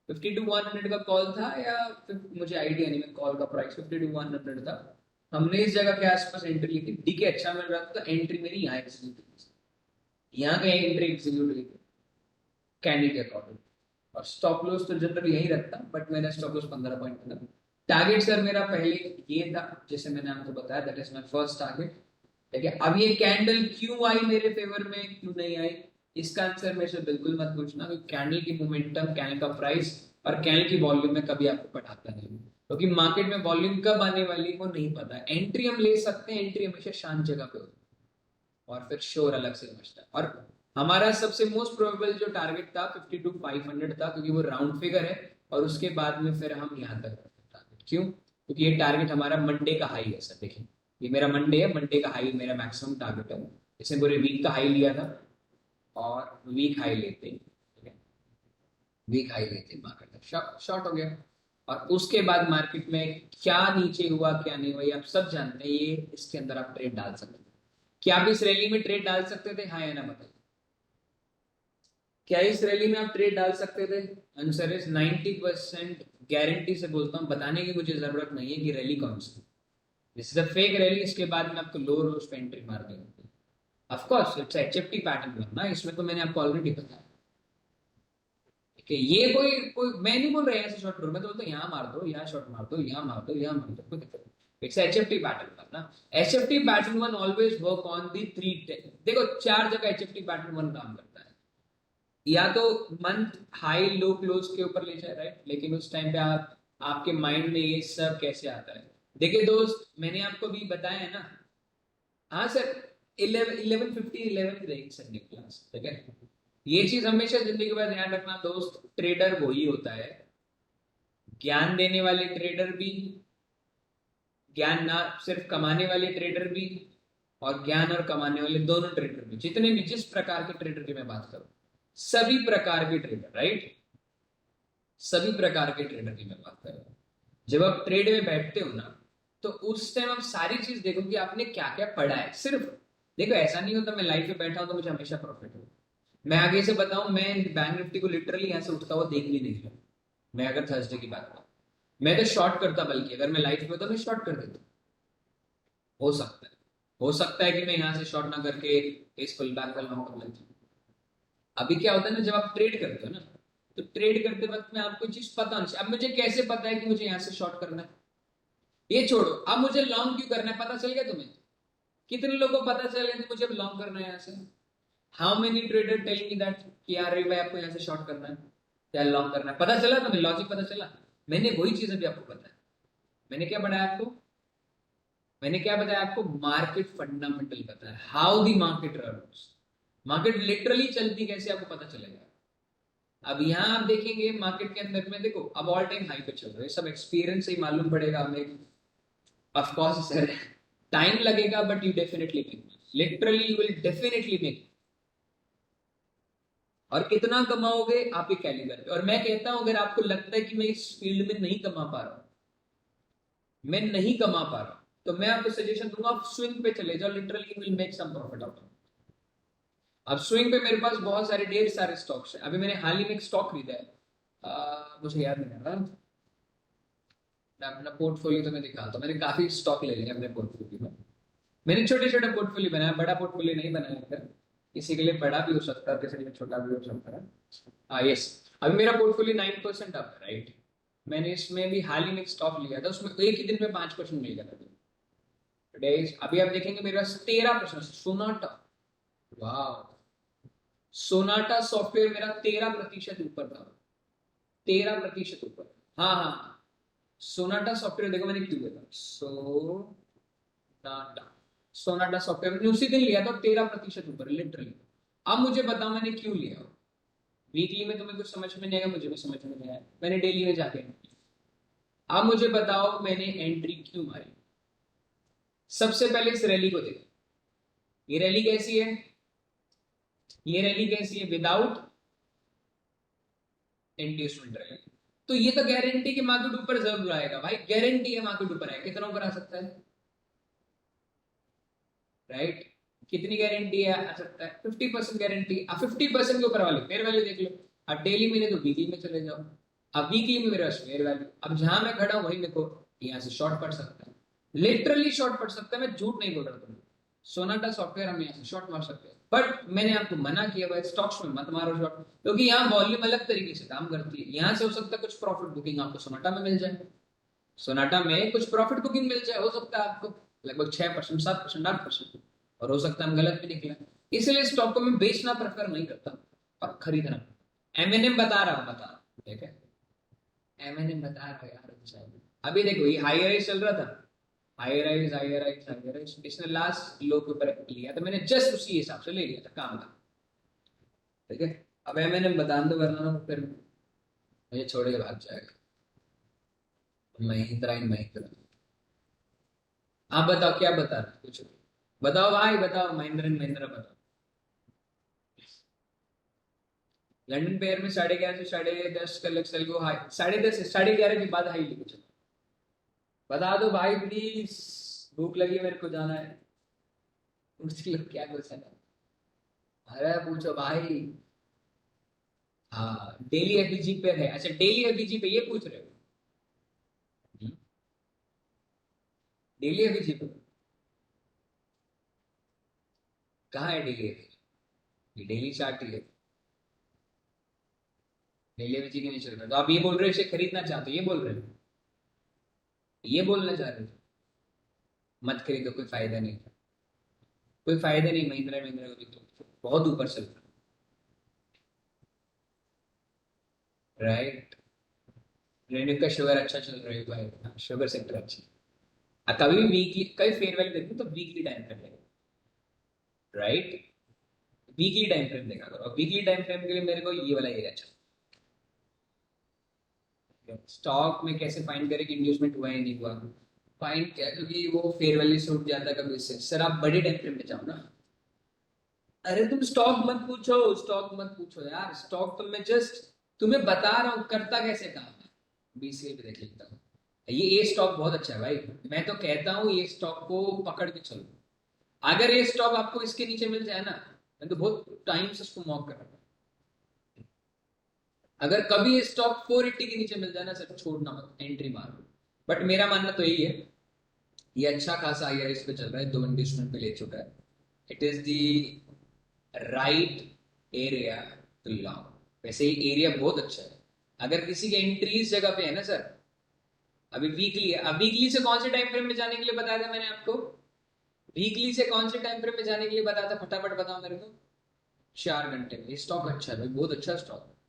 50 to 100 का कॉल था, या मुझे आइडिया नहीं, मैं कॉल का प्राइस 50 to 100 था, हमने इस जगह के आसपास एंट्री ली थी, डीके अच्छा मिल रहा था, तो एंट्री मेरी यहाँ एग्जीक्यूट हुई, यहाँ का एंट्री एग्जीक्यूट हुई कैंडल के अकॉर्डिंग। और स्टॉप लॉस तो जनरली यही रखता, बट मैंने स्टॉप लॉस 15 पॉइंट था। टारगेट सर मेरा पहले ये था, जैसे मैंने आपको बताया, that is my first target, ठीक है। अब ये कैंडल क्यों आई मेरे फेवर में, क्यों नहीं आई, इसका आंसर मेरे से बिल्कुल मत पूछना, क्योंकि कैंडल की मोमेंटम, कैंडल का प्राइस और कैंडल की वॉल्यूम में कभी आपको पढ़ाता नहीं, क्योंकि मार्केट में वॉल्यूम कब आने वाली वो नहीं पता। एंट्री हम ले सकते हैं, एंट्री हमेशा शांत जगह पे होती है और फिर शोर अलग से समझता है। और हमारा सबसे मोस्ट प्रोबेबल जो टारगेट था 50 to 500 था, क्योंकि वो राउंड फिगर है, और उसके बाद में फिर हम यहाँ तक टारगेट, क्यों, क्योंकि ये टारगेट हमारा मंडे का हाई है सर, देखिए ये मेरा मंडे है, मंडे का हाई मेरा मैक्सिमम टारगेट है, इसने पूरे वीक का हाई लिया था, और वीक हाई लेते ही, ठीक है, वीक हाई लेते ही मार्केट शॉर्ट हो गया। और उसके बाद मार्केट में क्या नीचे हुआ क्या नहीं हुआ ये आप सब जानते हैं, ये इसके अंदर आप ट्रेड डाल सकते हैं। क्या आप इस रैली में ट्रेड डाल सकते थे, हाँ या ना बताइए, क्या इस रैली में आप ट्रेड डाल सकते थे? आंसर इज 90% गारंटी से बोलता हूँ, बताने की मुझे जरूरत नहीं है कि रैली कौन सी। This is a fake rally, इसके बाद में आपको लो रोज पे एंट्री मार देंगे। Of course it's HFT pattern ना, इसमें तो मैंने आपको ऑलरेडी बताया। ठीक है, ये कोई कोई मैं नहीं बोल रहा है ऐसे शॉर्ट करो, मैं तो बोलता हूँ यहाँ मार दो, यहाँ शॉर्ट मार दो, यहाँ मार दो, यहाँ मार दो, कोई दिक्कत नहीं। इट्स एचएफटी पैटर्न ना। HFT pattern one always work on the three. देखो चार जगह एचएफटी पैटर्न वन काम करता है। या तो मंथ हाई लो क्लोज के ऊपर ले जाए, राइट, लेकिन उस टाइम पे आप आपके माइंड में ये सब कैसे आता है? देखिए दोस्त, मैंने आपको भी बताया है ना। हाँ सर, 11:50 की रहेगी सर क्लास, ठीक है। ये चीज हमेशा जिंदगी में ध्यान रखना दोस्त, ट्रेडर वही होता है, ज्ञान देने वाले ट्रेडर भी, ज्ञान ना सिर्फ कमाने वाले ट्रेडर भी, और ज्ञान और कमाने वाले दोनों ट्रेडर भी, जितने भी जिस प्रकार के ट्रेडर की मैं बात करूं, सभी प्रकार के ट्रेडर, राइट, सभी प्रकार के ट्रेडर की मैं बात कर रहा हूं। जब आप ट्रेड में बैठते हो ना, तो उस टाइम आप सारी चीज देखो कि आपने क्या क्या पढ़ा है। सिर्फ देखो, ऐसा नहीं होता मैं लाइफ में बैठा हूं तो मुझे हमेशा प्रॉफिट हो। मैं आगे से बताऊं, मैं बैंक निफ्टी को लिटरली यहां से उठता हुआ देख भी नहीं रहा। मैं अगर थर्सडे की बात करूं, मैं तो शॉर्ट करता, बल्कि अगर मैं लाइफ में होता मैं शॉर्ट कर देता। हो सकता है, हो सकता है कि मैं यहां से शॉर्ट ना करके इस फुल बैक का लॉन्ग कर लेता। अभी क्या होता है ना, जब आप ट्रेड करते हो ना, तो ट्रेड करते वक्त में आपको चीज पता नहीं। अब मुझे कैसे पता है कि मुझे यहां से शॉर्ट करना है? ये छोड़ो, अब मुझे लॉन्ग क्यों करना है पता चल गया तुम्हें? कितने लोगों को पता चल गया कि मुझे अब लॉन्ग करना है यहाँ से? How many trader telling me that कि यार रे भाई आपको यहाँ से शॉर्ट करना है या लॉन्ग करना है? पता चला तुम्हें? लॉजिक पता चला? मैंने वही चीज अभी आपको बताया। मैंने क्या बताया आपको? मैंने क्या बताया आपको? मार्केट फंडामेंटल बताया, how the market runs. Market literally चलती कैसे आपको पता चलेगा। अब यहाँ आप देखेंगे मार्केट के अंदर में, देखो अब ऑल टाइम हाई पे चल रहा है, सब एक्सपीरियंस से ही मालूम पड़ेगा हमें। ऑफ कोर्स सर, टाइम लगेगा, but you definitely make, literally you will definitely make. और कितना कमाओगे आपके कैलिबर पे। और मैं कहता हूं, अगर आपको लगता है कि मैं इस फील्ड में नहीं कमा पा रहा हूं, मैं नहीं कमा पा रहा हूं, तो मैं आपको सजेशन दूंगा आप स्विंग पे चले जाओ, literally you will make some profit out of. अब स्विंग पे मेरे पास बहुत सारे ढेर सारे स्टॉक्स हैं। अभी मैंने हाल ही में एक स्टॉक खरीदा है, मुझे याद नहीं आ रहा। मैं अपना पोर्टफोलियो तो मैं दिखाता हूँ, मैंने काफी स्टॉक ले लिया अपने पोर्टफोलियो में। मैंने छोटे छोटे पोर्टफोलियो बनाया, बड़ा पोर्टफोलियो नहीं बनाया था। किसी के लिए बड़ा भी हो सकता है, किसी के लिए छोटा भी हो सकता है। हाँ यस, अभी मेरा पोर्टफोलियो 9% अप है, राइट। मैंने इसमें भी हाल ही में एक स्टॉक लिया था, उसमें एक ही दिन में 5% मिल गया था। अभी आप देखेंगे मेरे पास 13%। सोनाटा, वाह, सोनाटा सॉफ्टवेयर मेरा 13% ऊपर था। 13% ऊपर। हाँ हाँ हाँ। सोनाटा सॉफ्टवेयर देखो मैंने क्यों लिया था, सोनाटा, सोनाटा सॉफ्टवेयर मैंने उसी दिन लिया था, 13% ऊपर लिटरली। अब मुझे बताओ मैंने क्यों लिया? वीकली में तुम्हें कुछ समझ में नहीं आएगा, मुझे भी समझ में नहीं आया, मैंने डेली में जाके। अब मुझे बताओ मैंने एंट्री क्यों मारी? सबसे पहले इस रैली को देखो, ये रैली कैसी है? ये रैली कैसी है विदाउट इंड्यूसमेंट रैली? तो ये तो गारंटी कि मार्केट ऊपर जरूर आएगा भाई, गारंटी है मार्केट ऊपर आएगा। कितना ऊपर आ सकता है, राइट? कितनी गारंटी है आ सकता है? 50% गारंटी। अब 50% के ऊपर वाली फेयर वैल्यू देख लो। अब डेली में तो वीकली में चले जाओ। अब वीकली में मेरे पास फेयर वैल्यू, अब जहां मैं खड़ा हूं वही देखो, यहाँ से शॉर्ट पड़ सकता है, लिटरली शॉर्ट पड़ सकता है, मैं झूठ नहीं बोल रहा तुम्हें। सोनाटा सॉफ्टवेयर हम यहाँ से शॉर्ट मार सकते हैं, बट मैंने आपको मना किया भाई स्टॉक्स में मत मारो शॉर्ट, क्योंकि यहाँ वॉल्यूम अलग तरीके से काम करती है। यहाँ से हो सकता है कुछ प्रॉफिट बुकिंग आपको सोनाटा में मिल जाए, सोनाटा में कुछ प्रॉफिट बुकिंग मिल जाए, हो सकता है आपको लगभग 6%, 7%, 8%। और हो सकता है हम गलत भी निकले। इसलिए स्टॉक को मैं बेचना प्रेफर नहीं करता और खरीदना। एमएनएम बता रहा हूँ, बता रहा हूँ, ठीक है, एमएनएम बता रहा हूँ यार। अच्छा, अभी देखो ये हाई राइज चल रहा था, high rise high rise high rise, इसने लास्ट लो के ऊपर लिया तो मैंने जस्ट उसी हिसाब से ले लिया था, काम का, ठीक है। अब एमएनएम बता दो, वरना फिर मुझे छोड़ के भाग जाएगा। महिंद्रा एंड महिंद्रा, आप बताओ क्या बता रहे हो? कुछ बताओ भाई, बताओ, महिंद्रा एंड महिंद्रा बताओ। लंदन पेयर में 11:30 से 10:30 का लक्स को हाई, 10:30 11:30 के बाद हाई लेके चलो। बता दो भाई प्लीज, भूख लगी है, मेरे को जाना है। पूछ लो क्या क्वेश्चन है, अरे पूछो भाई। हाँ, डेली एफबीजी पे है। अच्छा, डेली एफबीजी पे ये पूछ रहे हो? डेली एफबीजी पे कहाँ है डेली एफबीजी? डेली चार्ट ही है। डेली एफबीजी के नहीं चल रहा, तो आप ये बोल रहे हो इसे खरीदना चाहते हो, ये बोल रहे हो, ये बोलना चाह रहे हो? मत खरीदो, कोई फायदा नहीं, कोई फायदा नहीं। महिंद्रा महिंद्रा का भी तो बहुत ऊपर चल रहा है, राइट। रेन्यू का शुगर अच्छा चल रहा है भाई, शुगर सेक्टर अच्छा। कभी भी वीकली, कभी फेयर वैल्यू देखो तो वीकली टाइम फ्रेम देखो, राइट। वीकली टाइम फ्रेम देखा करो, और वीकली टाइम फ्रेम के लिए मेरे को ये वाला एरिया अच्छा। स्टॉक में कैसे फाइंड करें कि इंड्यूसमेंट हुआ है नहीं हुआ? फाइंड क्या, क्योंकि वो फेयर वैल्यू से उठ जाता है कभी इससे। सर आप बड़े टाइम फ्रेम में जाओ ना। अरे तुम स्टॉक मत पूछो, स्टॉक मत पूछो यार, स्टॉक तो मैं जस्ट तुम्हें बता रहा हूँ करता कैसे काम है। बीसीए पे देख लेता हूँ। ये स्टॉक बहुत अच्छा है भाई। मैं तो कहता हूँ ये स्टॉक को पकड़ के चलो। अगर ये स्टॉक आपको इसके नीचे मिल जाए ना, मैं तो बहुत टाइम से उसको मॉक कर रहा हूँ। अगर कभी ये स्टॉक 480 के नीचे मिल जाए ना सर, छोड़ना मत, एंट्री मारो। बट मेरा मानना तो यही है, ये अच्छा खासा आईआरएस पे चल रहा है, 2 इंडस्ट्रीमेंट पे ले चुका है। It is the right area to long. वैसे ये एरिया बहुत अच्छा है। अगर किसी की एंट्री इस जगह पे है ना सर, अभी वीकली है, अब वीकली से कौन से टाइम फ्रेम में जाने के लिए बताया था मैंने आपको? वीकली से कौन से टाइम फ्रेम में जाने के लिए बताया था, फटाफट बताओ मेरे को। 4 घंटे में ये स्टॉक अच्छा है भाई, बहुत अच्छा स्टॉक है।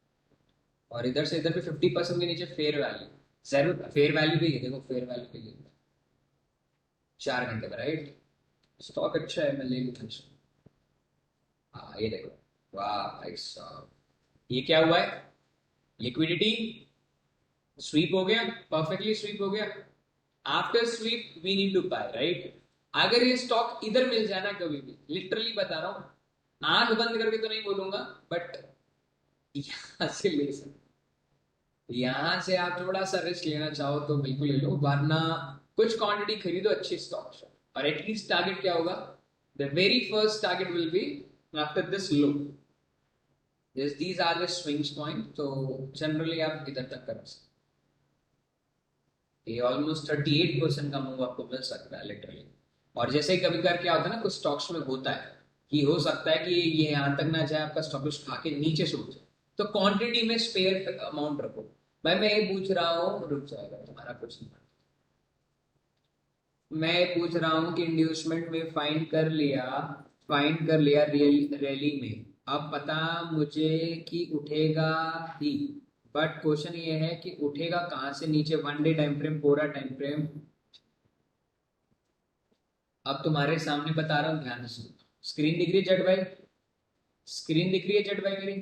और इधर से इधर पे 50% के नीचे fair value, sir fair value भी है, देखो फेयर वैल्यू भी है 4 घंटे में, राइट। स्टॉक अच्छा है, मैं ले लूँ इसको। हाँ ये देखो, वाह भाई साहब, ये क्या हुआ है? लिक्विडिटी स्वीप हो गया, परफेक्टली स्वीप हो गया। After sweep we need to buy, right. अगर ये स्टॉक इधर मिल जाए ना कभी भी, लिटरली बता रहा हूं, आंख बंद करके तो नहीं बोलूंगा, बट यहां से ले सकते, यहां से आप थोड़ा सा रिस्क लेना चाहो तो बिल्कुल ले लो, वरना कुछ क्वांटिटी खरीदो अच्छे स्टॉक से। और एटलीस्ट टारगेट क्या होगा? The very first target will be after this low, these are the swings point, तो जनरली आप इधर तक कर सकते। ये ऑलमोस्ट 38% का मूव आपको मिल सकता है लिटरली। और जैसे कभी कभी क्या होता है ना, कुछ स्टॉक्स में होता है कि हो सकता है कि ये यहां तक ना जाए, आपका स्टॉप लॉस खा के नीचे से उठ जाए, तो क्वांटिटी में स्पेयर अमाउंट रखो। भाई मैं ये पूछ रहा हूँ, रुक जाएगा तुम्हारा कुछ नहीं, मैं ये पूछ रहा हूँ कि इंड्यूसमेंट में फाइंड कर लिया रियल रैली में, अब पता मुझे कि उठेगा ही। बट क्वेश्चन ये है कि उठेगा कहाँ से नीचे, 1 डे टाइम फ्रेम, पूरा टाइम फ्रेम। अब तुम्हारे सामने बता रहा हूँ, ध्यान से। स्क्रीन दिख रही है जट भाई? स्क्रीन दिख रही है जट भाई मेरी?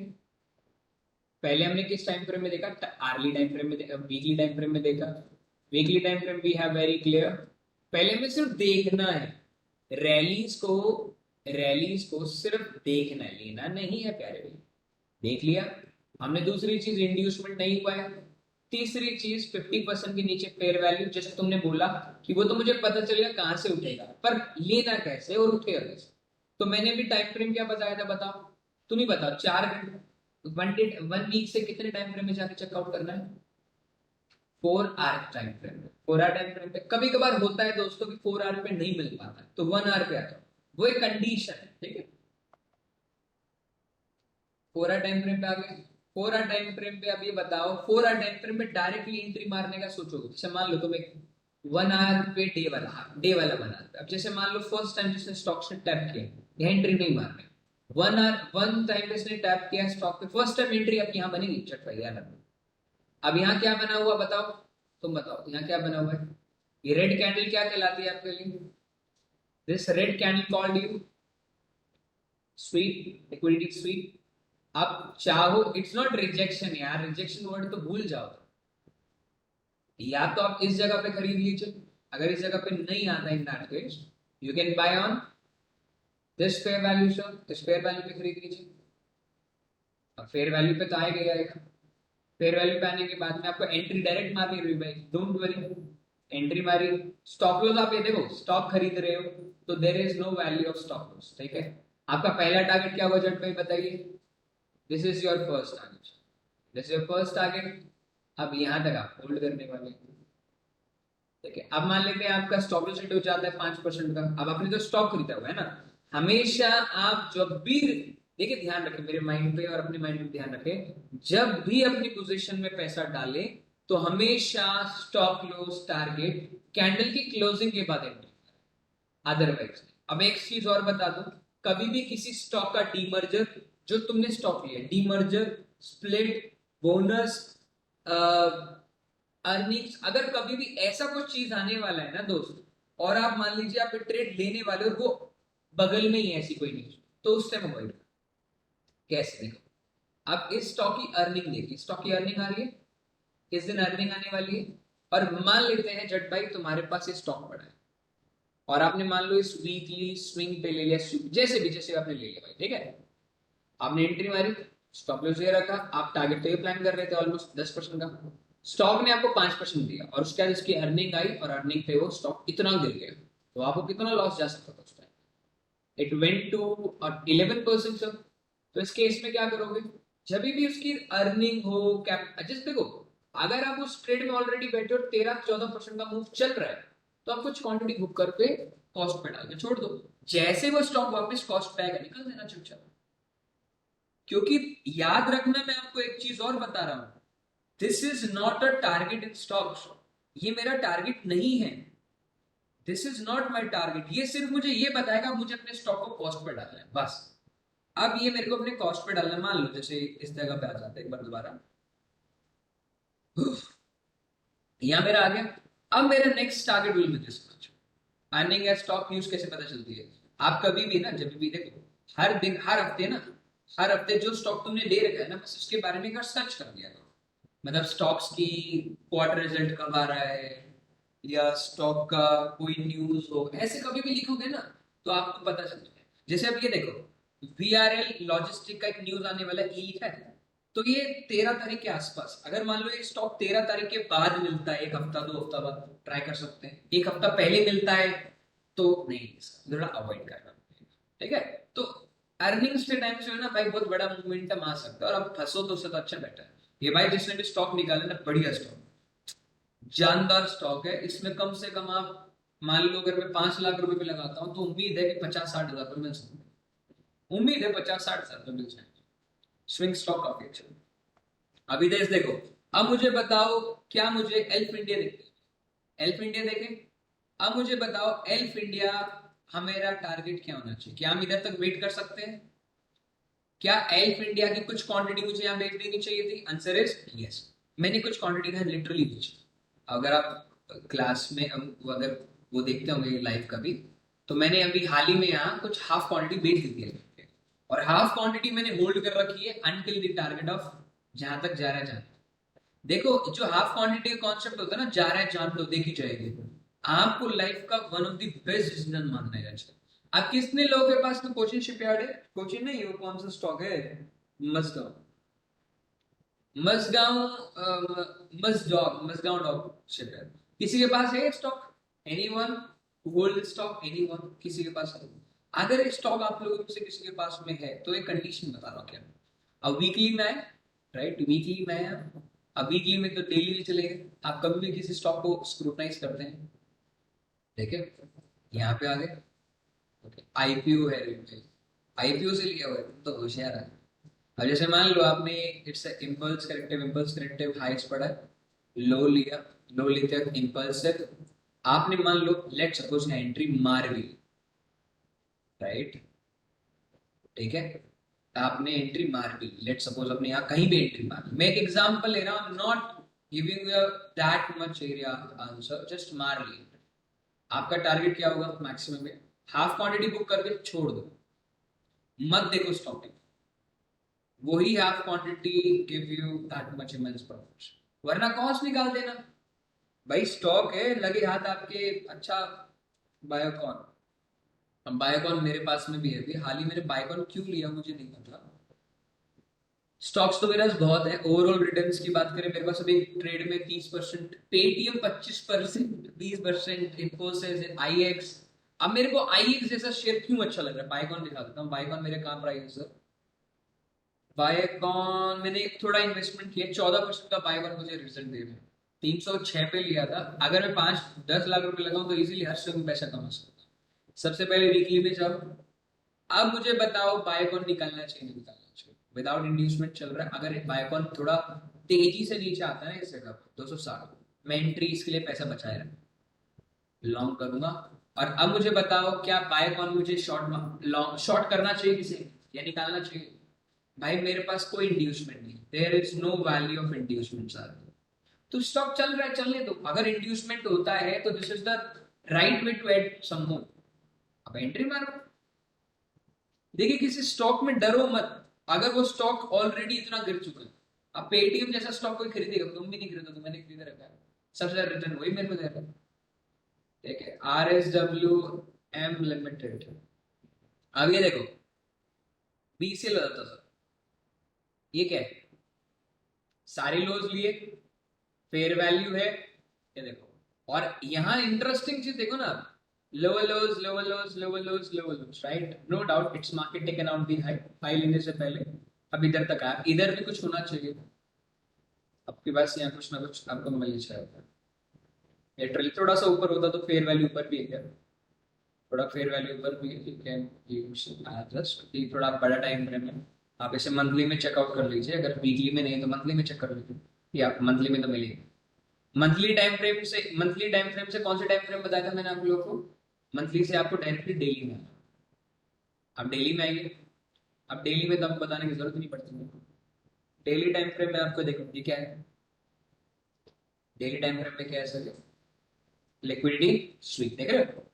पहले हमने किस टाइम फ्रेम में देखा? आर्ली टाइम फ्रेम में देखा, वीकली टाइम फ्रेम में देखा। Weekly time frame we have very clear. पहले हमें सिर्फ देखना है रैलीज को, रैलीज को सिर्फ देखना है, लेना नहीं है प्यारे भाई। देख लिया हमने। दूसरी चीज, इंड्यूसमेंट नहीं हुआ है। तीसरी चीज, 50% के नीचे फेयर वैल्यू, जैसे तुमने बोला कि वो तो मुझे पता चलेगा कहां से उठेगा, पर लेना कैसे और उठेगा कैसे? तो मैंने भी टाइम फ्रेम क्या बताया था, बताओ। तुम ही बताओ, 4 घंटे, 1 वीक से कितने टाइम फ्रेम में जाके चेकआउट करना है? 4 आवर टाइम फ्रेम में। 4 आवर टाइम फ्रेम पे कभी कभार होता है दोस्तों कि 4 आवर पे नहीं मिल पाता, तो 1 आवर पे आता है। वो एक कंडीशन है, ठीक है। 4 आवर टाइम फ्रेम पे आ गए। 4 आवर टाइम फ्रेम पे अब ये बताओ, 4 आवर टाइम फ्रेम पे डायरेक्टली एंट्री मारने का सोचोगे, जैसे मान लो तुम एक 1 आवर पे डे वाला बनाते, अब जैसे मान लो फर्स्ट टाइम जिसने स्टॉक्स ने टैप किया, एंट्री नहीं मारने। 1 टाइम पे इसने टैप किया स्टॉक पे, फर्स्ट टाइम एंट्री अब यहाँ बनेगी, चट भाई याद रखना। अब यहाँ क्या बना हुआ बताओ, तुम बताओ यहाँ क्या बना हुआ है? ये रेड कैंडल क्या कहलाती है आपके लिए? This red candle called you sweep, liquidity sweep. आप चाहो, इट्स नॉट रिजेक्शन यार, रिजेक्शन वर्ड तो भूल जाओ। या तो आप इस जगह पे खरीद लीजिए, अगर इस जगह पे नहीं आता, in that case you can buy on this fair value, sir इस फेयर वैल्यू पे खरीद लीजिए। अब फेयर वैल्यू पे तो आएगा ही आएगा। फेयर वैल्यू पे आने के बाद में आपको एंट्री डायरेक्ट मारनी है भाई, डोंट वरी। एंट्री मारी, स्टॉप लॉस आप ये देखो, स्टॉक खरीद रहे हो तो there is no value of stop loss, ठीक है। आपका पहला टारगेट क्या होगा जट भाई बताइए? This is your first target. जैसे फर्स्ट टारगेट, अब यहाँ तक आप होल्ड करने वाले हैं। ठीक है, अब मान लेते हैं आपका स्टॉप लॉस हिट हो जाता है 5% का। अब आपने तो स्टॉक खरीदा हुआ है ना, हमेशा आप जब भी, देखिए ध्यान रखें मेरे माइंड पे और अपने माइंड पे ध्यान रखें, जब भी अपनी पोजीशन में पैसा डालें तो हमेशा स्टॉप लॉस टारगेट कैंडल की क्लोजिंग के बाद एंट्री, अदरवाइज। अब एक चीज और बता दूं, कभी भी किसी स्टॉक का डीमर्जर, जो तुमने स्टॉक लिया डीमर्जर, स्प्लिट, बोनस, अर्निंग्स, अगर कभी भी ऐसा कुछ चीज आने वाला है ना दोस्त, और आप मान लीजिए आप ट्रेड लेने वाले और वो बगल में ही है ऐसी कोई न्यूज, तो उस टाइम अवॉइड। कैसे देखो, अब इस स्टॉक की अर्निंग देखिए, स्टॉक की अर्निंग आ रही है, किस दिन अर्निंग आने वाली है, और मान लेते हैं जट भाई तुम्हारे पास ये स्टॉक पड़ा है और आपने मान लो इस वीकली स्विंग पे ले लिया, जैसे भी जैसे आपने ले लिया भाई, ठीक है, आपने एंट्री मारी, स्टॉप लॉस ये रखा, आप टारगेट तो ये प्लान कर रहे थे ऑलमोस्ट 10% का, स्टॉक ने आपको 5% दिया और उसके बाद इसकी अर्निंग आई और अर्निंग पे वो स्टॉक इतना गिर गया, तो आपको कितना लॉस जा सकता था उस time? It went to 11%। Sir तो इस केस में क्या करोगे, जब भी उसकी अर्निंग हो, कैप जस्ट देखो, अगर आप उस ट्रेड में ऑलरेडी बैठे और 13-14% का मूव चल रहा है, तो आप कुछ क्वांटिटी बुक करके कॉस्ट पे डाल के छोड़ दो, जैसे वो स्टॉक वापस कॉस्ट पे आएगा निकल देना चुपचाप। क्योंकि याद रखना, मैं आपको एक चीज और बता रहा हूं, this is not a target in stocks, ये मेरा टारगेट नहीं है, this is not my target, ये सिर्फ मुझे ये बताएगा मुझे अपने स्टॉक को कॉस्ट पे डालना है बस। अब ये मेरे को अपने कॉस्ट पे डालना, मान लो जैसे इस जगह पे आ जाता है एक बार दोबारा, यहां मेरा आ गया, अब मेरा next target will B this much. Earning या स्टॉक न्यूज कैसे पता चलती है, आप कभी भी ना, जब भी देखो, हर दिन हर हफ्ते ना, हर हफ्ते जो स्टॉक तुमने ले रखा है ना, बस उसके बारे में एक सर्च कर दिया करो, मतलब स्टॉक्स की क्वार्टर रिजल्ट कब आ रहा है, या स्टॉक का कोई न्यूज हो, ऐसे कभी भी लिखोगे ना तो आपको पता चल जाएगा। जैसे अब ये देखो, वीआरएल लॉजिस्टिक का एक न्यूज आने वाला है, ई है, तो ये 13 तारीख के आसपास, अगर मान लो ये स्टॉक 13 तारीख के बाद मिलता है, एक हफ्ता 2 हफ्ता बाद ट्राई कर सकते हैं, एक हफ्ता पहले मिलता है तो नहीं, थोड़ा अवॉइड करना, ठीक है। तो अर्निंग्स के टाइम से है ना भाई, बहुत बड़ा मोमेंटम आ सकता है और आप फंसो तो उससे तो अच्छा बेटर है। ये भाई जिसने भी स्टॉक निकाले ना, बढ़िया स्टॉक, जानदार स्टॉक है, इसमें कम से कम आप मान लो अगर मैं 5 लाख रुपए पे लगाता हूँ तो उम्मीद है कि 50-60 हजार रुपये मिल सकते हैं, उम्मीद है 50-60 हजार रुपये मिल जाए। स्विंग स्टॉक काफी अच्छा है। अभी देश देखो, अब मुझे बताओ, क्या मुझे एल्फ इंडिया देखे, एल्फ इंडिया देखे, अब मुझे बताओ एल्फ इंडिया हमारा टारगेट क्या होना चाहिए, क्या हम इधर तक वेट कर सकते हैं? क्या एल्फ इंडिया की कुछ क्वांटिटी मुझे यहाँ बेच देनी चाहिए थी? आंसर इज यस, मैंने कुछ क्वांटिटी है लिटरली बेची। अगर आप क्लास में अगर वो देखते होंगे लाइव का भी, तो मैंने अभी हाल ही में यहाँ कुछ हाफ क्वांटिटी बेच दी थी, और हाफ क्वांटिटी मैंने होल्ड कर रखी है अनटिल द टारगेट ऑफ, जहां तक जा रहा है जाना। देखो जो हाफ क्वांटिटी का कॉन्सेप्ट होता है ना, जा रहा है जान लो देखी जाएगी, आपको लाइफ का one of the best decision मानना है आज। अब कितने लोगों के पास में कोचिन शिपयार्ड है? कोचिन नहीं, वो कौन सा स्टॉक है, मजगांव, मजगांव मजगांव डॉक शिपयार्ड, किसी के पास है stock? Anyone hold stock? Anyone? किसी के पास है? अगर स्टॉक आप लोगों में से किसी के पास में है तो एक कंडीशन बता रहा हूँ क्या, अब वीकली में है, राइट, वीकली में है, अब वीकली में तो डेली नहीं चलेगा, आप कभी भी किसी स्टॉक को स्क्रूटनाइज करते हैं, ठीक है, यहाँ पे आ गए, आईपीओ है, आईपीओ से लिया हुआ है तो होशियार है। अब जैसे मान लो आपने, इट्स इम्पल्स करेक्टिव हाइट्स पढ़ा है, लो लिया, लो लेते हैं इम्पल्सिव, आपने मान लो लेट सपोज एंट्री मार ली, राइट, ठीक है, आपने एंट्री मार ली, लेट सपोज अपने यहाँ कहीं भी एंट्री मार ली, मैं एक एग्जांपल ले रहा हूँ, not giving you that much area answer, just मार ली, आपका टारगेट क्या होगा मैक्सिमम में, हाफ क्वांटिटी बुक करके छोड़ दो, मत देखो स्टॉक, वही half quantity give you that much immense profit, वरना कॉस्ट निकाल देना भाई, स्टॉक है लगे हाथ आपके, अच्छा बायोकॉन, अब बायोकॉन मेरे पास में भी है, अभी हाल ही मैंने बायोकॉन क्यों लिया मुझे नहीं पता, स्टॉक्स तो मेरे पास बहुत है, ओवरऑल रिटर्न्स की बात करें मेरे पास अभी ट्रेड में 30%, पेटीएम 25%, 20%, इन्फोसिस, आईएक्स। अब मेरे को आईएक्स जैसा शेयर क्यों अच्छा लग रहा है, बायकॉन दिखा देता हूँ, बायकॉन मेरे कहाँ प्राइस है सर, बायकॉन मैंने थोड़ा इन्वेस्टमेंट किया, 14% का बायकॉन मुझे रिजल्ट दे रहा है। 306 पे लिया था। अगर मैं 5-10 लाख रुपए लगाऊं तो इजीली हर समय पैसा कमा सकता हूँ। सबसे पहले वीकली में जाओ। अब मुझे बताओ बायकॉन निकालना चाहिए नहीं निकालना चाहिए? विदाउट इंड्यूसमेंट चल रहा है। अगर बायकॉन थोड़ा तेजी से नीचे आता है ना इस जगह पर 260, मैं एंट्री इसके लिए पैसा बचाए रहा, लॉन्ग करूंगा। और अब मुझे बताओ क्या बायकॉन मुझे शॉर्ट लॉन्ग शॉर्ट करना चाहिए किसे या निकालना चाहिए? भाई मेरे पास कोई इंड्यूसमेंट नहीं, there is no value of inducement sir. तो स्टॉक चल रहा है चलने दो, अगर इंड्यूसमेंट होता है तो this is the right way to add some more. अब एंट्री मारो। देखिए किसी स्टॉक में डरो मत, अगर वो स्टॉक ऑलरेडी इतना गिर चुका है। अब पेटीएम जैसा स्टॉक कोई खरीदेगा? तुम भी नहीं खरीदोगे, मैंने खरीद रखा है। सबसे ज्यादा रिटर्न वही मेरे को दे रहा है। ठीक है, RSWM लिमिटेड। अब ये देखो, BCL बताता सर, ये क्या है? सारे लोज लिए, फेयर वैल्यू है, ये देखो। और यहाँ इंटरेस्टिंग चीज देखो ना, lower lows lower lows lower lows lower lows, right? No doubt it's market taken out the high, high लेने से पहले। अब इधर तक आया, इधर भी कुछ होना चाहिए। आपके पास यहाँ कुछ ना कुछ आपको मिल जाएगा। लिटरली थोड़ा सा ऊपर होता तो फेयर वैल्यू ऊपर भी है क्या? थोड़ा फेयर वैल्यू ऊपर भी है, ठीक है। ये जस्ट ये थोड़ा बड़ा टाइम फ्रेम है। आप इसे मंथली में चेकआउट कर लीजिए, अगर वीकली में नहीं तो मंथली में चेक कर लीजिए, या मंथली में तो मिलेगी। मंथली टाइम फ्रेम से कौन से टाइम फ्रेम बताया था मैंने आप लोगों को? मंथली से आपको डायरेक्टली डेली में आना। आप डेली में आइए। अब डेली में तो आपको बताने की जरूरत नहीं पड़ती है। डेली टाइम फ्रेम में आपको देखो ये क्या है। डेली टाइम फ्रेम में क्या है सर? लिक्विडिटी स्वीप देख रहे हो?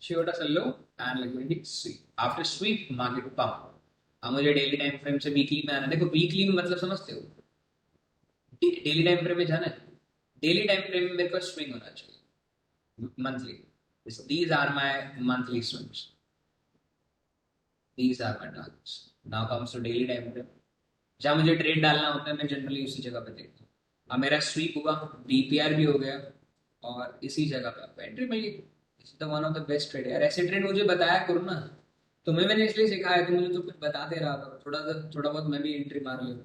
छोटा सा low and liquidity sweep, after sweep market pump. अब मुझे डेली टाइम फ्रेम से वीकली में आना। देखो वीकली में मतलब समझते हो? डेली टाइम फ्रेम में जाना है। डेली टाइम फ्रेम में मेरे को स्विंग होना चाहिए monthly. These are my monthly swings. These are my targets. Now comes to daily time frame. जहाँ मुझे ट्रेड डालना होता है मैं जनरली उसी जगह पे देखता हूँ। अब मेरा स्वीप हुआ, DPR भी हो गया, और इसी जगह पे आपको एंट्री मिली। The one of the best trade यार, ऐसे ट्रेड मुझे बताया करो ना। तुम्हें मैंने इसलिए सिखाया कि मुझे तो कुछ बताते रहा करो, थोड़ा बहुत मैं भी एंट्री मार लूँ।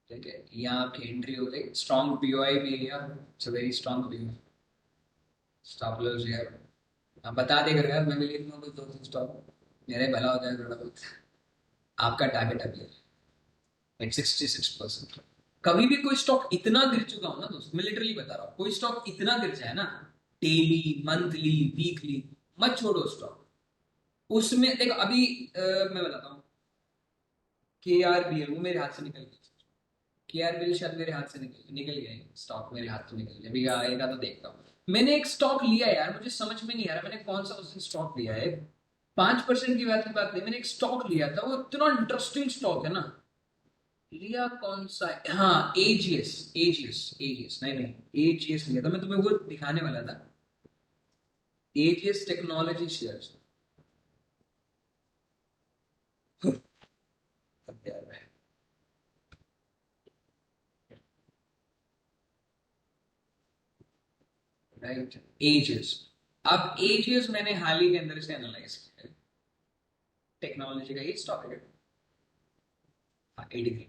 ठीक है, यहाँ आपकी एंट्री हो गई, स्ट्रॉन्ग POI भी लिया, it's a very strong POI। Stop loss यार, आप बता देगा यार, मैं भी ले लूंगा कोई 2-3 स्टॉक, मेरा ही भला हो जाएगा थोड़ा बहुत। आपका टारगेट अभी है 66%। कभी भी कोई स्टॉक इतना गिर चुका हो ना दोस्त, मैं लिटरली बता रहा हूँ, कोई स्टॉक इतना गिर जाए ना, डेली मंथली वीकली, मत छोड़ो स्टॉक। उसमें देखो अभी मैं बताता हूँ, KRBL वो मेरे हाथ से निकल गई। KRBL शायद मेरे हाथ से निकल निकल गया, स्टॉक मेरे हाथ से निकल गया, अभी आएगा तो देखता हूँ। मैंने एक स्टॉक लिया यार, मुझे समझ में नहीं आ रहा मैंने कौन सा उस दिन स्टॉक लिया है। 5% की बात नहीं, मैंने एक स्टॉक लिया था, वो इतना इंटरेस्टिंग स्टॉक है ना। लिया कौन सा है? हाँ, एजीएस। एजीएस नहीं नहीं, एजीएस लिया था, मैं तुम्हें वो दिखाने वाला था। AGS technology shares. Right, AGS. अब एजीएस मैंने हाल ही के अंदर से एनालाइज किया है। टेक्नोलॉजी का ये स्टॉक है। हाँ, 83।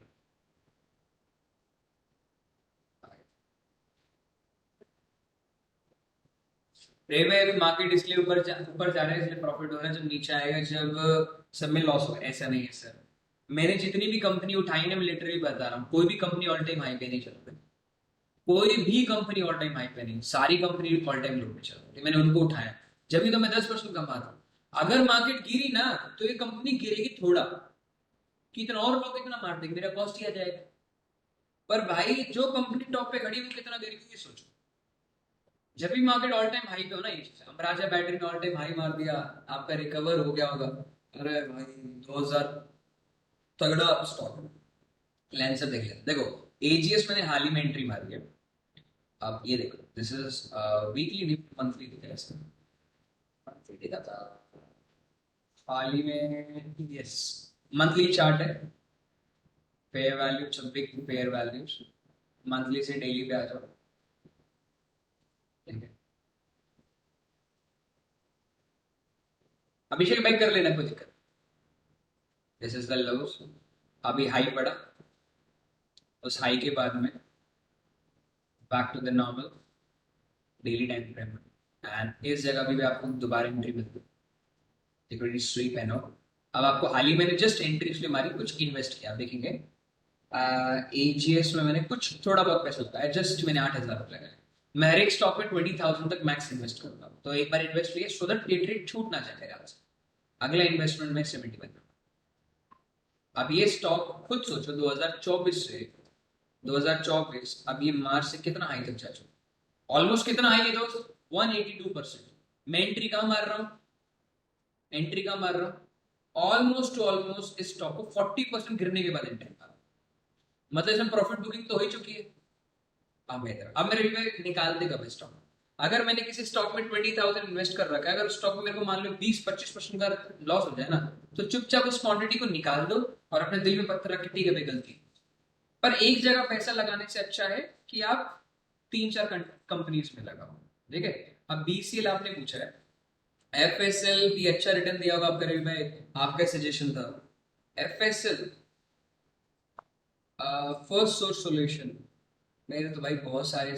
रेलवे अभी मार्केट इसलिए ऊपर जा रहा है, इसलिए प्रॉफिट हो रहा है। जब नीचे आएगा, जब सब में लॉस होगा, ऐसा नहीं है सर। मैंने जितनी भी कंपनी उठाई ना, मैं लिटरली बता रहा हूँ, कोई भी कंपनी ऑल टाइम हाई पे नहीं चल रही। कोई भी कंपनी ऑल टाइम हाई पे नहीं, सारी कंपनी ऑल टाइम लो पे चल रही है। मैंने उनको उठाया, जब भी तो मैं 10% कमा रहा हूँ। अगर मार्केट गिरी ना, तो ये कंपनी गिरेगी थोड़ा, कितना और लोग कितना मार देंगे, मेरा कॉस्ट ही आ जाएगा। पर भाई जो कंपनी टॉप पे खड़ी, वो कितना गिरेगी ये सोचो। जब भी मार्केट ऑल टाइम हाई पे हो ना, ये चीज अमराजा बैटरी ने ऑल टाइम हाई मार दिया, आपका रिकवर हो गया होगा। अरे भाई 2000 तगड़ा स्टॉक। लेंस देख लेते देखो, एजीएस मैंने हाल ही में एंट्री मारी है। अब ये देखो, दिस इज वीकली मंथली दिख रहा है, मंथली देखा था हाल ही में। यस, मंथली चार्ट है। Fair value, big fair values. Monthly से डेली पे आ जाओ। ठीक है, अभिषेक भाई कर लेना, कोई दिक्कत दिस इज द लोस। अभी हाई पड़ा, उस हाई के बाद में back to the normal daily time frame में, एंड इस जगह भी आपको दोबारा एंट्री मिलती है। लिक्विडिटी स्वीप है नो। अब आपको हाल ही मैंने जस्ट एंट्री इसलिए मारी, कुछ इन्वेस्ट किया, आप देखेंगे एजीएस में मैंने कुछ थोड़ा बहुत पैसा लगाया, जस्ट मैंने 8,000 लगाया। मैं हर एक स्टॉक में 20,000 तक मैक्स इन्वेस्ट करूंगा, तो एक बार इन्वेस्ट किया सो दैट ये ट्रेड छूट ना जाए मेरे हाथ से। अगला इन्वेस्टमेंट में 71। अब ये स्टॉक खुद सोचो 2024 से 2024 अब ये मार्च से कितना हाई तक जा चुका, ऑलमोस्ट कितना हाई है दोस्त, 182%। मैं एंट्री कहां मार रहा हूं, एंट्री कहां मार रहा हूं, ऑलमोस्ट टू ऑलमोस्ट इस स्टॉक को 40% गिरने के बाद एंट्री मार रहा हूं। मतलब इसमें प्रॉफिट बुकिंग तो हो ही चुकी है। अब मेरे लिए निकाल देगा मैं स्टॉक। अगर मैंने किसी स्टॉक में 20,000 इन्वेस्ट कर रखा है, अगर उस स्टॉक में मेरे को मान लो 20-25% का लॉस हो जाए ना, तो चुपचाप उस क्वांटिटी को निकाल दो और अपने दिल में पत्थर रख के ठीक है भाई गलती। पर एक जगह पैसा लगाने से अच्छा है कि आप 3-4 कंपनीज में लगाओ। ठीक है। अब बीसीएल आपने पूछा है, एफएसएल भी अच्छा रिटर्न दिया होगा आपका रवि भाई, आपका सजेशन था एफएसएल फर्स्ट सोर्स सॉल्यूशन। मेरे तो भाई बहुत सारे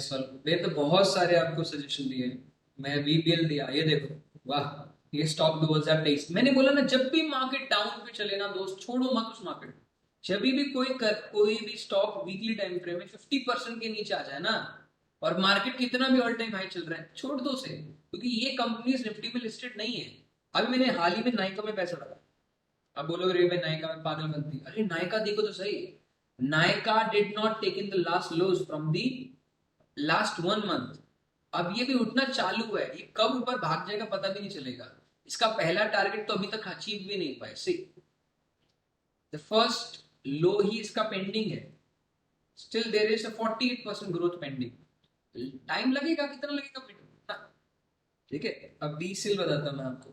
मेरे तो बहुत सारे आपको सजेशन दिए, मैं वीपीएल दिया, ये देखो वाह, ये स्टॉक 2023। मैंने बोला ना जब भी मार्केट डाउन पे चले ना दोस्त, छोड़ो मत उस मार्केट। जब भी कोई भी स्टॉक वीकली टाइम फ्रेम में 50% के नीचे आ जाए ना, और मार्केट कितना भी ऑल टाइम हाई चल रहा है, छोड़ दो उसे, क्योंकि ये कंपनीज निफ्टी में लिस्टेड नहीं है। अभी मैंने हाल ही में नाइका में पैसा लगा। अब बोलोगे रे मैं नायका में पागल बनती, अरे नायका देखो तो सही। Nykaa did not take in the last lows from the last 1 month. अब ये भी उठना चालू है, ये कब ऊपर भाग जाएगा पता भी नहीं चलेगा। इसका पहला टारगेट तो अभी तक अचीव भी नहीं पाए। सी द फर्स्ट लो ही इसका पेंडिंग है, still there is a 48% growth pending. Time लगेगा, कितना लगेगा बेटा। ठीक है। अब बीसीएल बताता हूं मैं आपको।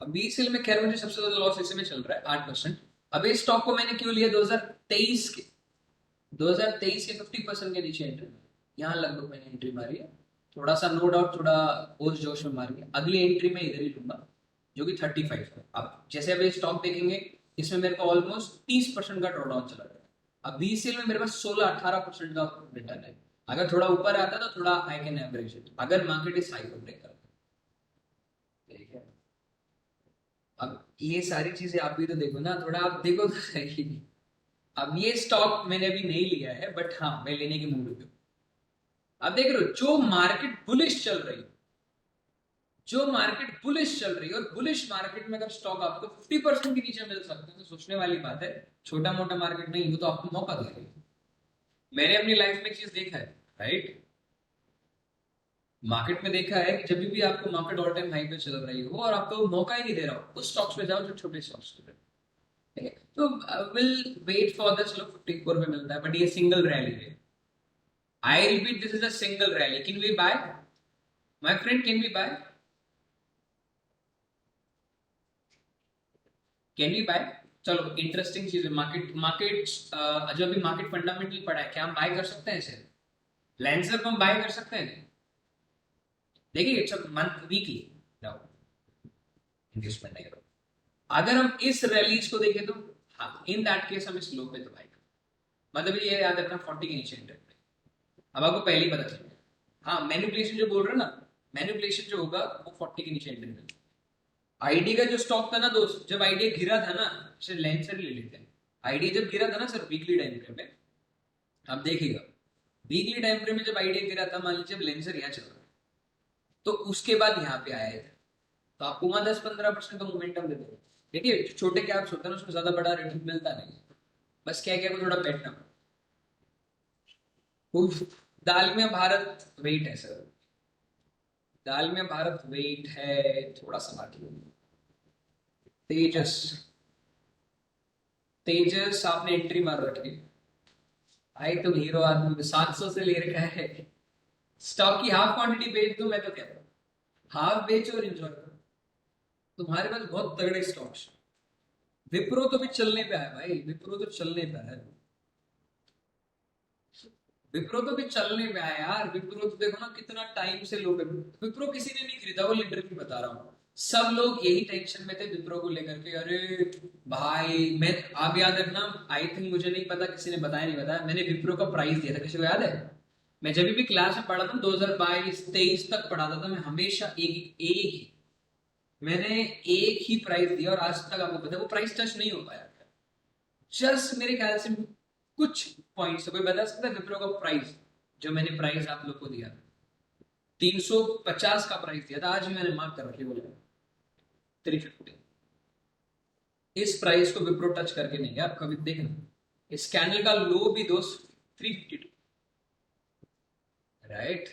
अब बीसीएल में खैर मुझे सबसे ज्यादा लॉस इसी में चल रहा है 8%। अब इस स्टॉक को मैंने क्यों लिया, 2023 के 50% के नीचे एंट्री, यहाँ लगभग मैंने एंट्री मारी है। थोड़ा सा नो डाउट थोड़ा होश जोश में मारी है, अगली एंट्री में इधर ही लूंगा जो कि 35 है। अब जैसे अब ये स्टॉक देखेंगे, इसमें मेरे को ऑलमोस्ट 30% का ड्रॉडाउन चला गया। अब बीसीएल में मेरे पास 16-18% का रिटर्न है। अगर थोड़ा ऊपर आता तो थोड़ा आई कैन एवरेज इट, अगर मार्केट इस हाई को ब्रेक करता। ठीक है। अब ये सारी चीजें आप भी तो देखो ना, थोड़ा आप देखो तो सही। अब ये स्टॉक मैंने अभी नहीं लिया है, बट हाँ मैं लेने की मूड में। अब देख रहे हो जो मार्केट बुलिश चल रही है, जो मार्केट बुलिश चल रही है, और बुलिश मार्केट में अगर स्टॉक आपको 50% के नीचे मिल सकते हैं तो सोचने वाली बात है। छोटा मोटा मार्केट नहीं, वो तो आपको मौका दे रही है। मैंने अपनी लाइफ में चीज देखा है, राइट। मार्केट में देखा है कि जब भी आपको मार्केट ऑल टाइम हाई पे चल रही हो और आपको मौका ही नहीं दे रहा हो, उस स्टॉक्स पे जाओ जो छोटे स्टॉक्स पे। ठीक है। तो विल वेट फॉर द चलो 54 पे मिलता है, बट ये सिंगल रैली है। I repeat, this is a single rally. Can we buy my friend, can we buy, can we buy. चलो इंटरेस्टिंग चीज है, मार्केट मार्केट जो अभी मार्केट फंडामेंटल पड़ा है, क्या हम बाय कर सकते हैं इसे, लेंसर को हम बाय कर सकते हैं। देखिए it's a month weekly, no investment नहीं करो। अगर हम इस रैलीज को देखें तो हाँ, इन दैट केस हम इस लो पे तो बाय करें। मतलब ये याद रखना 40 के नीचे एंटर। अब आपको पहले ही पता चल गया। हाँ मैनिपुलेशन जो बोल रहे हैं ना, मैनिपुलेशन जो होगा वो 40 के नीचे एंटर करेगा। आईडी का जो स्टॉक था ना दोस्त, जब आईडी गिरा था ना, सिर्फ लेंसर ले लेते हैं। आईडी जब गिरा था ना सर वीकली टाइम फ्रेम में, आप देखिएगा वीकली टाइम फ्रेम में जब आईडी गिरा था, मान लीजिए जब लेंसर यहाँ चल रहा है, तो उसके बाद यहाँ पे आया था, तो आपको वहां 10-15% का मोमेंटम दे देगा। देखिए जो छोटे कैप्स होते हैं ना, उसमें ज्यादा बड़ा रिटर्न मिलता नहीं, बस क्या क्या को थोड़ा बैठना। दाल में भारत वेट है सर, दाल में भारत वेट है थोड़ा सा बाकी। तेजस, तेजस आपने एंट्री मार रखी। भाई तुम हीरो आदमी, 700 से ले रखा है। स्टॉक की हाफ क्वांटिटी बेच दो, मैं तो कहता हूँ हाफ बेच और एंजॉय करो, तुम्हारे पास बहुत तगड़े स्टॉक्स। विप्रो तो भी चलने पे है भाई, विप्रो तो चलने पे है, विप्रो तो भी चलने पे आया यार। विप्रो तो देखो ना कितना टाइम से लो पे, विप्रो किसी ने नहीं खरीदा, वो लिटरली बता रहा हूँ। सब लोग यही टेंशन में थे विप्रो को लेकर के, अरे भाई मैं, आप याद रखना, आई थिंक मुझे नहीं पता, किसी ने बताया नहीं बताया, मैंने विप्रो का प्राइस दिया था, किसी को याद है? मैं जब भी क्लास में पढ़ा था 2022-23 तक पढ़ाता था, मैं हमेशा एक ही मैंने एक ही प्राइस दिया, और आज तक आपको पता है वो प्राइस टच नहीं हो पाया। जस्ट मेरे ख्याल से कुछ पॉइंट से कोई बता सकता है विप्रो का प्राइस, जो मैंने प्राइस आप लोग को दिया 350 का प्राइस दिया था, आज भी मैंने मार्क कर रखी बोला 350। इस प्राइस को विप्रो टच करके नहीं गया, आप कभी देखना, इस कैंडल का लो भी दोस्त 352, राइट?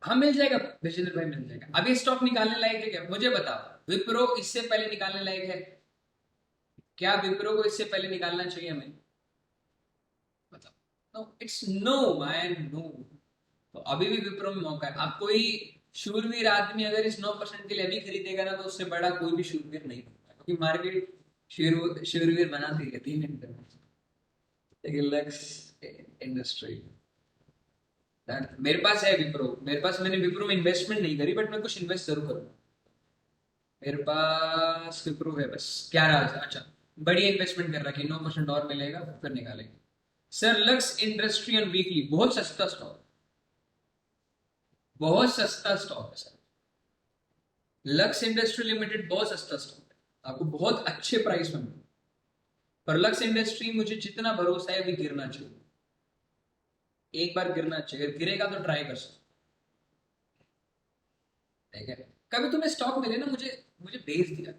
हाँ मिल जाएगा विजेंद्र भाई, मिल जाएगा। अब ये स्टॉक निकालने लायक है क्या, मुझे बताओ। विप्रो इससे पहले निकालने लायक है क्या? विप्रो को इससे पहले निकालना चाहिए हमें, बताओ। No, it's no man, no. तो अभी भी विप्रो में मौका है। आप कोई शूरवीर आदमी अगर इस 9% के लिए अभी खरीदेगा ना, तो उससे बड़ा कोई भी शूरवीर नहीं होता, क्योंकि मार्केट शूरवीर बनाती है 3 मिनट में। लक्स इंडस्ट्री, मेरे पास है विप्रो, मेरे पास, मैंने विप्रो में इन्वेस्टमेंट नहीं करी, बट मैं कुछ इन्वेस्ट जरूर करूंगा। मेरे पास विप्रो है बस 11,000। अच्छा, बढ़िया इन्वेस्टमेंट कर रखी, 9% और मिलेगा फिर निकालेंगे। Sir lux industry on weekly, बहुत सस्ता स्टॉक, बहुत सस्ता स्टॉक है सर। लक्स इंडस्ट्री लिमिटेड बहुत सस्ता स्टॉक है, आपको बहुत अच्छे प्राइस में मिलेगा। पर लक्स इंडस्ट्री मुझे जितना भरोसा है अभी गिरना चाहिए, एक बार गिरना चाहिए, अगर गिरेगा तो ट्राई कर सकते, ठीक है? कभी तुम्हें स्टॉक मिले ना, मुझे मुझे भेज दिया।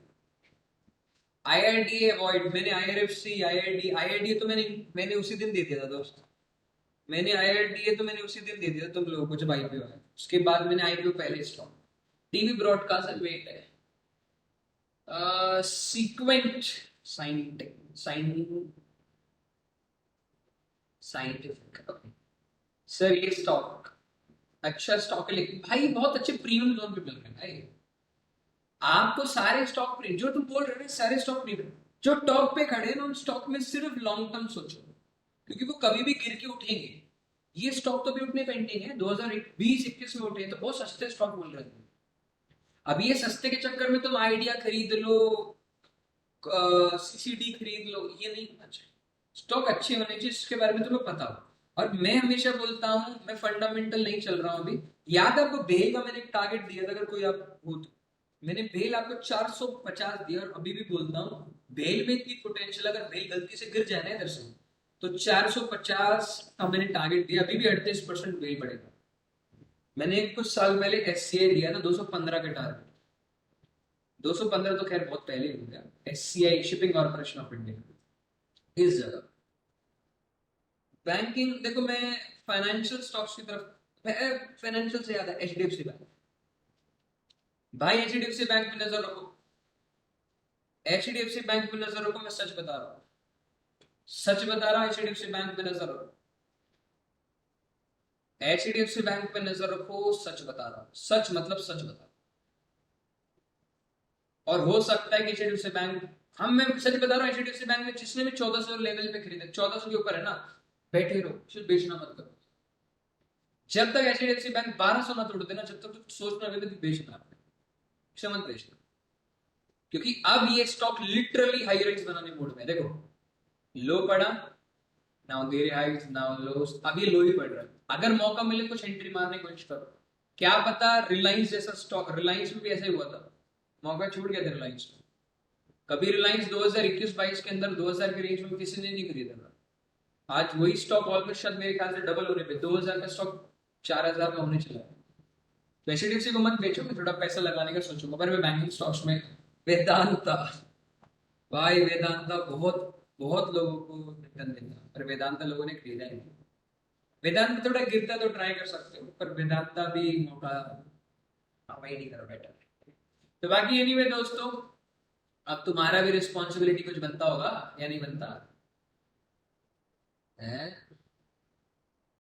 आईआरडीए अवॉइड, मैंने आईआरएफसी, आईआरडीए तो मैंने उसी दिन दे दिया था दोस्त। मैंने आईआरडीए तो मैंने उसी दिन दे दिया था तुम लोगों को जब आईपीओ आया, उसके बाद मैंने आईपीओ पहले स्टॉक। टीवी ब्रॉडकास्टर वेट है, सीक्वेंट साइंटिफिक, साइंटिफिक सर, ये स्टॉक अच्छा स्टॉक है, लेकिन भाई बहुत अच्छे प्रीमियम जोन पे मिल रहे हैं भाई। आपको सारे स्टॉक प्रीमियम जो तुम बोल रहे हो, सारे स्टॉक प्रीमियम, जो टॉप पे खड़े हैं ना, उन स्टॉक में सिर्फ लॉन्ग टर्म सोचो, क्योंकि वो कभी भी गिर के उठेंगे। ये स्टॉक तो भी उठने पेंडिंग है, 2020-21 में उठे, तो बहुत सस्ते स्टॉक मिल रहे हैं। अब ये सस्ते के चक्कर में तुम आइडिया खरीद लो, सीसीडी खरीद लो, ये नहीं होना चाहिए। स्टॉक अच्छे होने चाहिए जिसके बारे में तुम्हें पता हो। और मैं हमेशा बोलता हूं, मैं फंडामेंटल नहीं चल रहा हूं अभी। याद है आपको बेल का मैंने एक टारगेट दिया था, अगर कोई आप हो तो, मैंने बेल आपको 450 दिया, और अभी भी बोलता हूँ बेल में इतनी पोटेंशियल, अगर बेल गलती से गिर जाए ना इधर से, तो 450 का मैंने टारगेट दिया, अभी भी 38% बेल बढ़ेगा। मैंने कुछ साल पहले एससीआई दिया था 215 के टारगेट, 215 तो खैर बहुत पहले हो गया। SCI, shipping corporation of India, इस जगह बैंकिंग, देखो मैं फाइनेंशियल स्टॉक्स की तरफ, फाइनेंशियल से ज्यादा एचडीएफसी बैंक, भाई एचडीएफसी बैंक पे नजर रखो, एचडीएफसी बैंक पे नजर रखो, मैं सच बता रहा हूँ, सच बता रहा हूँ, एचडीएफसी बैंक पे नजर रखो, एचडीएफसी बैंक पे नजर रखो, सच बता रहा हूँ, सच मतलब सच बता रहा हूँ। और हो सकता है कि एचडीएफसी बैंक, हम, मैं सच बता रहा हूँ, एचडीएफसी बैंक में जिसने भी 1400 लेवल पे खरीदा, 1400 के ऊपर है ना, बैठे रहो, सिर्फ बेचना मत करो। जब तक एचडीएफसी बैंक 1200 ना तोड़ देना, जब तक तो सोचना भी कि बेचना, इसे मत बेचना, क्योंकि अब ये स्टॉक लिटरली हाई राइज बनाने मोड में। देखो लो पड़ा, now there highs, now lows, अब ये लो ही पड़ रहा है। अगर मौका मिले कुछ एंट्री मारने की कोशिश करो, क्या पता रिलायंस जैसा स्टॉक, रिलायंस में भी ऐसा ही हुआ था, मौका छूट गया था रिलायंस में। कभी रिलायंस 2021-22 के अंदर 2000 के रेंज में किसी ने नहीं खरीदा था, आज वही स्टॉक ऑलमोस्ट शायद मेरे ख्याल से डबल होने पे, 2000 का स्टॉक 4000 का होने चला है। तो एचडीएफसी को मत बेचो, मैं थोड़ा पैसा लगाने का सोचूंगा, पर मैं बैंकिंग स्टॉक्स में वेदांता, भाई वेदांता बहुत बहुत लोगों को रिटर्न देता, पर वेदांता लोगों ने खरीदा ही नहीं। वेदांता थोड़ा गिरता तो ट्राई कर सकते हो, पर वेदांता भी मौका वही नहीं करो बेटर। तो बाकी एनीवे दोस्तों, अब तुम्हारा भी रिस्पॉन्सिबिलिटी कुछ बनता होगा या नहीं बनता है?